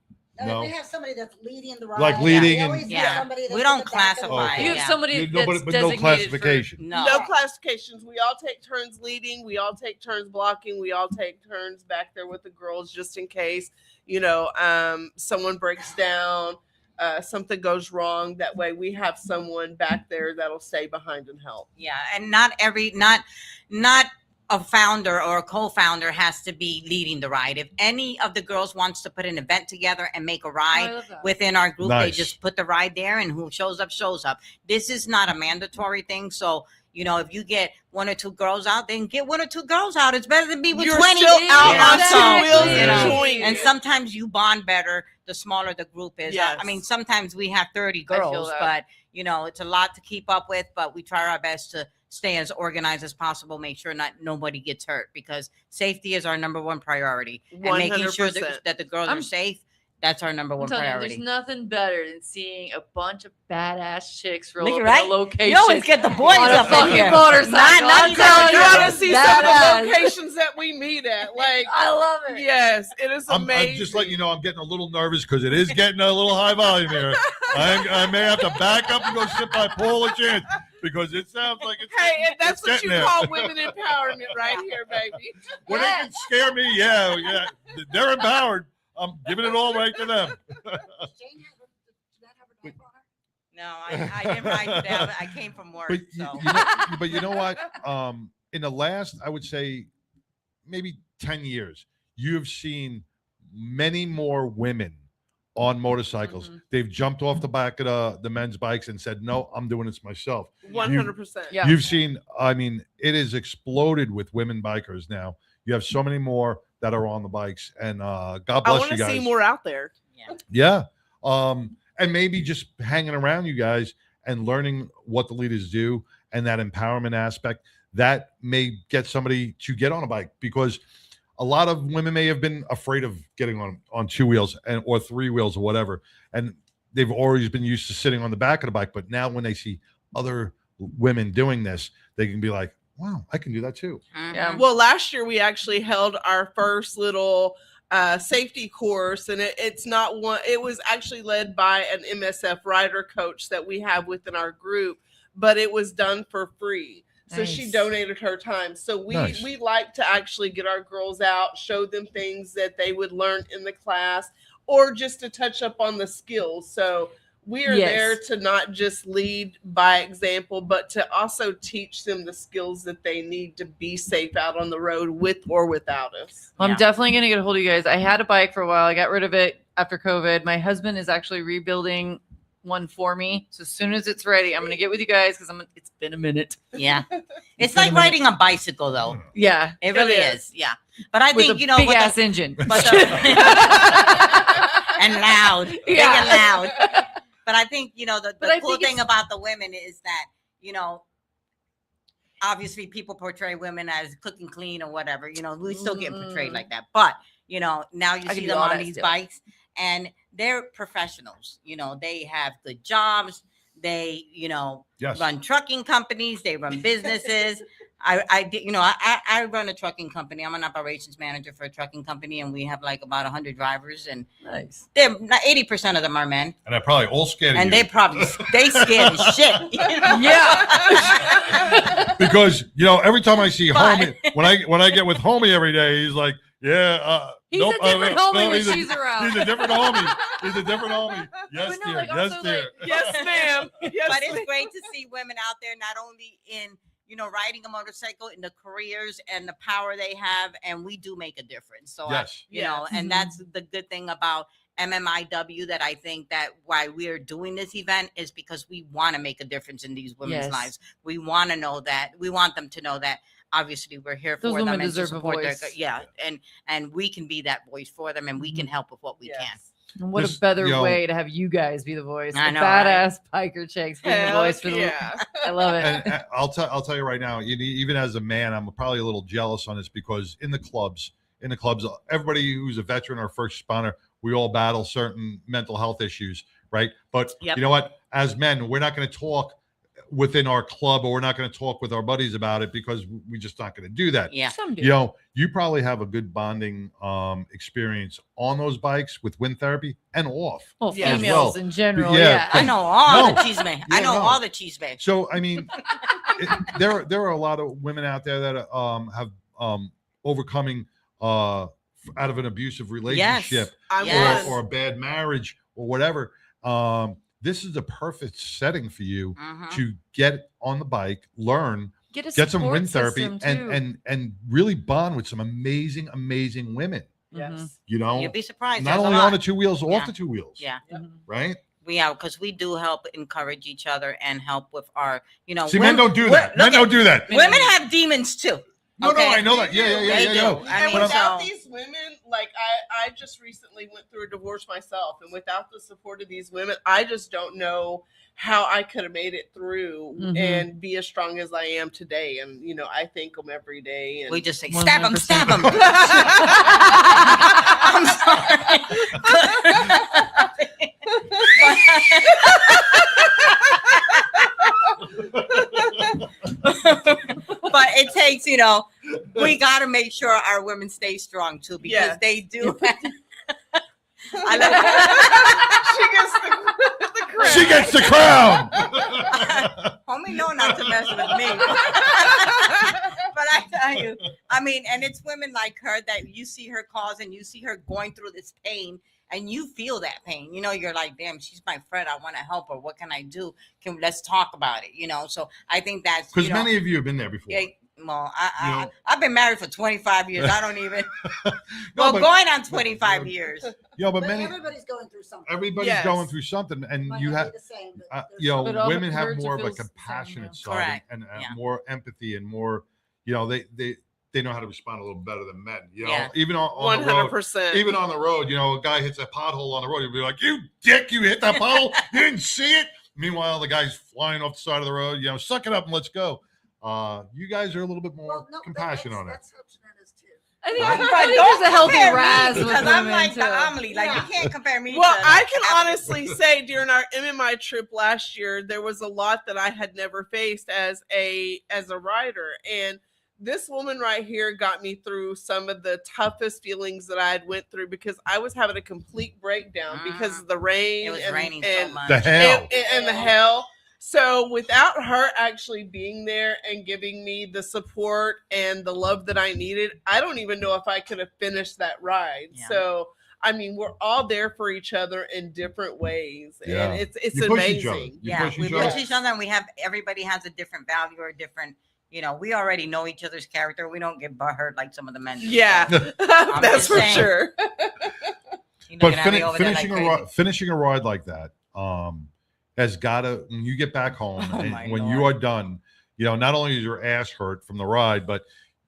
No. They have somebody that's leading the ride. Like leading They and- always Yeah. get somebody that's We in don't the back of the classify. line. You have somebody No, that's but no designated classification. No classifications. We all take turns leading. We all take turns blocking. We all take turns back there with the girls just in case, someone breaks down, something goes wrong. That way we have someone back there that'll stay behind and help. Yeah, and not a founder or a co-founder has to be leading the ride. If any of the girls wants to put an event together and make a ride within our group, they Nice. just put the ride there, and who shows up, shows up. This is not a mandatory thing. So, if you get 1 or 2 girls out, then get 1 or 2 girls out. It's better than be with You're 20. still out on So, two wheels you know, enjoying and it. sometimes you bond better the smaller the group is. Yes. I mean, sometimes we have 30 I feel girls, that. but it's a lot to keep up with, but we try our best to stay as organized as possible, make sure nobody gets hurt, because safety is our number one priority. And making sure 100%. that the girls are safe, that's our number I'm one telling you, priority. there's nothing better than seeing a bunch of badass chicks roll Look, up right? in a location. You always get the boys on a up in fucking here. motorcycle. Not I'm you telling guys. You ought to see some of Badass. the locations that we meet at. Like, I love it. yes, it is I'm amazing. just letting you know I'm getting a little nervous because it is getting a little high volume here. I may have to back up and go sit by Paul a chance because it sounds like it's. Hey, and that's it's what you getting there. call women empowerment right here, baby. When they can scare me, yeah, they're empowered. I'm giving it all right to them. No, I didn't write down. I came from work. But So. but you know what? In the last, I would say, maybe 10 years, you have seen many more women on motorcycles. Mm-hmm. They've jumped off the back of the men's bikes and said, "No, I'm doing this myself." 100%. Yeah. You've seen, I mean, it has exploded with women bikers now. You have so many more that are on the bikes, and God I bless want you to guys. see more out there. Yeah. And maybe just hanging around you guys and learning what the leaders do and that empowerment aspect that may get somebody to get on a bike, because a lot of women may have been afraid of getting on 2 wheels or 3 wheels or whatever. And they've always been used to sitting on the back of the bike. But now when they see other women doing this, they can be like, wow, I can do that too. Yeah. Well, last year we actually held our first little safety course, and it's not one. It was actually led by an MSF rider coach that we have within our group, but it was done for free. So she Nice. donated her time. So Nice. we like to actually get our girls out, show them things that they would learn in the class, or just to touch up on the skills. So we are Yes. there to not just lead by example, but to also teach them the skills that they need to be safe out on the road with or without us. I'm definitely going to get a hold of you guys. I had a bike for a while. I got rid of it after COVID. My husband is actually rebuilding one for me. So as soon as it's ready, I'm going to get with you guys because it's been a minute. Yeah. It's like riding a bicycle, though. Yeah. It really is. Yeah. But I With think, a big with ass the- engine. But and loud. Big Yeah. and loud. But I think, the I cool think thing about the women is that, obviously people portray women as cooking clean or whatever, we still get portrayed like that. But, now you I can see do them all on that these still. bikes and they're professionals. They have good jobs. They, Yes. run trucking companies. They run businesses. I run a trucking company. I'm an operations manager for a trucking company, and we have like about 100 drivers, and Nice. they're 80% of them are men, And they're probably all scared of and you. they scared as shit. Yeah. Because every time I see Homie, when I get with Homie every day, he's like, yeah, He's nope, a different homie when he's a- she's around. He's a different homie. He's a different homie. Yes, But no, dear. like, Yes, also, dear. like- Yes, ma'am. Yes, But ma'am. it's great to see women out there, not only in riding a motorcycle, in the careers and the power they have, and we do make a difference. So Yes. and that's the good thing about MMIW, that I think that why we're doing this event is because we want to make a difference in these women's Yes. lives. We want to know that. We want them to know that obviously we're here Those for them women and to deserve a support their voice. and we can be that voice for them, and we can help with what we can. And what Just, a better you know- way to have you guys be the voice. I The know, right? badass biker chicks being the Hell voice for the. yeah. I love it. And I'll tell you right now, even as a man, I'm probably a little jealous on this, because in the clubs, everybody who's a veteran or first responder, we all battle certain mental health issues, right? But Yep. you know what? As men, we're not going to talk within our club, or we're not going to talk with our buddies about it because we're just not going to do that. Yeah. Some do. You know, you probably have a good bonding experience on those bikes with wind therapy and off. Well, as females well. in general, Yeah, yeah. I know all No. the cheese men. I Yeah, know no. all the cheese men. So I mean, there are a lot of women out there that have overcoming out of an abusive relationship Yes. or a bad marriage or whatever. This is the perfect setting for you to get on the bike, learn, Get some support wind therapy, system, too. and really bond with some amazing women. Yes. You know, You'd be surprised. not There's a only lot. on the two wheels, Yeah. off the two wheels. Yeah. Right. Because we do help encourage each other and help with our, See, men don't do that. Men don't do that. Women have demons too. No, okay? I know that. Yeah. They do. No. I And mean, without so- these women, like I just recently went through a divorce myself, and without the support of these women, I just don't know how I could have made it through and be as strong as I am today. And you know, I thank them every day. And we just say, stab them, stab them. I'm but it takes, you know, we got to make sure our women stay strong too, because they do. I love She gets the crown. Homie, no, not to mess with me. But I tell you, I mean, and it's women like her that you see her cause and you see her going through this pain, and you feel that pain. You know, you're like, damn, she's my friend. I want to help her. What can I do? Let's talk about it. You know, so I think that's Because many of you have been there before. Yeah, well, You know? I've been married for 25 years. I don't even. No, but- going on 25 years. Yeah, but many everybody's going through something. everybody's going through something, and Might you not have be the same, but you know, But all the women have words more of a feels the same, compassionate yeah. side Correct. and Yeah. more empathy and more, you know, they know how to respond a little better than men. You know, Yeah. even on the road, 100%. even on the road, you know, a guy hits a pothole on the road, you'll be like, "You dick, you hit that pothole, you didn't see it." Meanwhile, the guy's flying off the side of the road. You know, suck it up and let's go. You guys are a little bit more compassionate on it. I think, Right? I think there's a healthy Compare me, razz with because I'm women, like too. the Amelie. Like, you can't compare me Well, to I can honestly say during our MMI trip last year, there was a lot that I had never faced as a rider. And this woman right here got me through some of the toughest feelings that I had went through, because I was having a complete breakdown because of the rain. It was and, raining and, so much. The hell. and the hell. So without her actually being there and giving me the support and the love that I needed, I don't even know if I could have finished that ride. Yeah. So I mean, we're all there for each other in different ways, Yeah. and it's You push each other. amazing. You Yeah, push we each push other. each other, and everybody has a different value or a different. You know, we already know each other's character. We don't get butthurt like some of the men do. Yeah, So, I'm that's just for saying. sure. You know, But you're gonna be over there like crazy. finishing a ride like that has got to, when you get back home and my when you are done, you know, not only is your ass hurt from the ride, but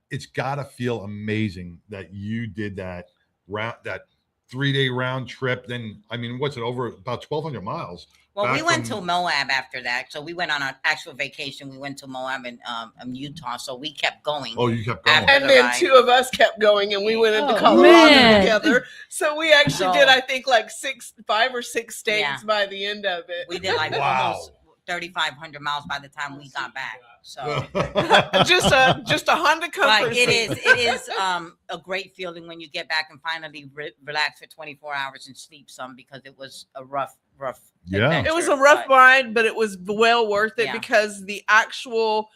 it's got to feel amazing that you did that 3-day round trip. Then, I mean, what's it, over about 1,200 miles? Well, we back went from- to Moab after that. So we went on an actual vacation. We went to Moab in Utah. So we kept going. Oh, you kept going. After And the then ride. 2 of us kept going, and we went into Oh, Colorado man. together. So we actually So- did, I think, like 5 or 6 states Yeah. by the end of it. We did like Wow. almost 3,500 miles by the time we got back. So, just a Honda Comfort. but it is a great feeling when you get back and finally relax for 24 hours and sleep some, because it was a rough. Yeah. adventure, It was a rough but- ride, but it was well worth it, Yeah. because the actual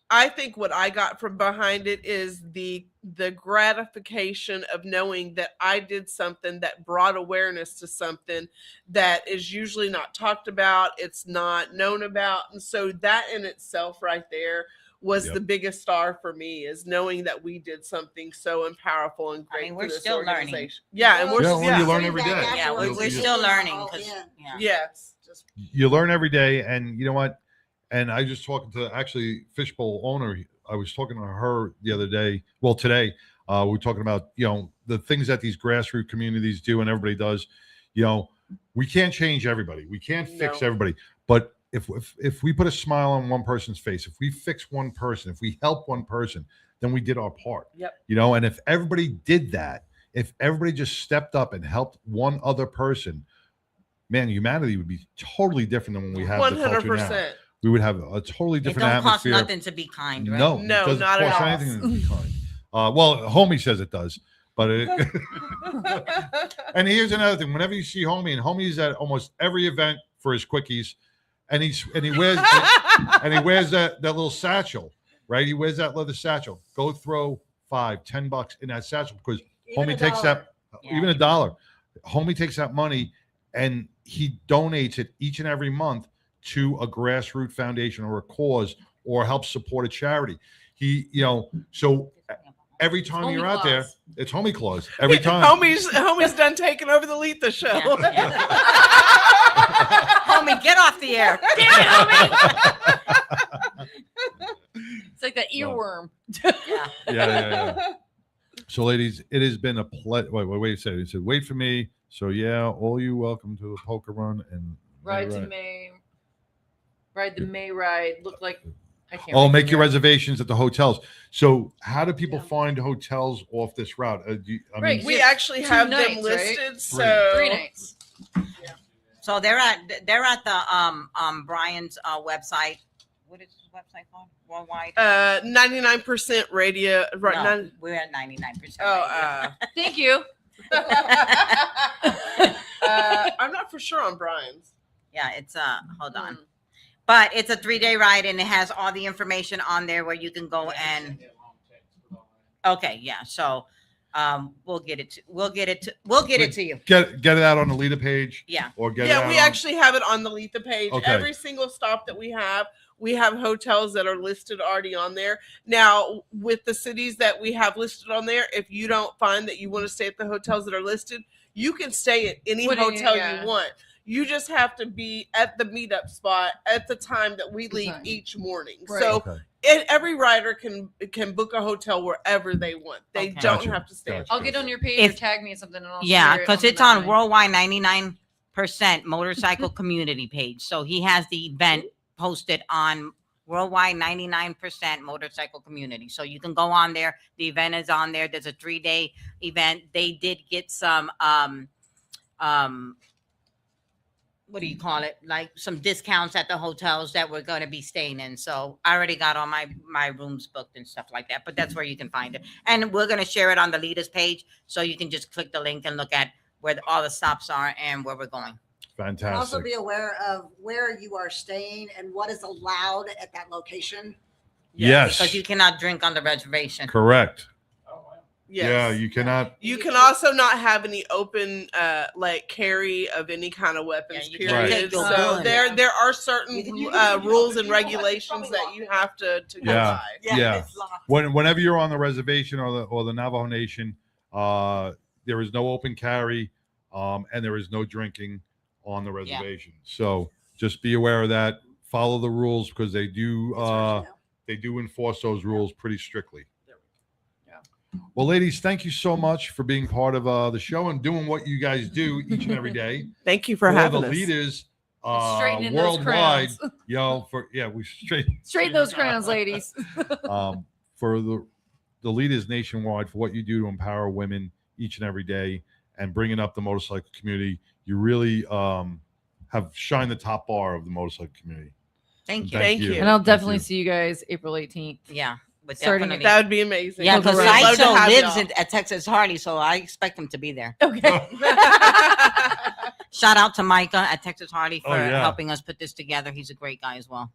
I think what I got from behind it is the gratification of knowing that I did something that brought awareness to something that is usually not talked about, it's not known about. And so that in itself right there was Yep. the biggest star for me, is knowing that we did something so powerful and great. I mean, for we're this still learning. organization. Yeah, and we're Yeah, well, yeah. you learn every day. Yeah, we're You- still learning. 'Cause, yeah. Yes. You learn every day, and you know what? And I just talking to actually Fishbowl owner. I was talking to her the other day. Well, today we were talking about, you know, the things that these grassroots communities do and everybody does. You know, we can't change everybody. We can't fix No. everybody. But if we put a smile on one person's face, if we fix one person, if we help one person, then we did our part. Yep. You know, and if everybody did that, if everybody just stepped up and helped one other person, man, humanity would be totally different than when we have the culture now. 100%. We would have a totally It different don't cost atmosphere. nothing to be kind, right? No, No, it doesn't not at cost all. anything to be kind. Well, homie says it does, but it, and here's another thing: whenever you see homie, and homie's at almost every event for his quickies, and he wears that little satchel, right? He wears that leather satchel. Go throw $5-10 in that satchel because Even homie a takes dollar. that, even $1. Homie takes that money and he donates it each and every month to a grassroots foundation or a cause or helps support a charity. He, so every time Homie you're out there, clause. it's homie clause. Every time. Homie's done taking over the Litas show. Homie, get off the air. It's like that earworm. Yeah. So, ladies, it has been a pleasure. Wait a second. It said, wait for me. So, yeah, all you welcome to the poker run and Ride to May. Ride the May ride. Look like I can't. Oh, make your reservations at the hotels. So, how do people find hotels off this route? Right. We actually have them nights, listed. right? So 3 nights. So they're at the Brian's website. What is his website called? Worldwide. 99% radio. Right. No, we're at 99%. Thank you. I'm not for sure on Brian's. Yeah, it's hold on. But it's a 3-day ride and it has all the information on there where you can go and okay, yeah. So we'll get it to you. Get it out on the Lita page. Yeah. Or get it out we actually have it on the Lita page. Okay. Every single stop that we have hotels that are listed already on there. Now, with the cities that we have listed on there, if you don't find that you want to stay at the hotels that are listed, you can stay at any hotel you want. You just have to be at the meetup spot at the time that we leave each morning. Right. So every rider can book a hotel wherever they want. They don't have to stay. I'll get on your page or tag me in something. And I'll share it because the it's on map. Worldwide 99% Motorcycle Community page. So he has the event posted on Worldwide 99% Motorcycle Community. So you can go on there. The event is on there. There's a 3-day event. They did get some what do you call it? Like some discounts at the hotels that we're going to be staying in. So I already got all my rooms booked and stuff like that, but that's where you can find it. And we're going to share it on the Litas page. So you can just click the link and look at where all the stops are and where we're going. Fantastic. Also be aware of where you are staying and what is allowed at that location. Yes. Because you cannot drink on the reservation. Correct. Yes. Yeah, you cannot. You can also not have any open like carry of any kind of weapons. you period. can't take your So gun. there are certain rules and regulations that you have to go by. Yeah. Whenever you're on the reservation or the Navajo Nation, there is no open carry, and there is no drinking on the reservation. So just be aware of that. Follow the rules because they do enforce those rules pretty strictly. Well, ladies, thank you so much for being part of the show and doing what you guys do each and every day. Thank you for having the us. leaders Straightening those worldwide. crowns. We Straighten those crowns, ladies. For the leaders nationwide for what you do to empower women each and every day and bringing up the motorcycle community. You really have shined the top bar of the motorcycle community. Thank you. Thank you. And I'll definitely see you guys April 18th. Yeah. But Starting definitely. That would be amazing. Yeah, because We'd love to Sideshow have lives y'all. at Texas Harley, so I expect him to be there. Okay. Shout out to Micah at Texas Harley for Oh, yeah. helping us put this together. He's a great guy as well.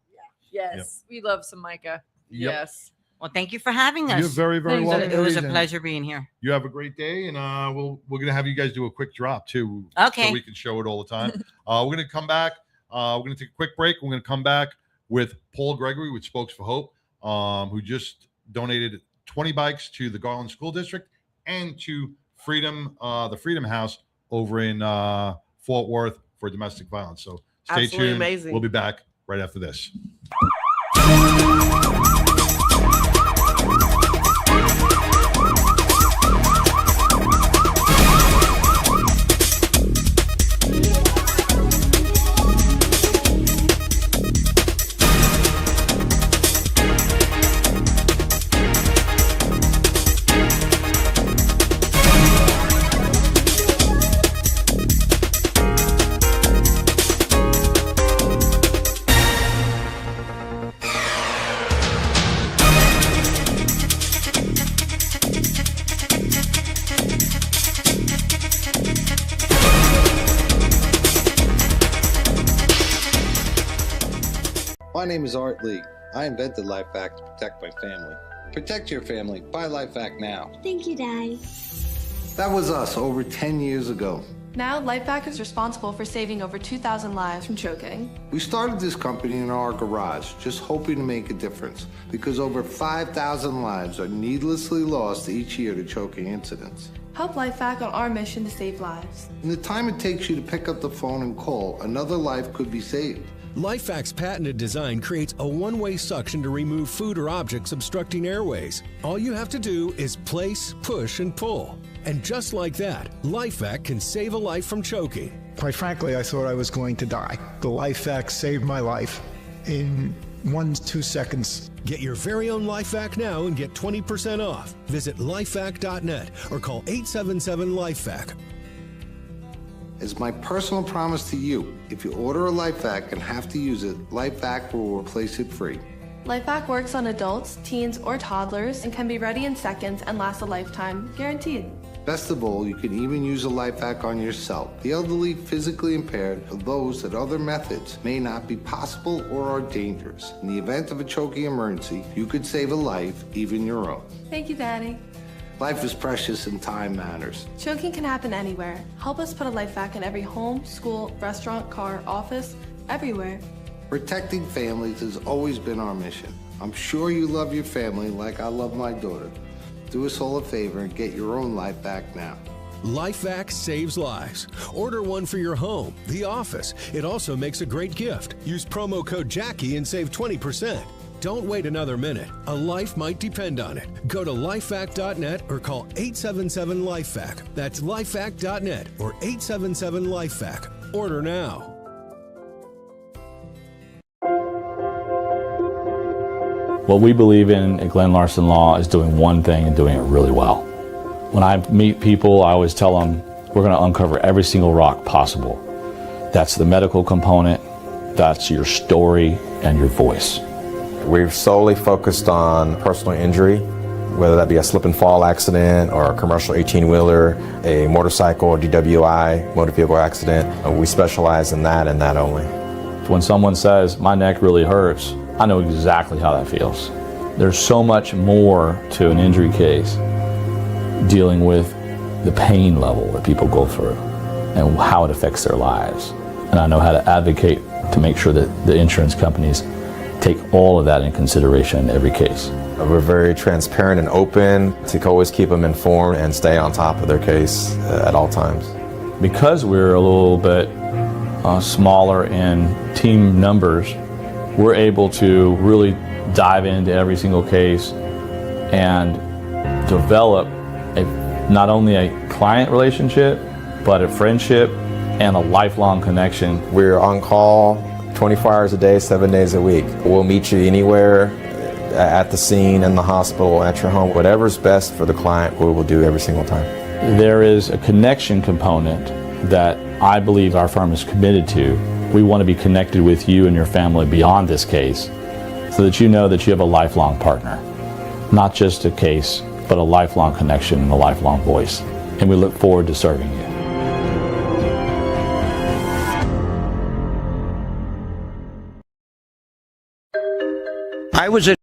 Yes. We love some Micah. Yep. Yes. Well, thank you for having us. You're very, very Thanks, welcome. It was a ladies, and pleasure being here. You have a great day, and we're gonna have you guys do a quick drop too, Okay. so we can show it all the time. We're gonna come back. We're gonna take a quick break. We're gonna come back with Paul Gregory with Spokes for Hope, who just donated 20 bikes to the Garland School District and to Freedom, the Freedom House over in Fort Worth for domestic violence. So stay Absolutely tuned. amazing. We'll be back right after this. My name is Art Lee. I invented LifeVac to protect my family. Protect your family. Buy LifeVac now. Thank you, Daddy. That was us over 10 years ago. Now, LifeVac is responsible for saving over 2,000 lives from choking. We started this company in our garage, just hoping to make a difference, because over 5,000 lives are needlessly lost each year to choking incidents. Help LifeVac on our mission to save lives. In the time it takes you to pick up the phone and call, another life could be saved. LifeVac's patented design creates a one-way suction to remove food or objects obstructing airways. All you have to do is place, push, and pull. And just like that, LifeVac can save a life from choking. Quite frankly, I thought I was going to die. The LifeVac saved my life in 1-2 seconds. Get your very own LifeVac now and get 20% off. Visit lifevac.net or call 877-LifeVac. As my personal promise to you, if you order a LifeVac and have to use it, LifeVac will replace it free. LifeVac works on adults, teens, or toddlers and can be ready in seconds and last a lifetime, guaranteed. Best of all, you can even use a LifeVac on yourself, the elderly, physically impaired, or those that other methods may not be possible or are dangerous. In the event of a choking emergency, you could save a life, even your own. Thank you, Daddy. Life is precious and time matters. Choking can happen anywhere. Help us put a LifeVac in every home, school, restaurant, car, office, everywhere. Protecting families has always been our mission. I'm sure you love your family like I love my daughter. Do us all a favor and get your own LifeVac now. LifeVac saves lives. Order one for your home, the office. It also makes a great gift. Use promo code Jackie and save 20%. Don't wait another minute. A life might depend on it. Go to lifevac.net or call 877-LifeVac. That's lifevac.net or 877-LifeVac. Order now. What we believe in at Glenn Larson Law is doing one thing and doing it really well. When I meet people, I always tell them we're going to uncover every single rock possible. That's the medical component, that's your story, and your voice. We've solely focused on personal injury, whether that be a slip and fall accident or a commercial 18-wheeler, a motorcycle or DWI, motor vehicle accident. We specialize in that and that only. When someone says, my neck really hurts, I know exactly how that feels. There's so much more to an injury case dealing with the pain level that people go through and how it affects their lives. And I know how to advocate to make sure that the insurance companies take all of that in consideration in every case. We're very transparent and open to always keep them informed and stay on top of their case at all times. Because we're a little bit smaller in team numbers, we're able to really dive into every single case and develop not only a client relationship, but a friendship and a lifelong connection. We're on call 24 hours a day, 7 days a week. We'll meet you anywhere, at the scene, in the hospital, at your home. Whatever's best for the client, we will do every single time. There is a connection component that I believe our firm is committed to. We want to be connected with you and your family beyond this case so that you know that you have a lifelong partner. Not just a case, but a lifelong connection and a lifelong voice. And we look forward to serving you. I was at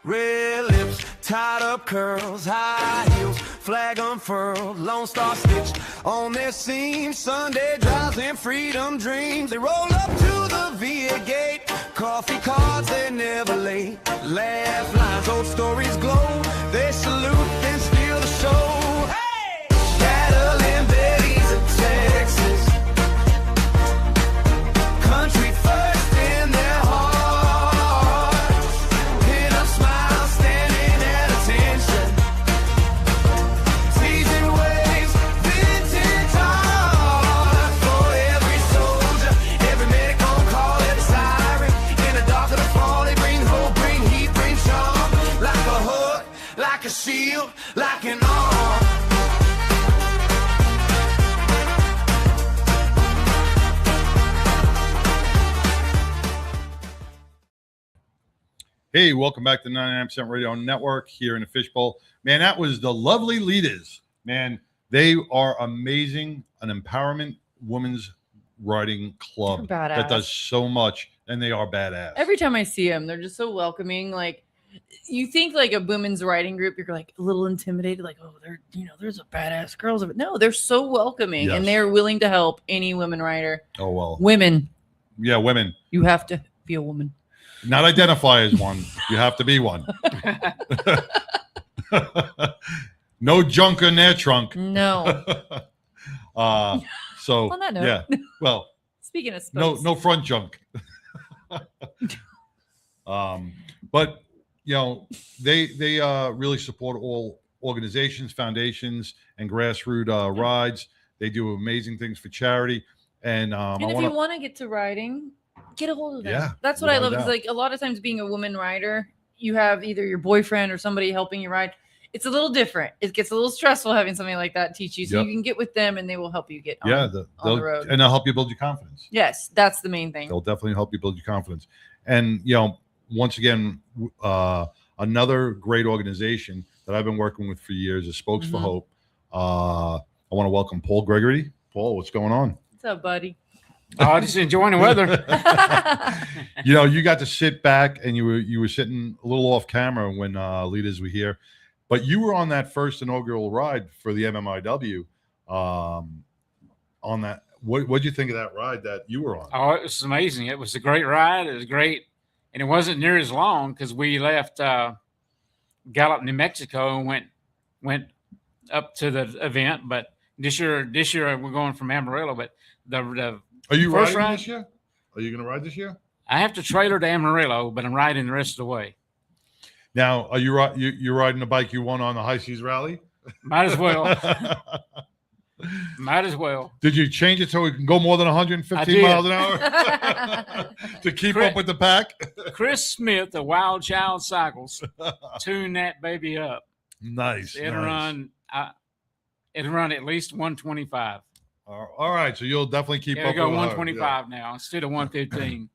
Red lips, tied up curls, high heels, flag unfurled, Lone Star stitched on their seams. Sunday drives and freedom dreams. They roll up to the VA gate. Coffee cards, they're never late. Laugh lines, old stories glow. They salute, then steal the show. Hey! Cattle and Betty's of Texas. Country a shield, like an arm. Hey, welcome back to 99% Radio Network here in the Fishbowl. Man, that was the lovely Litas. Man, they are amazing. An empowerment women's riding club They're badass. that does so much, and they are badass. Every time I see them, they're just so welcoming. Like, you think like a women's riding group, you're like a little intimidated, like, oh, they're, there's a badass girls of it. No, they're so welcoming, Yes. and they're willing to help any women rider. Oh, well. Women. Yeah, women. You have to be a woman. Not identify as one. You have to be one. No junk in their trunk. No. So On that note. yeah. Well, Speaking of spokes. no front junk. But they really support all organizations, foundations, and grassroots rides. They do amazing things for charity. And And you want to get to riding, get a hold of them. Yeah, That's what I without love. a Is doubt. like a lot of times being a woman rider, you have either your boyfriend or somebody helping you ride. It's a little different. It gets a little stressful having something like that teach you. So Yep. you can get with them and they will help you get on, yeah, on the road. and they'll help you build your confidence. Yes, that's the main thing. They'll definitely help you build your confidence. And once again, another great organization that I've been working with for years is Spokes for Mhm. Hope. I want to welcome Paul Gregory. Paul, what's going on? What's up, buddy? Oh, just enjoying the weather. You got to sit back and you were sitting a little off camera when leaders were here, but you were on that first inaugural ride for the MMIW. On that, what'd you think of that ride that you were on? Oh, it was amazing. It was a great ride. It was great. And it wasn't near as long because we left Gallup, New Mexico, and went up to the event. But this year we're going from Amarillo. But the Are you first riding ride, this year? Are you going to ride this year? I have to trailer to Amarillo, but I'm riding the rest of the way. Now, are you're riding the bike you won on the High Seas Rally? Might as well. Might as well. Did you change it so it can go more than 115 did. miles an hour to keep up with the pack? Chris Smith, the Wild Child Cycles, tune that baby up. Nice. It'll run at least 125. All right, so you'll definitely keep It'll up. go with her, 125 now instead of 115.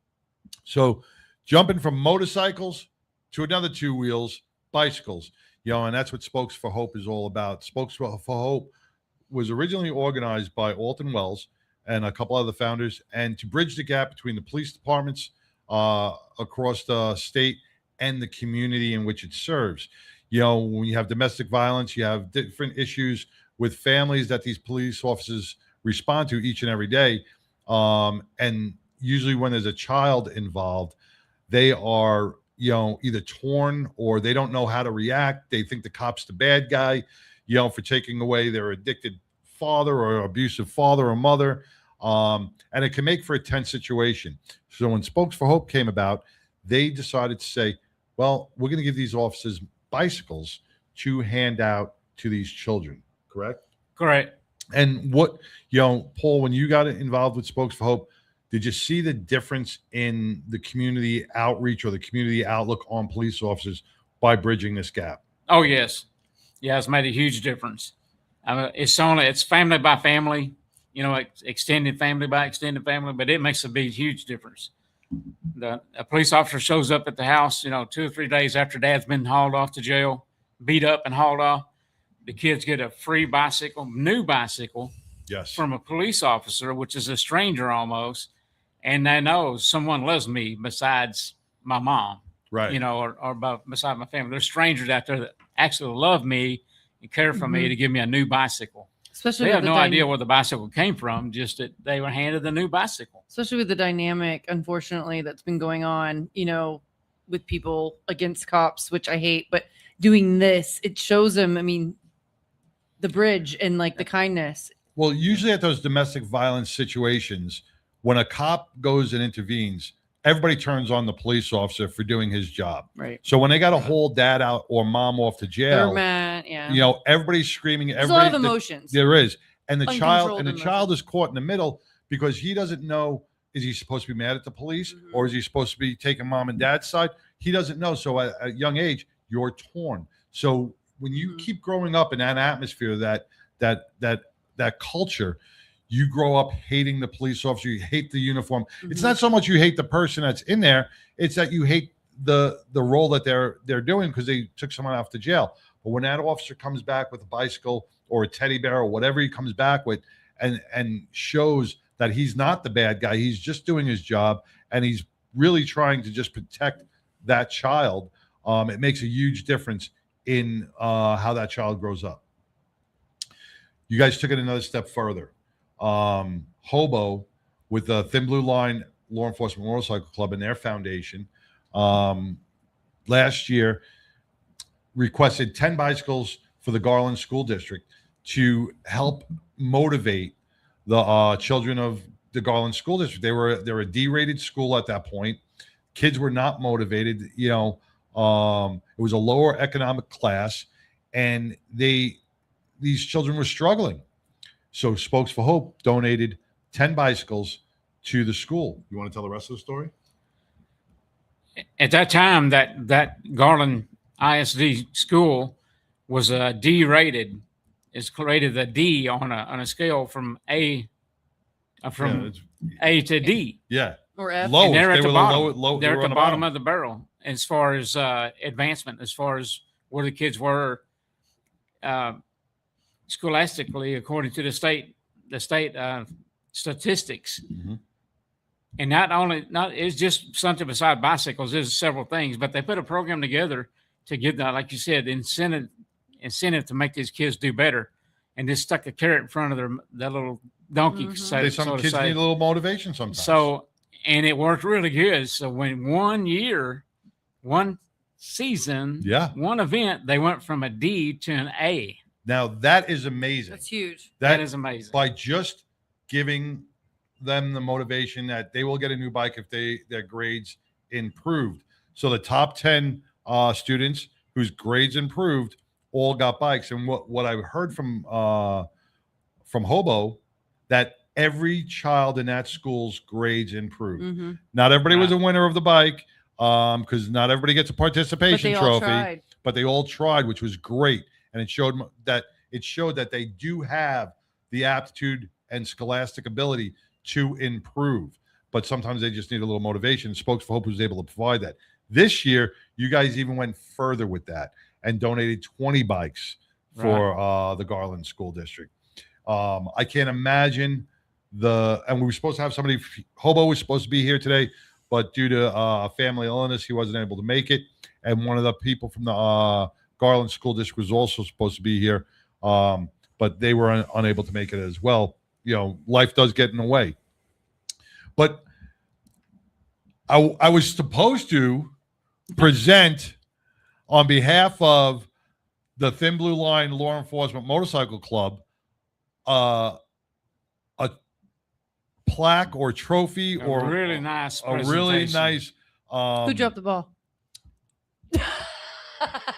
So, jumping from motorcycles to another two wheels, bicycles, and that's what Spokes for Hope is all about. Spokes for Hope was originally organized by Alton Wells and a couple other founders, and to bridge the gap between the police departments across the state and the community in which it serves. When you have domestic violence, you have different issues with families that these police officers respond to each and every day. And usually when there's a child involved, they are, either torn or they don't know how to react. They think the cop's the bad guy, for taking away their addicted father or abusive father or mother. And it can make for a tense situation. So when Spokes for Hope came about, they decided to say, well, we're going to give these officers bicycles to hand out to these children. Correct? Correct. And what, Paul, when you got involved with Spokes for Hope, did you see the difference in the community outreach or the community outlook on police officers by bridging this gap? Oh, yes. Yeah, it's made a huge difference. It's family by family, extended family by extended family, but it makes a huge difference. A police officer shows up at the house, 2 or 3 days after dad's been hauled off to jail, beat up and hauled off. The kids get a free new bicycle yes, from a police officer, which is a stranger almost. And they know someone loves me besides my mom, right? Or beside my family. There's strangers out there that actually love me and care for me to give me a new bicycle. Especially they with have the no idea where the bicycle came from, just that they were handed the new bicycle. Especially with the dynamic, unfortunately, that's been going on, with people against cops, which I hate. But doing this, it shows them, the bridge and like the kindness. Well, usually at those domestic violence situations, when a cop goes and intervenes, everybody turns on the police officer for doing his job. Right. So when they got to haul dad out or mom off to jail, They're mad, yeah. Everybody's screaming. There's a lot of emotions. There is. And the child Uncontrolled is caught in the middle because he doesn't know, is he supposed to be mad at the police or is he supposed to be taking mom and dad's side? He doesn't know. So at a young age, you're torn. So when you keep growing up in that atmosphere, that culture, you grow up hating the police officer, you hate the uniform. It's not so much you hate the person that's in there, it's that you hate the role that they're doing because they took someone off to jail. But when that officer comes back with a bicycle or a teddy bear or whatever he comes back with, and shows that he's not the bad guy, he's just doing his job, and he's really trying to just protect that child, it makes a huge difference in how that child grows up. You guys took it another step further. Hobo, with the Thin Blue Line Law Enforcement Motorcycle Club and their foundation, last year requested 10 bicycles for the Garland School District to help motivate the children of the Garland School District. They were a D-rated school at that point. Kids were not motivated. It was a lower economic class, and these children were struggling. So Spokes for Hope donated 10 bicycles to the school. You want to tell the rest of the story? At that time, that Garland ISD school was D-rated. It's rated a D on a scale from A to D. Yeah. Or F. Lowest. And they're at They the were bottom. low, They're they were at on the the bottom bottom. of the barrel as far as advancement, as far as where the kids were scholastically, according to the state statistics. And it's just something beside bicycles. There's several things, but they put a program together to give that, like you said, incentive to make these kids do better, and just stuck a carrot in front of their little donkey. Some kids need a little motivation sometimes. So, and it worked really good. So when one season, one event, they went from a D to an A. Now that is amazing. That's huge. That is amazing. By just giving them the motivation that they will get a new bike if their grades improved. So the top 10 students whose grades improved all got bikes. And what I heard from Hobo, that every child in that school's grades improved. Not everybody was a winner of the bike, because not everybody gets a participation trophy, but they all tried, which was great. And it showed that they do have the aptitude and scholastic ability to improve, but sometimes they just need a little motivation. Spokes for Hope was able to provide that. This year, you guys even went further with that and donated 20 bikes for the Garland School District. I can't imagine and we were supposed to have somebody, Hobo was supposed to be here today, but due to a family illness, he wasn't able to make it. And one of the people from the Garland School District was also supposed to be here, but they were unable to make it as well. Life does get in the way. But I was supposed to present on behalf of the Thin Blue Line Law Enforcement Motorcycle Club a plaque or trophy A or really nice a really presentation. nice Who dropped the ball?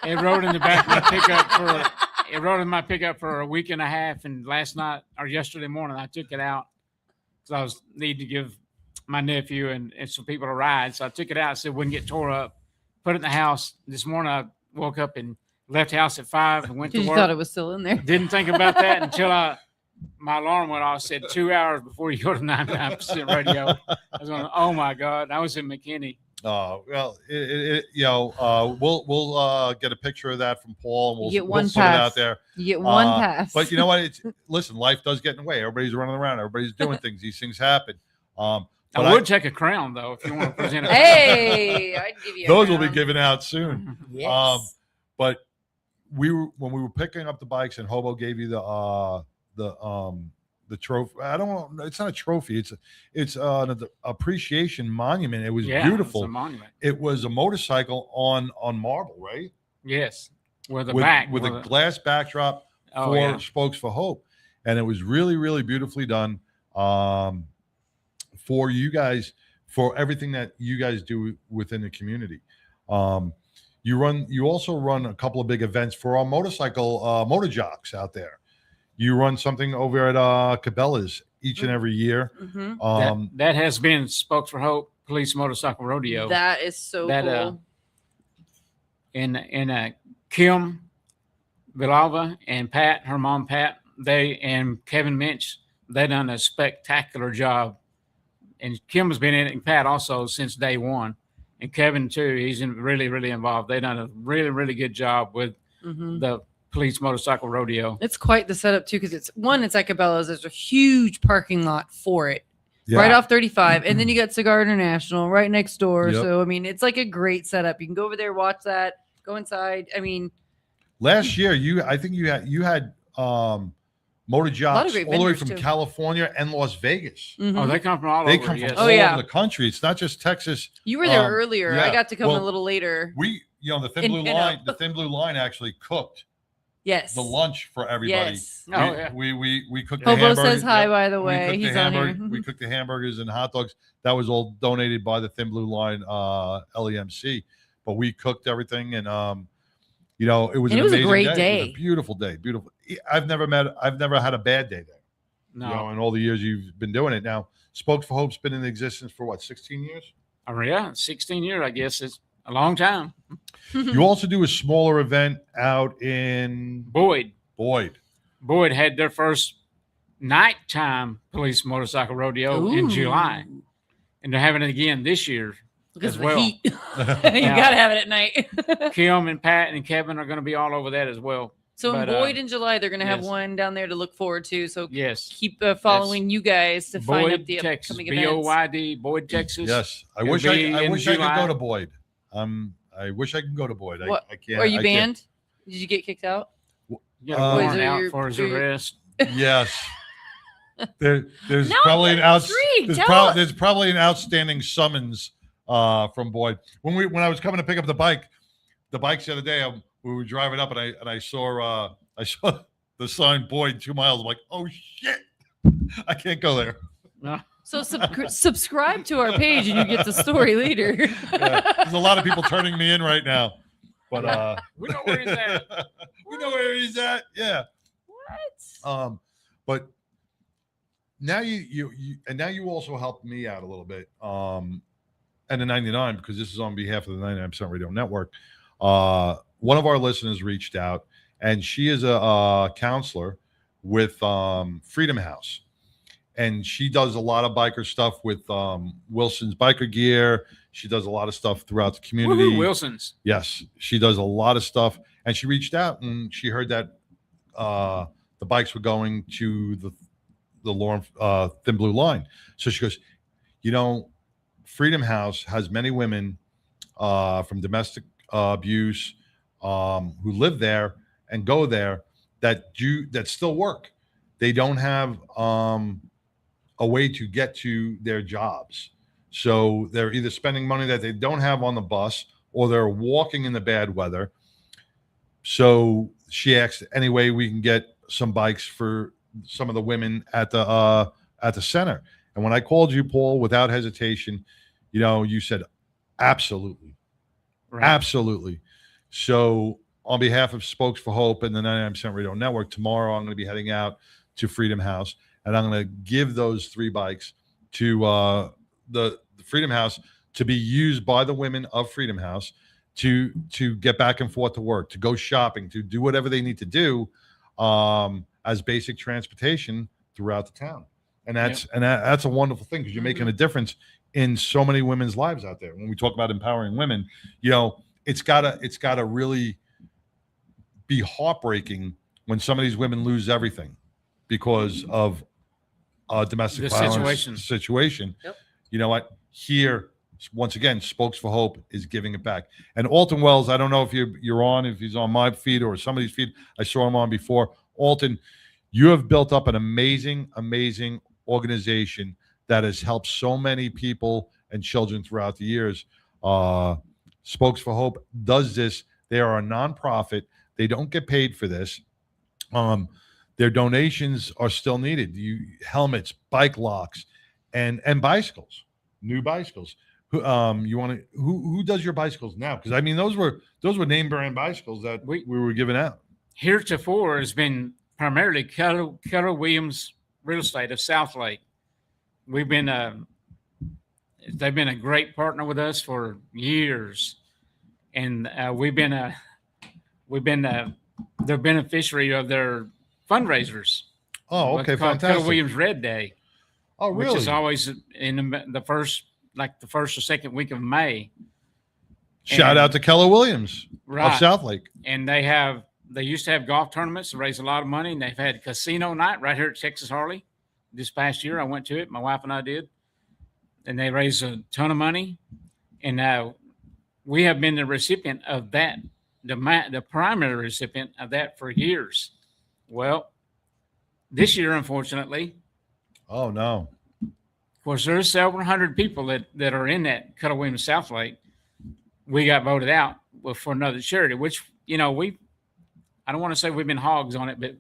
It rode in the back of my pickup for a week and a half, and last night or yesterday morning I took it out because I was needing to give my nephew and some people a ride. So I took it out so it wouldn't get tore up. Put it in the house. This morning I woke up and left the house at 5 and went to You work. thought it was still in there. Didn't think about that until my alarm went off. Said 2 hours before you go to 99% radio. I was going, oh my God! I was in McKinney. Well, we'll get a picture of that from Paul, and we'll get put it out there. You get one pass. But you know what? Listen, life does get in the way. Everybody's running around. Everybody's doing things. These things happen. I would take a crown though if you want to present it. Hey, I'd give you. Those will be given out soon. Yes. But when we were picking up the bikes, and Hobo gave you the trophy. I don't know. It's not a trophy. It's an appreciation monument. It was beautiful. It's a monument. It was a motorcycle on marble, right? Yes, with a glass backdrop for Spokes for Hope, and it was really, really beautifully done for you guys, for everything that you guys do within the community. You also run a couple of big events for our motor jocks out there. You run something over at Cabela's each and every year. That has been Spokes for Hope Police Motorcycle Rodeo. That is so cool. And Kim Villalba and Pat, her mom Pat, and Kevin Minch, they done a spectacular job. And Kim has been in it, and Pat also, since day one. And Kevin too, he's really, really involved. They done a really, really good job with the police motorcycle rodeo. It's quite the setup too, because it's at Cabela's. There's a huge parking lot for it, Yeah. right off 35, and then you got Cigar International right next door. Yep. So I mean, it's like a great setup. You can go over there, watch that, go inside. I mean, Last year, I think you had motor jocks great all the way vendors, from too. California and Las Vegas. Oh, they come from all They over. come from yes. all yeah. over the country. It's not just Texas. you were there earlier. yeah. I got to come Well, a little later. The Thin Blue Line. The Thin Blue Line actually cooked Yes. the lunch for everybody. Yes. We cooked Hobo the hamburgers. says hi, Yep. by the We way. cooked the He's on here. We cooked the hamburgers and hot dogs. That was all donated by the Thin Blue Line LEMC. But we cooked everything, and it was And an it was a amazing great day. It was day. a beautiful day. Beautiful. I've never had a bad day there. No. In all the years you've been doing it. Now, Spokes for Hope's been in existence for what, 16 years? Oh, yeah, 16 years, I guess. It's a long time. You also do a smaller event out in Boyd. Boyd had their first nighttime police motorcycle rodeo in Ooh. July. And they're having it again this year Because as of the well. heat. You gotta have it at night. Kim and Pat and Kevin are going to be all over that as well. So But, in Boyd in July, they're going to have yes. one down there to look forward to. So Yes. keep following you guys to find Boyd, out the Texas. upcoming events. BOYD, Boyd, Texas. Yes. I It'll wish be I in wish I could July. go to Boyd. I wish I could go to Boyd. What? I can't. Are you I can't. banned? Did you get kicked out? You got a Uh, warrant Boys are out your- for his your- arrest. Yes. There's No, probably an I'm intrigued. Tell us. there's probably an outstanding summons from Boyd. When I was coming to pick up the bikes the other day, we were driving up and I saw the sign Boyd 2 miles. I'm like, oh shit, I can't go there. No. So subscribe to our page and you get the story later. Yeah, there's a lot of people turning me in right now, but We know where he's at. we know where he's at. Yeah. What? But now you also helped me out a little bit. And the 99, because this is on behalf of the 99% Radio Network. One of our listeners reached out, and she is a counselor with Freedom House, and she does a lot of biker stuff with Wilson's Biker Gear. She does a lot of stuff throughout the community. Woohoo, Wilson's. Yes, she does a lot of stuff, and she reached out and she heard that the bikes were going to the Thin Blue Line. So she goes, Freedom House has many women from domestic abuse who live there and go there that still work. They don't have a way to get to their jobs. So they're either spending money that they don't have on the bus or they're walking in the bad weather. So she asked, any way we can get some bikes for some of the women at the center. And when I called you, Paul, without hesitation, you said, absolutely. Right. Absolutely. So on behalf of Spokes for Hope and the 99% Radio Network, tomorrow I'm going to be heading out to Freedom House, and I'm going to give those 3 bikes to the Freedom House to be used by the women of Freedom House to get back and forth to work, to go shopping, to do whatever they need to do as basic transportation throughout the town. And that's a wonderful thing, because you're making a difference in so many women's lives out there. When we talk about empowering women, it's gotta really be heartbreaking when some of these women lose everything because of a domestic violence situation. Yep. You know what? Here, once again, Spokes for Hope is giving it back. And Alton Wells, I don't know if you're on, if he's on my feed or somebody's feed. I saw him on before. Alton, you have built up an amazing, amazing organization that has helped so many people and children throughout the years. Spokes for Hope does this. They are a nonprofit. They don't get paid for this. Their donations are still needed. Helmets, bike locks, and bicycles, new bicycles. Who does your bicycles now? Because I mean, those were name brand bicycles that we were giving out. Heretofore has been primarily Keller Williams Real Estate of South Lake. They've been a great partner with us for years, and we've been they're beneficiary of their fundraisers. Oh, What's okay, called fantastic. Keller Williams Red Day. Oh, really? Which is always in the first or second week of May. Shout out to Keller Williams Right. of South Lake. And they used to have golf tournaments to raise a lot of money, and they've had casino night right here at Texas Harley. This past year, I went to it. My wife and I did, and they raised a ton of money. And we have been the recipient of that, the primary recipient of that for years. Well, this year, unfortunately, oh no! Of course, there's several hundred people that are in that Keller Williams South Lake. We got voted out for another charity, which, I don't want to say we've been hogs on it, but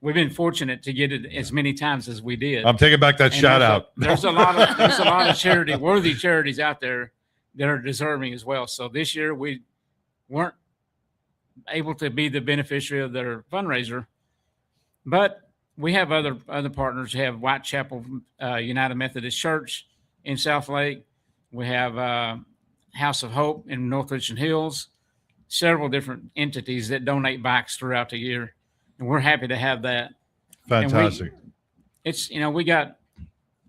we've been fortunate to get it as many times as we did. I'm taking back that shout out. There's a lot of worthy charities out there that are deserving as well. So this year we weren't able to be the beneficiary of their fundraiser, but we have other partners. We have Whitechapel United Methodist Church in South Lake. We have House of Hope in North Richland Hills, several different entities that donate bikes throughout the year. And we're happy to have that. Fantastic.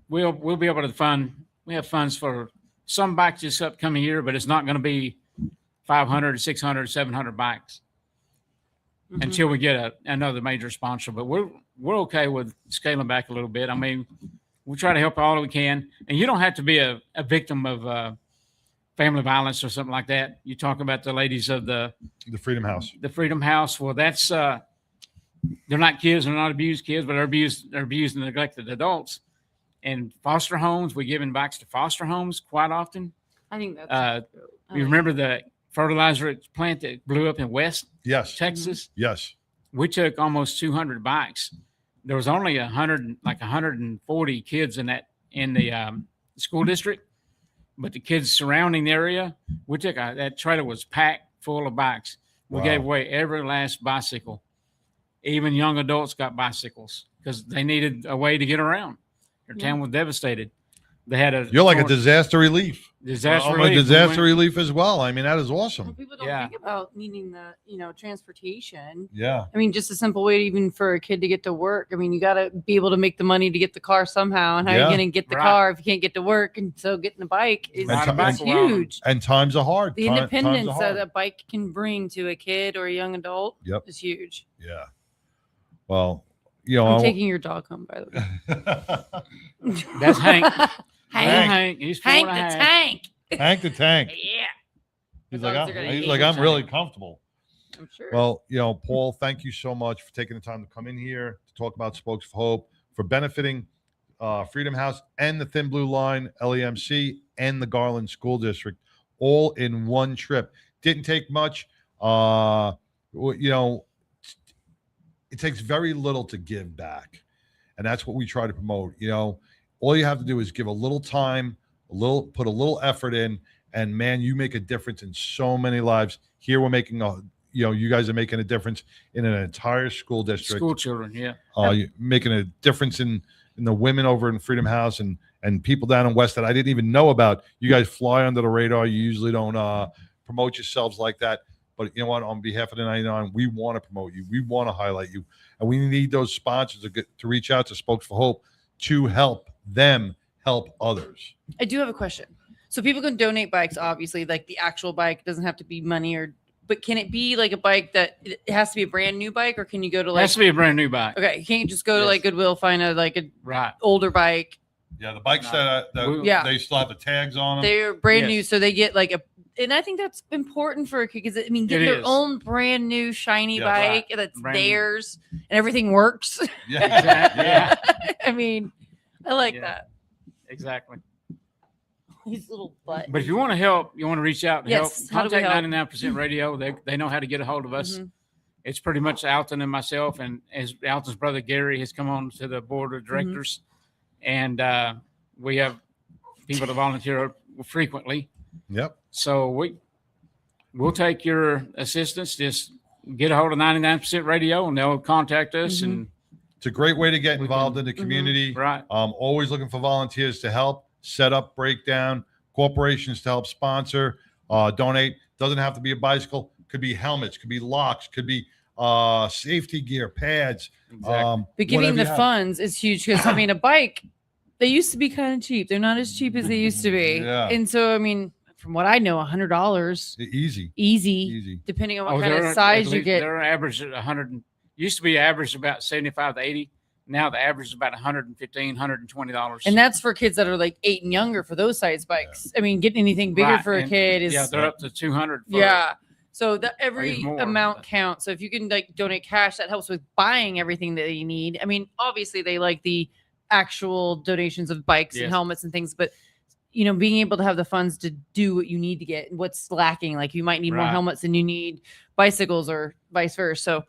We'll be able to fund. We have funds for some bikes this upcoming year, but it's not going to be 500, 600, 700 bikes until we get another major sponsor. But we're okay with scaling back a little bit. I mean, we try to help all we can, and you don't have to be a victim of family violence or something like that. You talk about the ladies of the Freedom House. The Freedom House. Well, that's they're not kids, they're not abused kids, but they're abused and neglected adults. And foster homes, we're giving bikes to foster homes quite often. I think that's you remember the fertilizer plant that blew up in West Texas? Yes. We took almost 200 bikes. There was only 140 kids in the school district, but the kids surrounding the area, we took that trailer was packed full of bikes. We Wow. gave away every last bicycle. Even young adults got bicycles because they needed a way to get around. Their town was devastated. They had You're like a disaster relief. Disaster I'm relief. a disaster relief as well. I mean, that is awesome. People don't think about needing the, transportation. Yeah. I mean, just a simple way even for a kid to get to work. I mean, you got to be able to make the money to get the car somehow. And how are you going to get the car if you can't get to work? And so getting the bike is huge. And times are hard. The Times are independence hard. that a bike can bring to a kid or a young adult is huge. Yeah. Well, I'm taking your dog home, by the way. That's Hank. Hank. He's Hank the Tank. Hank the Tank. Yeah. He's Dogs like, are gonna I'm, he's hate like, the I'm really tank. comfortable. I'm sure. Well, Paul, thank you so much for taking the time to come in here to talk about Spokes for Hope, for benefiting Freedom House and the Thin Blue Line, LEMC, and the Garland School District, all in one trip. Didn't take much. It takes very little to give back. And that's what we try to promote. All you have to do is give a little time, put a little effort in, and man, you make a difference in so many lives. Here we're making you guys are making a difference in an entire school district. School children, yeah. You're making a difference in the women over in Freedom House and people down in West that I didn't even know about. You guys fly under the radar. You usually don't promote yourselves like that. But you know what? On behalf of the 99, we want to promote you. We want to highlight you. And we need those sponsors to reach out to Spokes for Hope to help them help others. I do have a question. So people can donate bikes, obviously, like the actual bike. It doesn't have to be money but can it be like a bike that it has to be a brand new bike, or can you go to It has to be a brand new bike. Okay, you can't just go to like Goodwill, find a right older bike. Yeah, the bikes that they still have the tags on them. They're brand new, so they get and I think that's important for a kid because getting their own brand new shiny bike that's Brand new. theirs and everything works. Yeah. I mean, I like that. Exactly. His little butt. But if you want to help, you want to reach out and Yes, how help, do we contact help? 99% Radio. They know how to get a hold of us. Mhm. It's pretty much Alton and myself, and as Alton's brother Gary has come on to the board of directors, and we have people to volunteer frequently. Yep. So we'll take your assistance. Just get a hold of 99% Radio, and they'll contact us. And It's a great way to get involved in the community. Right. Always looking for volunteers to help set up, break down, corporations to help sponsor, donate. Doesn't have to be a bicycle. Could be helmets. Could be locks. Could be safety gear, pads. Exactly. But giving whatever the you have. funds is huge because I mean, a bike, they used to be kind of cheap. They're not as cheap as they used to be. Yeah. And so, I mean, from what I know, $100 easy, depending on what kind of size you get. They're average at 100. Used to be average about 75 to 80. Now the average is about $115, $120. And that's for kids that are like 8 and younger for those size bikes. I mean, getting anything bigger Right, for a and kid is they're up to 200. For, yeah. So that every more, amount counts. So if you can like donate cash, that helps with buying everything that you need. I mean, obviously they like the actual donations of bikes and Yes. helmets and things, but you know, being able to have the funds to do what you need to get, what's lacking. Like you might need more Right. helmets than you need bicycles or vice versa. So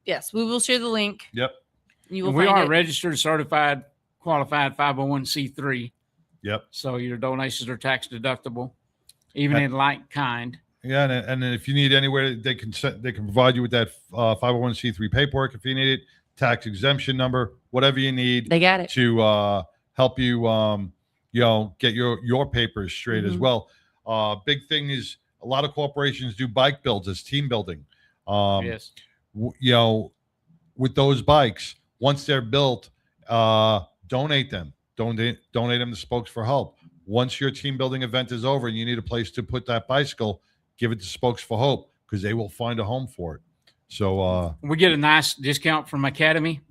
yes, we will share the link. Yep. You will And we find are it. registered, certified, qualified 501c3. Yep. So your donations are tax deductible, even And- in like kind. Yeah, and if you need anywhere, they can provide you with that 501c3 paperwork if you need it, tax exemption number, whatever you need. They got it. To help you, get your papers straight as Mhm. well. Big thing is a lot of corporations do bike builds as team building. Yes. With those bikes, once they're built, donate them. Donate them to Spokes for Hope. Once your team building event is over and you need a place to put that bicycle, give it to Spokes for Hope because they will find a home for it. So We get a nice discount from Academy,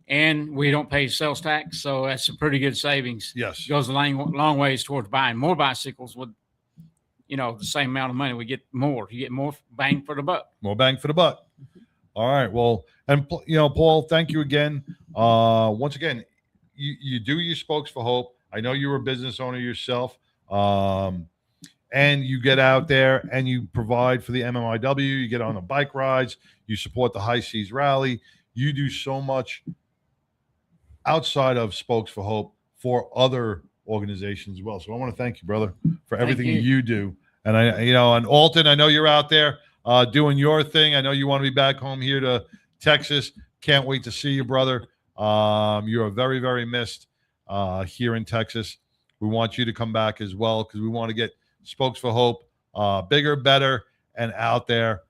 and we don't pay sales tax. So that's a pretty good savings. Yes. It goes a long ways towards buying more bicycles with, the same amount of money. We get more. You get more bang for the buck. more bang for the buck. All right. Well, and Paul, thank you again. Once again, you do your Spokes for Hope. I know you're a business owner yourself. And you get out there and you provide for the MMIW, you get on the bike rides, you support the High Seas Rally. You do so much outside of Spokes for Hope for other organizations as well. So I want to thank you, brother, for everything you do. And and Alton, I know you're out there doing your thing. I know you want to be back home here to Texas. Can't wait to see you, brother. You are very, very missed here in Texas. We want you to come back as well because we want to get Spokes for Hope bigger, better, and out there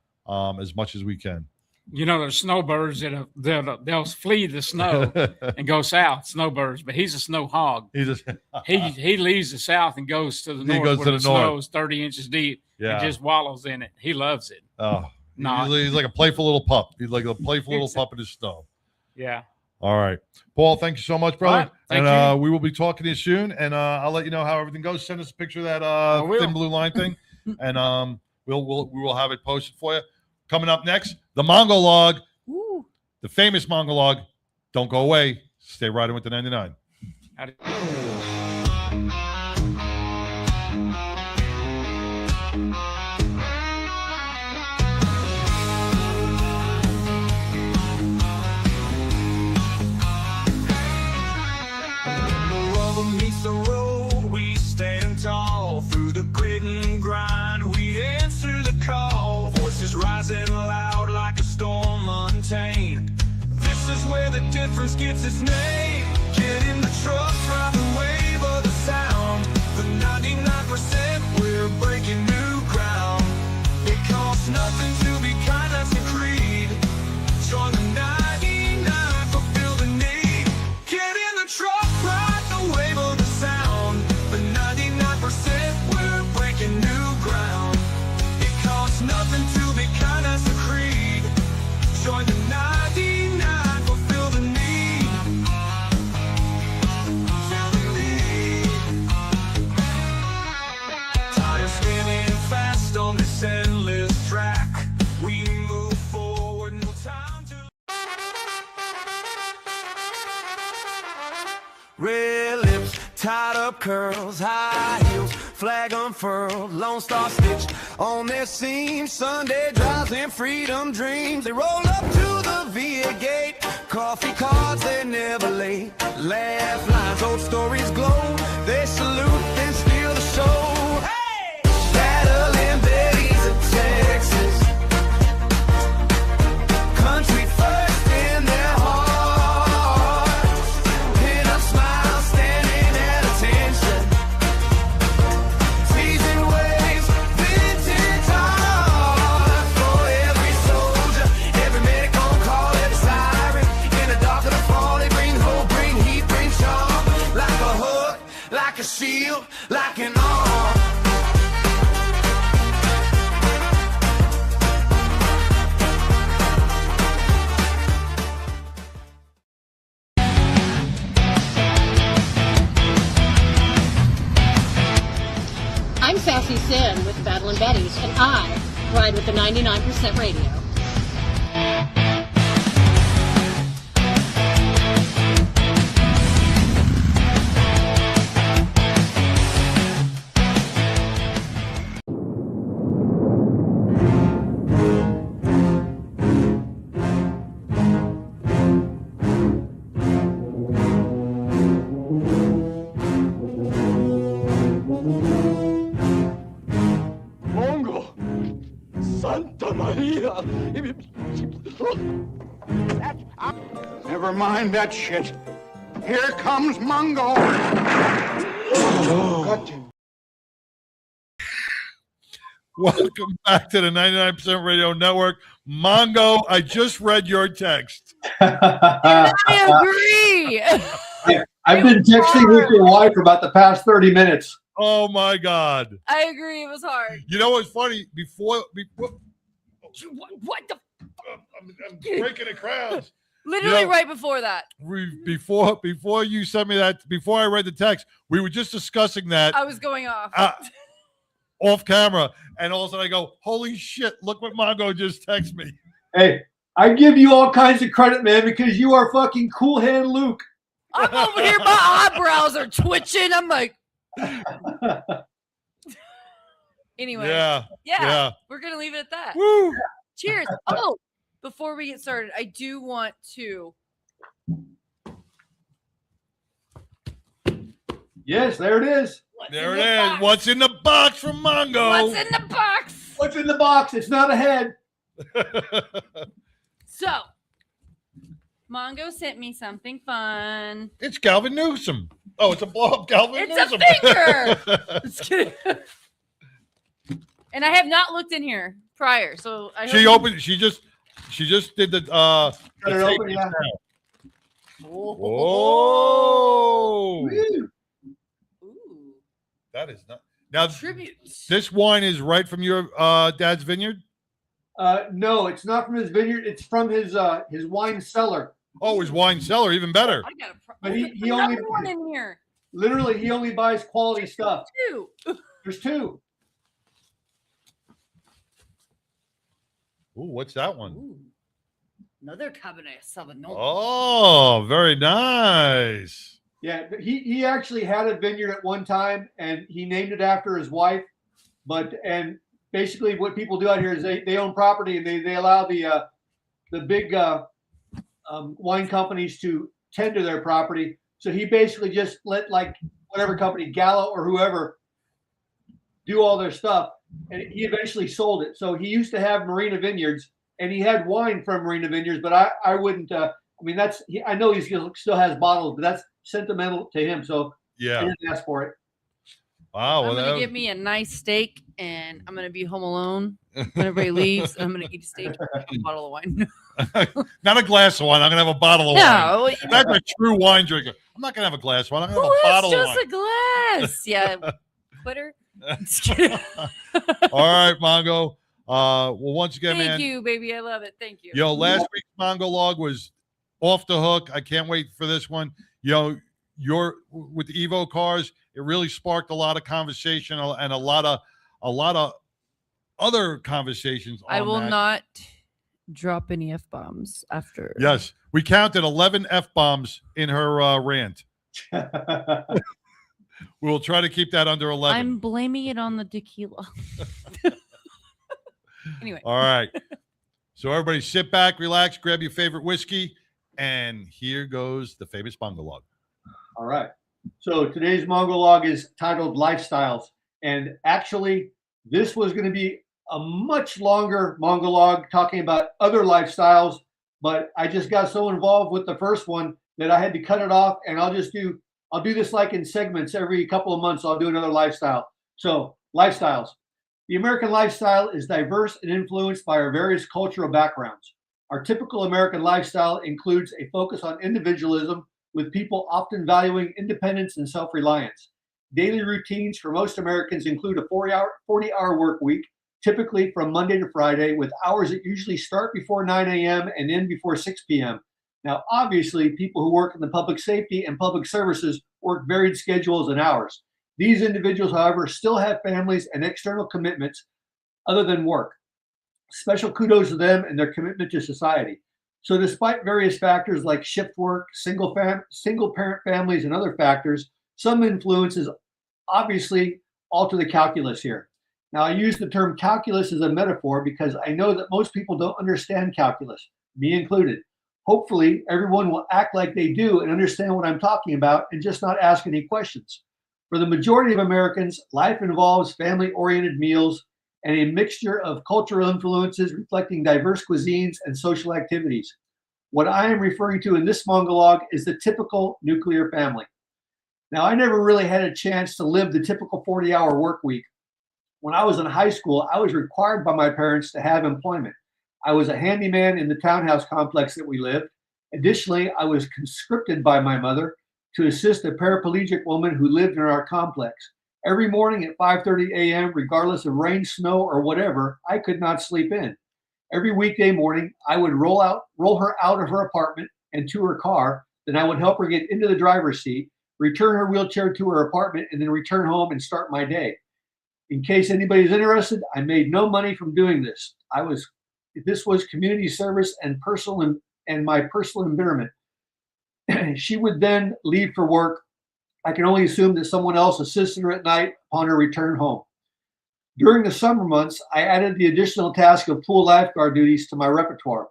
as much as we can. There's snowbirds they'll flee the snow and go south, snowbirds, but he's a snow hog. He leaves the south and goes to the north goes where to the the snow north. is 30 inches deep Yeah. and just wallows in it. He loves it. Oh, No. he's like a playful little pup. He's like a playful little pup in the snow. Yeah. All right. Paul, thank you so much, brother. All right. Thank And we will be talking to you soon. And I'll let you know how everything goes. Send us a picture of that will. thin blue line thing. And we will have it posted for you. Coming up next, the Mongo Log. The famous Mongo Log. Don't go away. Stay riding with the 99. The rubber meets the road, we stand tall. Through the grit and grind, we answer the call. Voices rising loud like a storm untamed. This is where the difference gets its name. Get in the truck, ride the wave of the sound. The 99%, we're breaking new ground. It costs nothing to be kind, that's the creed. Join the 99, fulfill the need. Get in the truck, ride the wave of the sound. The 99%, we're breaking new ground. It costs nothing to be kind, that's the creed. Join the 99, fulfill the need. Fulfill the need. Tires spinning fast on this endless track. We move forward, no time to. Red lips, tied up curls, high heels, flag unfurled, Lone Star Stitch on their seams. Sunday drives and freedom dreams. They roll up to the VA gate. Coffee cards, they're never late. Laugh lines, old stories glow. They salute, then steal the show. Hey! Battling Betty's of Texas. Country first in their hearts. Pin up smile, standing at attention. Teasing waves, vintage art. For every soldier Ride with the 99% Radio. Mongo! Santa Maria! Never mind that shit. Here comes Mungo. Welcome back to the 99% Radio Network. Mongo, I just read your text. I agree. I've been texting with your wife for about the past 30 minutes. Oh my God. I agree. It was hard. You know what's funny? Before What the? I'm breaking the crowds. Literally right before that. Before you sent me that, before I read the text, we were just discussing that I was going off. off camera, and all of a sudden I go, "Holy shit! Look what Mongo just texted me." Hey, I give you all kinds of credit, man, because you are fucking Cool Hand Luke. I'm over here. My eyebrows are twitching. I'm like. Anyway. Yeah. We're gonna leave it at that. Woo! Cheers. Oh, before we get started, I do want to. Yes, there it is. There it is. What's in the box from Mongo? What's in the box? What's in the box? It's not a head. So, Mongo sent me something fun. It's Galvin Newsom. Oh, it's a blow up Galvin Newsom. It's a finger. Just kidding. And I have not looked in here prior, so I She hope opened. She just did the. Got it tape open, yeah. Oh. That is not. Now, tributes. This wine is right from your dad's vineyard? No, it's not from his vineyard. It's from his wine cellar. Oh, his wine cellar, even better. I got But he only one in here. literally he only buys quality stuff. Two. There's two. Ooh, what's that one? Ooh. Another Cabernet Sauvignon. Oh, very nice. Yeah, he actually had a vineyard at one time, and he named it after his wife. And basically, what people do out here is they own property, and they allow the big wine companies to tend to their property. So he basically just let like whatever company, Gallo or whoever, do all their stuff, and he eventually sold it. So he used to have Marina Vineyards, and he had wine from Marina Vineyards, but I wouldn't. I mean, I know he still has bottles, but that's sentimental to him. So yeah, I didn't ask for it. Wow, I'm gonna give me a nice steak, and I'm gonna be home alone when everybody leaves. I'm gonna eat a steak and a bottle of wine. Not a glass of wine. I'm gonna have a bottle of No, wine. That's a true wine drinker. I'm not gonna have a glass of wine. I'm gonna have a bottle of wine. Just a glass. Yeah, Twitter. All right, Mongo. Well, once again, man. Thank you, baby. I love it. Thank you. Yo, last week's Mongo log was off the hook. I can't wait for this one. Yo, with the Evo cars, it really sparked a lot of conversation and a lot of other conversations. I will not drop any F-bombs after. Yes, we counted 11 F-bombs in her rant. We'll try to keep that under 11. I'm blaming it on the tequila. Anyway. All right. So everybody sit back, relax, grab your favorite whiskey, and here goes the famous Mongo log. All right. So today's Mongo log is titled Lifestyles. And actually, this was going to be a much longer Mongo log talking about other lifestyles, but I just got so involved with the first one that I had to cut it off, and I'll do this like in segments every couple of months. I'll do another lifestyle. So lifestyles. The American lifestyle is diverse and influenced by our various cultural backgrounds. Our typical American lifestyle includes a focus on individualism, with people often valuing independence and self-reliance. Daily routines for most Americans include a 40-hour work week, typically from Monday to Friday, with hours that usually start before 9 a.m. and end before 6 p.m. Now, obviously, people who work in the public safety and public services work varied schedules and hours. These individuals, however, still have families and external commitments other than work. Special kudos to them and their commitment to society. So despite various factors like shift work, single parent families, and other factors, some influences obviously alter the calculus here. Now, I use the term calculus as a metaphor because I know that most people don't understand calculus, me included. Hopefully, everyone will act like they do and understand what I'm talking about and just not ask any questions. For the majority of Americans, life involves family-oriented meals and a mixture of cultural influences reflecting diverse cuisines and social activities. What I am referring to in this monologue is the typical nuclear family. Now, I never really had a chance to live the typical 40-hour work week. When I was in high school, I was required by my parents to have employment. I was a handyman in the townhouse complex that we lived. Additionally, I was conscripted by my mother to assist a paraplegic woman who lived in our complex. Every morning at 5:30 a.m., regardless of rain, snow, or whatever, I could not sleep in. Every weekday morning, I would roll her out of her apartment and to her car. Then I would help her get into the driver's seat, return her wheelchair to her apartment, and then return home and start my day. In case anybody's interested, I made no money from doing this. This was community service and my personal embitterment. She would then leave for work. I can only assume that someone else assisted her at night upon her return home. During the summer months, I added the additional task of pool lifeguard duties to my repertoire.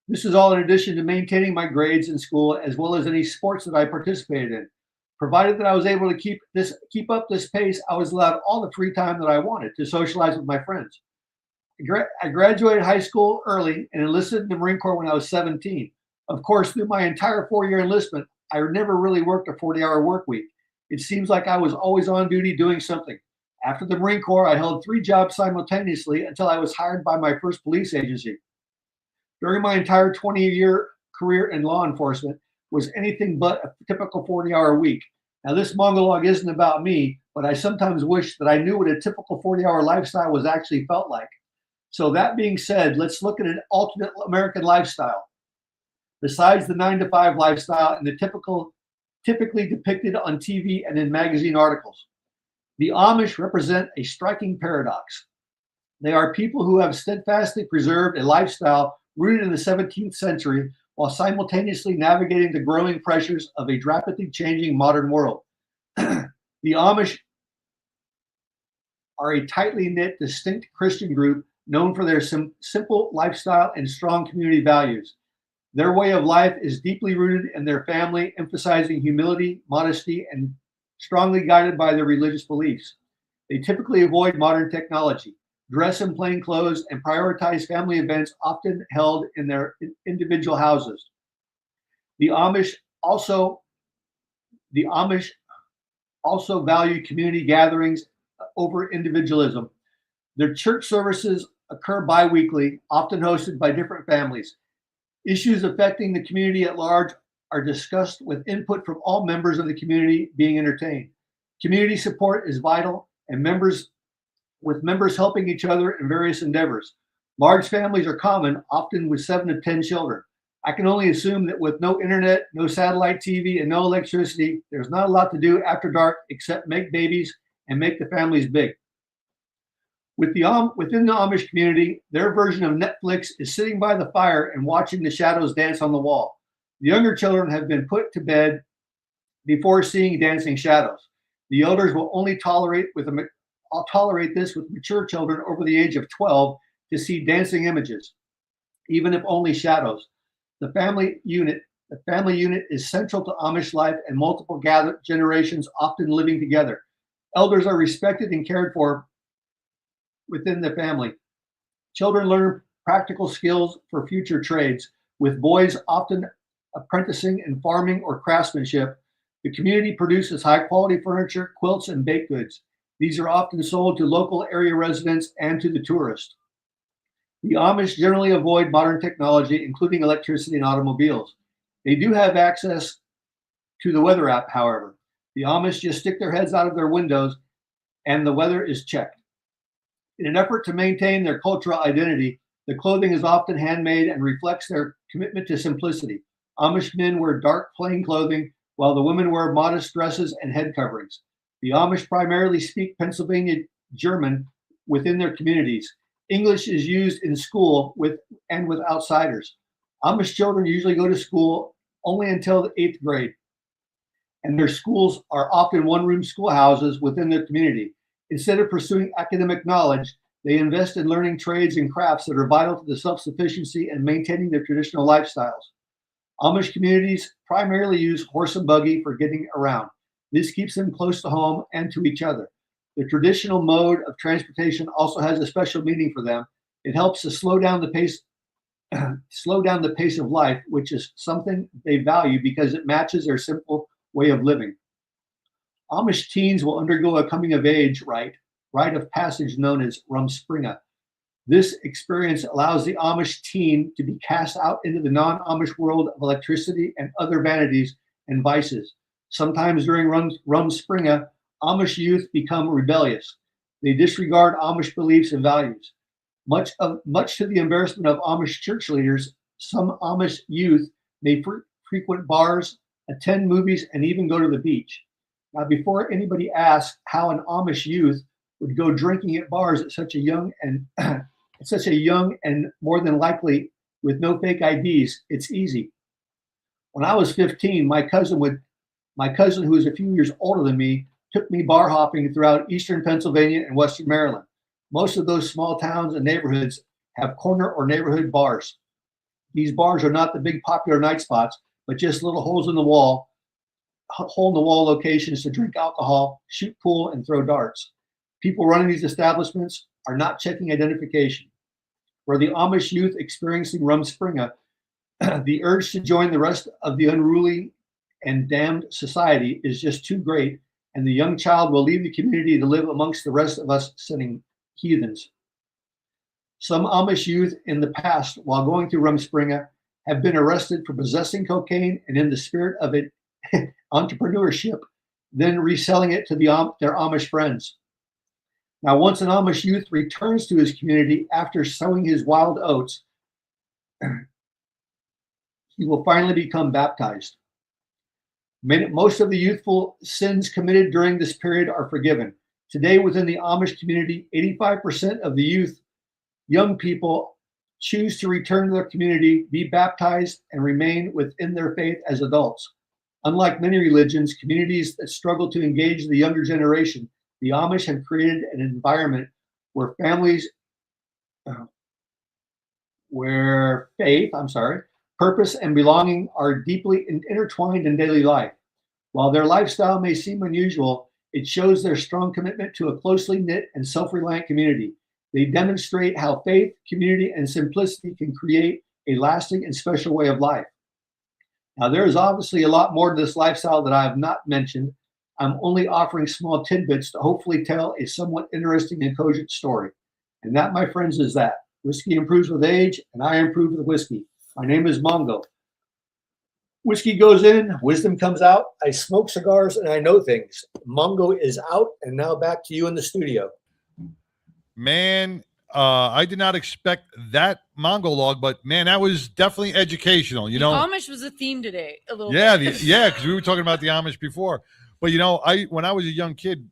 This is all in addition to maintaining my grades in school as well as any sports that I participated in. Provided that I was able to keep up this pace, I was allowed all the free time that I wanted to socialize with my friends. I graduated high school early and enlisted in the Marine Corps when I was 17. Of course, through my entire 4-year enlistment, I never really worked a 40-hour work week. It seems like I was always on duty doing something. After the Marine Corps, I held 3 jobs simultaneously until I was hired by my first police agency. During my entire 20-year career in law enforcement was anything but a typical 40-hour week. Now, this monologue isn't about me, but I sometimes wish that I knew what a typical 40-hour lifestyle was actually felt like. So that being said, let's look at an alternate American lifestyle. Besides the 9-to-5 lifestyle and the typically depicted on TV and in magazine articles, the Amish represent a striking paradox. They are people who have steadfastly preserved a lifestyle rooted in the 17th century while simultaneously navigating the growing pressures of a rapidly changing modern world. The Amish are a tightly knit, distinct Christian group known for their simple lifestyle and strong community values. Their way of life is deeply rooted in their family, emphasizing humility, modesty, and strongly guided by their religious beliefs. They typically avoid modern technology, dress in plain clothes, and prioritize family events often held in their individual houses. The Amish also value community gatherings over individualism. Their church services occur bi-weekly, often hosted by different families. Issues affecting the community at large are discussed with input from all members of the community being entertained. Community support is vital, and members helping each other in various endeavors. Large families are common, often with 7 to 10 children. I can only assume that with no internet, no satellite TV, and no electricity, there's not a lot to do after dark except make babies and make the families big. Within the Amish community, their version of Netflix is sitting by the fire and watching the shadows dance on the wall. The younger children have been put to bed before seeing dancing shadows. The elders will only tolerate this with mature children over the age of 12 to see dancing images, even if only shadows. The family unit is central to Amish life and multiple generations often living together. Elders are respected and cared for within the family. Children learn practical skills for future trades, with boys often apprenticing in farming or craftsmanship. The community produces high-quality furniture, quilts, and baked goods. These are often sold to local area residents and to the tourist. The Amish generally avoid modern technology, including electricity and automobiles. They do have access to the weather app, however. The Amish just stick their heads out of their windows and the weather is checked. In an effort to maintain their cultural identity, the clothing is often handmade and reflects their commitment to simplicity. Amish men wear dark, plain clothing, while the women wear modest dresses and head coverings. The Amish primarily speak Pennsylvania German within their communities. English is used in school with outsiders. Amish children usually go to school only until the 8th grade, and their schools are often one-room schoolhouses within their community. Instead of pursuing academic knowledge, they invest in learning trades and crafts that are vital to the self-sufficiency and maintaining their traditional lifestyles. Amish communities primarily use horse and buggy for getting around. This keeps them close to home and to each other. The traditional mode of transportation also has a special meaning for them. It helps to slow down the pace of life, which is something they value because it matches their simple way of living. Amish teens will undergo a coming of age rite of passage known as Rumspringa. This experience allows the Amish teen to be cast out into the non-Amish world of electricity and other vanities and vices. Sometimes during Rumspringa, Amish youth become rebellious. They disregard Amish beliefs and values. Much to the embarrassment of Amish church leaders, some Amish youth may frequent bars, attend movies, and even go to the beach. Now, before anybody asks how an Amish youth would go drinking at bars at such a young and more than likely with no fake IDs, it's easy. When I was 15, my cousin, who is a few years older than me, took me bar hopping throughout eastern Pennsylvania and western Maryland. Most of those small towns and neighborhoods have corner or neighborhood bars. These bars are not the big popular night spots, but just little hole in the wall locations to drink alcohol, shoot pool, and throw darts. People running these establishments are not checking identification. For the Amish youth experiencing Rumspringa, the urge to join the rest of the unruly and damned society is just too great, and the young child will leave the community to live amongst the rest of us sinning heathens. Some Amish youth in the past, while going through Rumspringa, have been arrested for possessing cocaine and in the spirit of it, entrepreneurship, then reselling it to their Amish friends. Now, once an Amish youth returns to his community after sowing his wild oats, he will finally become baptized. Most of the youthful sins committed during this period are forgiven. Today, within the Amish community, 85% of the young people choose to return to their community, be baptized, and remain within their faith as adults. Unlike many religions, communities that struggle to engage the younger generation, the Amish have created an environment where purpose, and belonging are deeply intertwined in daily life. While their lifestyle may seem unusual, it shows their strong commitment to a closely knit and self-reliant community. They demonstrate how faith, community, and simplicity can create a lasting and special way of life. Now, there is obviously a lot more to this lifestyle that I have not mentioned. I'm only offering small tidbits to hopefully tell a somewhat interesting and cogent story. And that, my friends, is that. Whiskey improves with age, and I improve with whiskey. My name is Mongo. Whiskey goes in, wisdom comes out. I smoke cigars and I know things. Mongo is out, and now back to you in the studio. Man, I did not expect that Mongo log, but man, that was definitely educational. You know, Amish was a theme today. A little yeah, bit. because we were talking about the Amish before. But you know, when I was a young kid,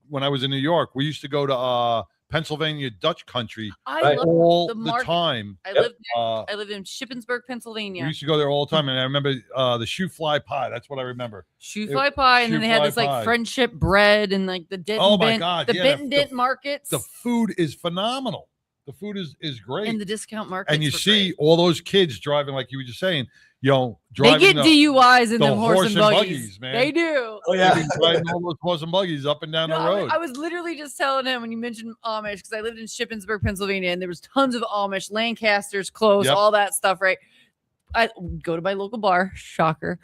when I was in New York, we used to go to Pennsylvania Dutch country all the time. I lived there. I lived in Shippensburg, Pennsylvania. We used to go there all the time, and I remember the shoe fly pie. That's what I remember. Shoe fly pie, and then they had this like friendship bread and like the Bit and Dent markets. The food is phenomenal. The food is great. And the discount markets. And you see all those kids driving, like you were just saying, you know, driving. They get DUIs in them horse and buggies, man. They do. Oh yeah, driving all those horse and buggies up and down the road. I was literally just telling him when you mentioned Amish, because I lived in Shippensburg, Pennsylvania, and there was tons of Amish, Lancaster's close, all that stuff. Right. I go to my local bar. Shocker.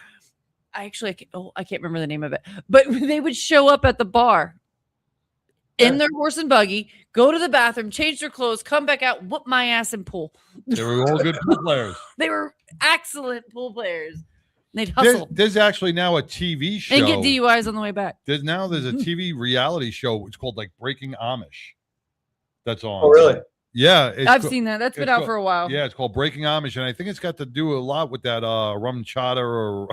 I can't remember the name of it, but they would show up at the bar in their horse and buggy, go to the bathroom, change their clothes, come back out, whoop my ass, and pull. They were all good pool players. They were excellent pool players. They'd hustle. There's actually now a TV show. And get DUIs on the way back. There's a TV reality show. It's called like Breaking Amish. That's on. Oh, really? Yeah. I've seen that. That's been out for a while. Yeah, it's called Breaking Amish. And I think it's got to do a lot with that rum chata or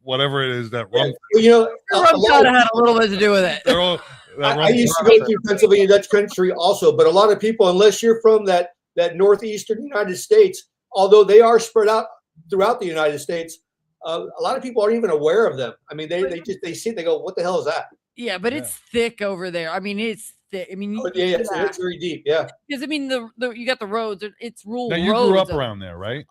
whatever it is. That rum. Well, you know, rum chata had a little bit to do with it. I used to go through Pennsylvania Dutch country also, but a lot of people, unless you're from that northeastern United States, although they are spread out throughout the United States, a lot of people aren't even aware of them. I mean, they see it, they go, "What the hell is that?" Yeah, but it's thick over there. I mean, it's thick. I mean, it's very deep. Yeah, because I mean, the you got the roads. It's rural Now you roads. grew up around there, right?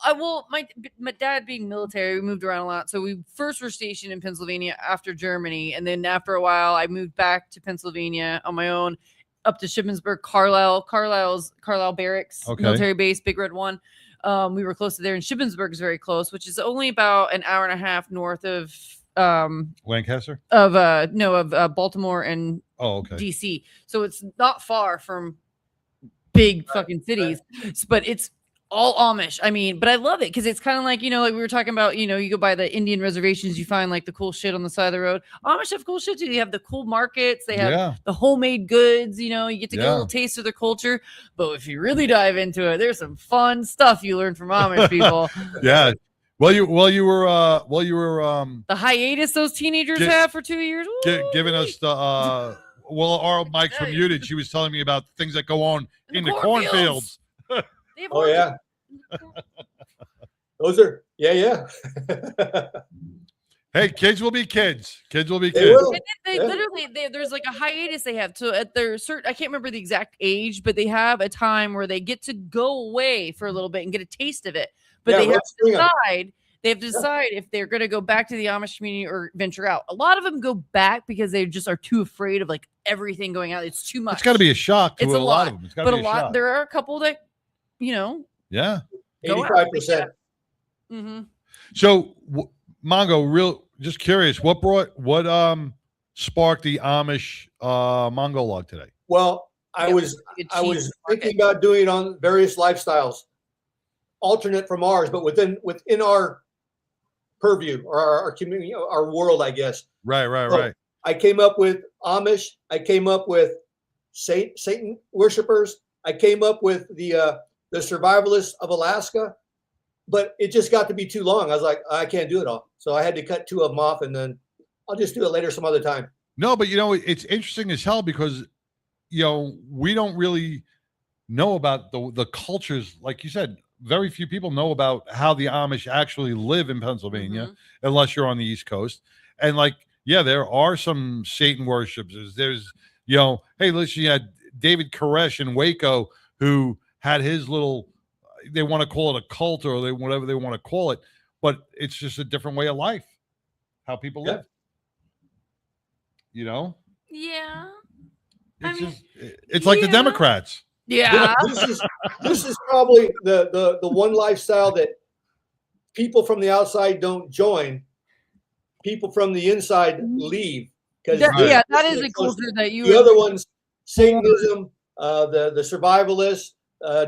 My dad being military, we moved around a lot. So we first were stationed in Pennsylvania after Germany, and then after a while, I moved back to Pennsylvania on my own, up to Shippensburg, Carlisle Barracks, military base, Big Red One. We were close to there, and Shippensburg is very close, which is only about an hour and a half north of Lancaster, of Baltimore and DC. So it's not far from big fucking cities, but it's all Amish. I mean, but I love it because it's kind of like, like we were talking about, you go by the Indian reservations, you find like the cool shit on the side of the road. Amish have cool shit too. They have the cool markets. They have the homemade goods, you get to get a little taste of their culture. But if you really dive into it, there's some fun stuff you learn from Amish people. Yeah. Well, you were the hiatus those teenagers have for 2 years. Giving us the our mics were muted. She was telling me about things that go on in the cornfields. Oh yeah, those are yeah. Hey, kids will be kids. Kids will be They kids. will. And they literally, there's like a hiatus they have. So at their I can't remember the exact age, but they have a time where they get to go away for a little bit and get a taste of it. But they have to decide. They have to decide if they're going to go back to the Amish community or venture out. A lot of them go back because they just are too afraid of like everything going out. It's too much. It's got to be a shock to It's a lot of them. It's got to but be a lot. shock. There are a couple that, Yeah. 85%. Mm-hmm. So, Mongo, just curious, what sparked the Amish Mongo log today? Well, I was thinking about doing it on various lifestyles, alternate from ours, but within our purview or our community, our world, I guess. Right. I came up with Amish. I came up with Satan worshipers. I came up with the survivalists of Alaska, but it just got to be too long. I was like, I can't do it all, so I had to cut 2 of them off, and then I'll just do it later some other time. No, but it's interesting as hell because we don't really know about the cultures, like you said. Very few people know about how the Amish actually live in Pennsylvania, unless you're on the East Coast. And there are some Satan worshippers. There's, hey, listen, you had David Koresh in Waco who had his little, they want to call it a cult or whatever they want to call it, but it's just a different way of life, how people live. Yeah. It's like the Democrats. Yeah. This is probably the one lifestyle that people from the outside don't join. People from the inside leave. Because that is a culture that you. The other ones, Satanism, the survivalists,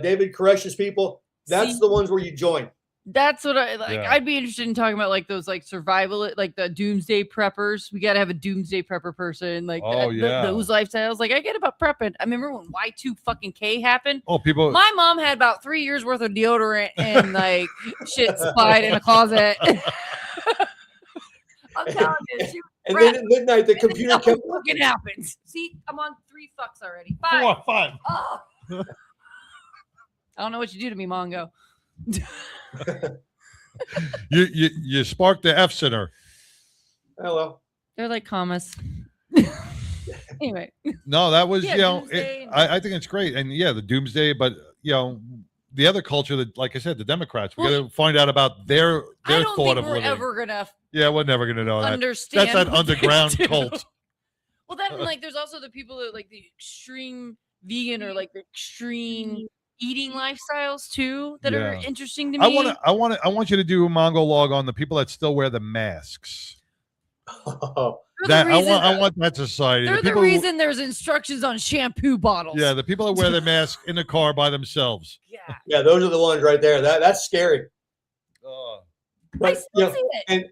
David Koresh's people. That's the ones where you join. That's what I like. I'd be interested in talking about like those like survival, like the doomsday preppers. We got to have a doomsday prepper person. Like those lifestyles. Like I get about prepping. I remember when Y2K happened. Oh, people. My mom had about 3 years worth of deodorant and like shit supplied in a closet. I'm telling you. And then at midnight, the computer kept working. Happens. See, I'm on 3 fucks already. 5. 5. Oh. I don't know what you do to me, Mongo. you sparked the F center. Hello. They're like commas. Anyway. No, that was Doomsday I think it's great, and the doomsday, but the other culture that, like I said, the Democrats. We got to find out about their thought of living. Ever gonna. Yeah, we're never gonna know that. Understand That's that underground cult. Well, that and like there's also the people that like the extreme vegan or like the extreme eating lifestyles too that are interesting to me. I want you to do a Mongo log on the people that still wear the masks. Oh. I want that society. They're the reason there's instructions on shampoo bottles. Yeah, the people that wear their mask in the car by themselves. Yeah, those are the ones right there. That's scary. But, and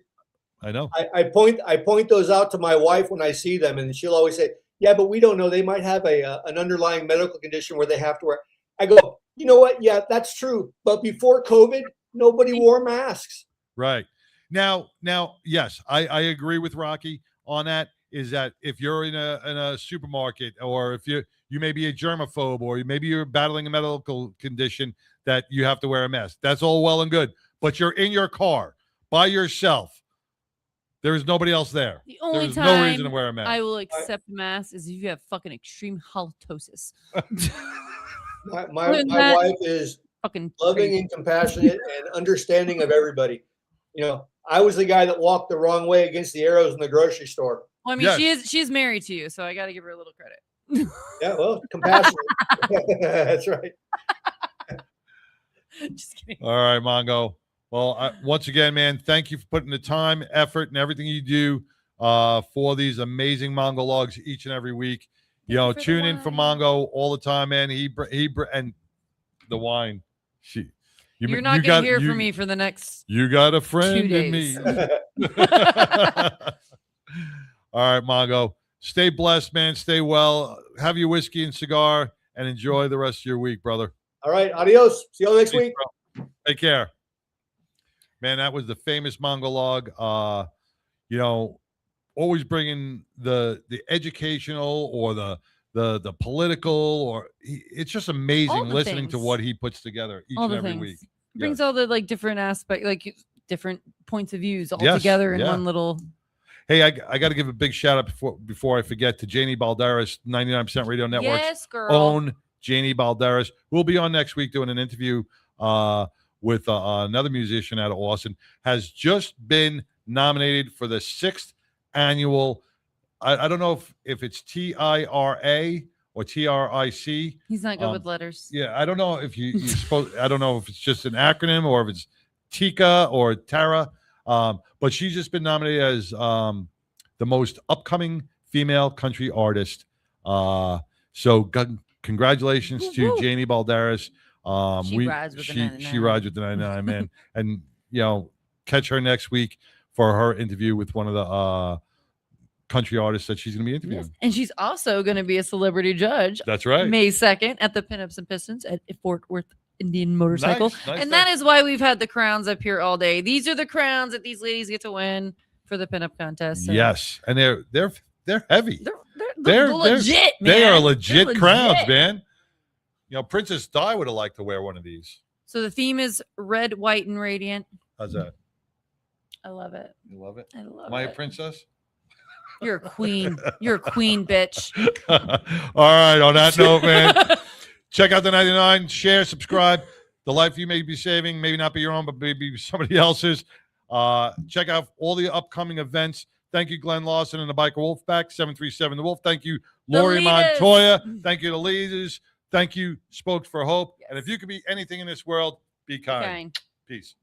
I know. I point those out to my wife when I see them, and she'll always say, "Yeah, but we don't know. They might have an underlying medical condition where they have to wear." I go, you know what? Yeah, that's true. But before COVID, nobody wore masks. Right. Now, yes, I agree with Rocky on that. is that if you're in a supermarket, or if you may be a germaphobe, or maybe you're battling a medical condition that you have to wear a mask. That's all well and good. But you're in your car by yourself. There is nobody else there. The only There's time no reason to wear a mask. I will accept mask is if you have fucking extreme halitosis. My Other than that, wife is fucking loving crazy. and compassionate and understanding of everybody. You know, I was the guy that walked the wrong way against the arrows in the grocery store. Well, I mean, she's married to you, so I got to give her a little credit. Yeah, well, compassionate. That's right. Just kidding. All right, Mongo. Well, once again, man, thank you for putting the time, effort, and everything you do for these amazing Mongo logs each and every week. You know, tune in for Mongo all the time, man. He and the wine. You're not going to hear from me for the next. You got a friend 2 in days. me. All right, Mongo. Stay blessed, man. Stay well. Have your whiskey and cigar, and enjoy the rest of your week, brother. All right, adios. See you next week. Bro. Take care. Man, that was the famous Mongo log. You know, always bringing the educational or the political, or it's just amazing listening to what he puts together each and every week. Brings all the like different aspects, like different points of views all together in one little. Hey, I got to give a big shout out before I forget to Janie Balderas, 99% Radio Network's Yes, girl. own Janie Balderas. We'll be on next week doing an interview with another musician out of Austin. Has just been nominated for the 6th annual. I don't know if it's TIRA or TRIC. He's not good with letters. Yeah, I don't know if you supposed. I don't know if it's just an acronym or if it's Tika or Tara. But she's just been nominated as the most upcoming female country artist. So congratulations to Janie Balderas. She rides with the 99. She rides with the 99, man. And you know, catch her next week for her interview with one of the country artists that she's going to be interviewing. Yes. And she's also going to be a celebrity judge. That's right. May 2nd at the Pinups and Pistons at Fort Worth Indian Motorcycle. Nice, and that is why we've had the crowns up here all day. These are the crowns that these ladies get to win for the pinup contest. So. Yes, and they're heavy. They're legit, man. They are legit They're crowns, legit. man. You know, Princess Di would have liked to wear one of these. So the theme is red, white, and radiant. How's that? I love it. You love it? I love Am I a it. princess? You're a queen. You're a queen, bitch. All right. On that note, man, check out the 99. Share, subscribe. The life you may be saving, maybe not be your own, but maybe somebody else's. Check out all the upcoming events. Thank you, Glenn Lawson and the Biker Wolfpack, 737 The Wolf. Thank you, Lori Litas. Montoya. Thank you to Litas. Thank you, Spokes for Hope. And if you could be anything in this world, be kind. Kind. Peace.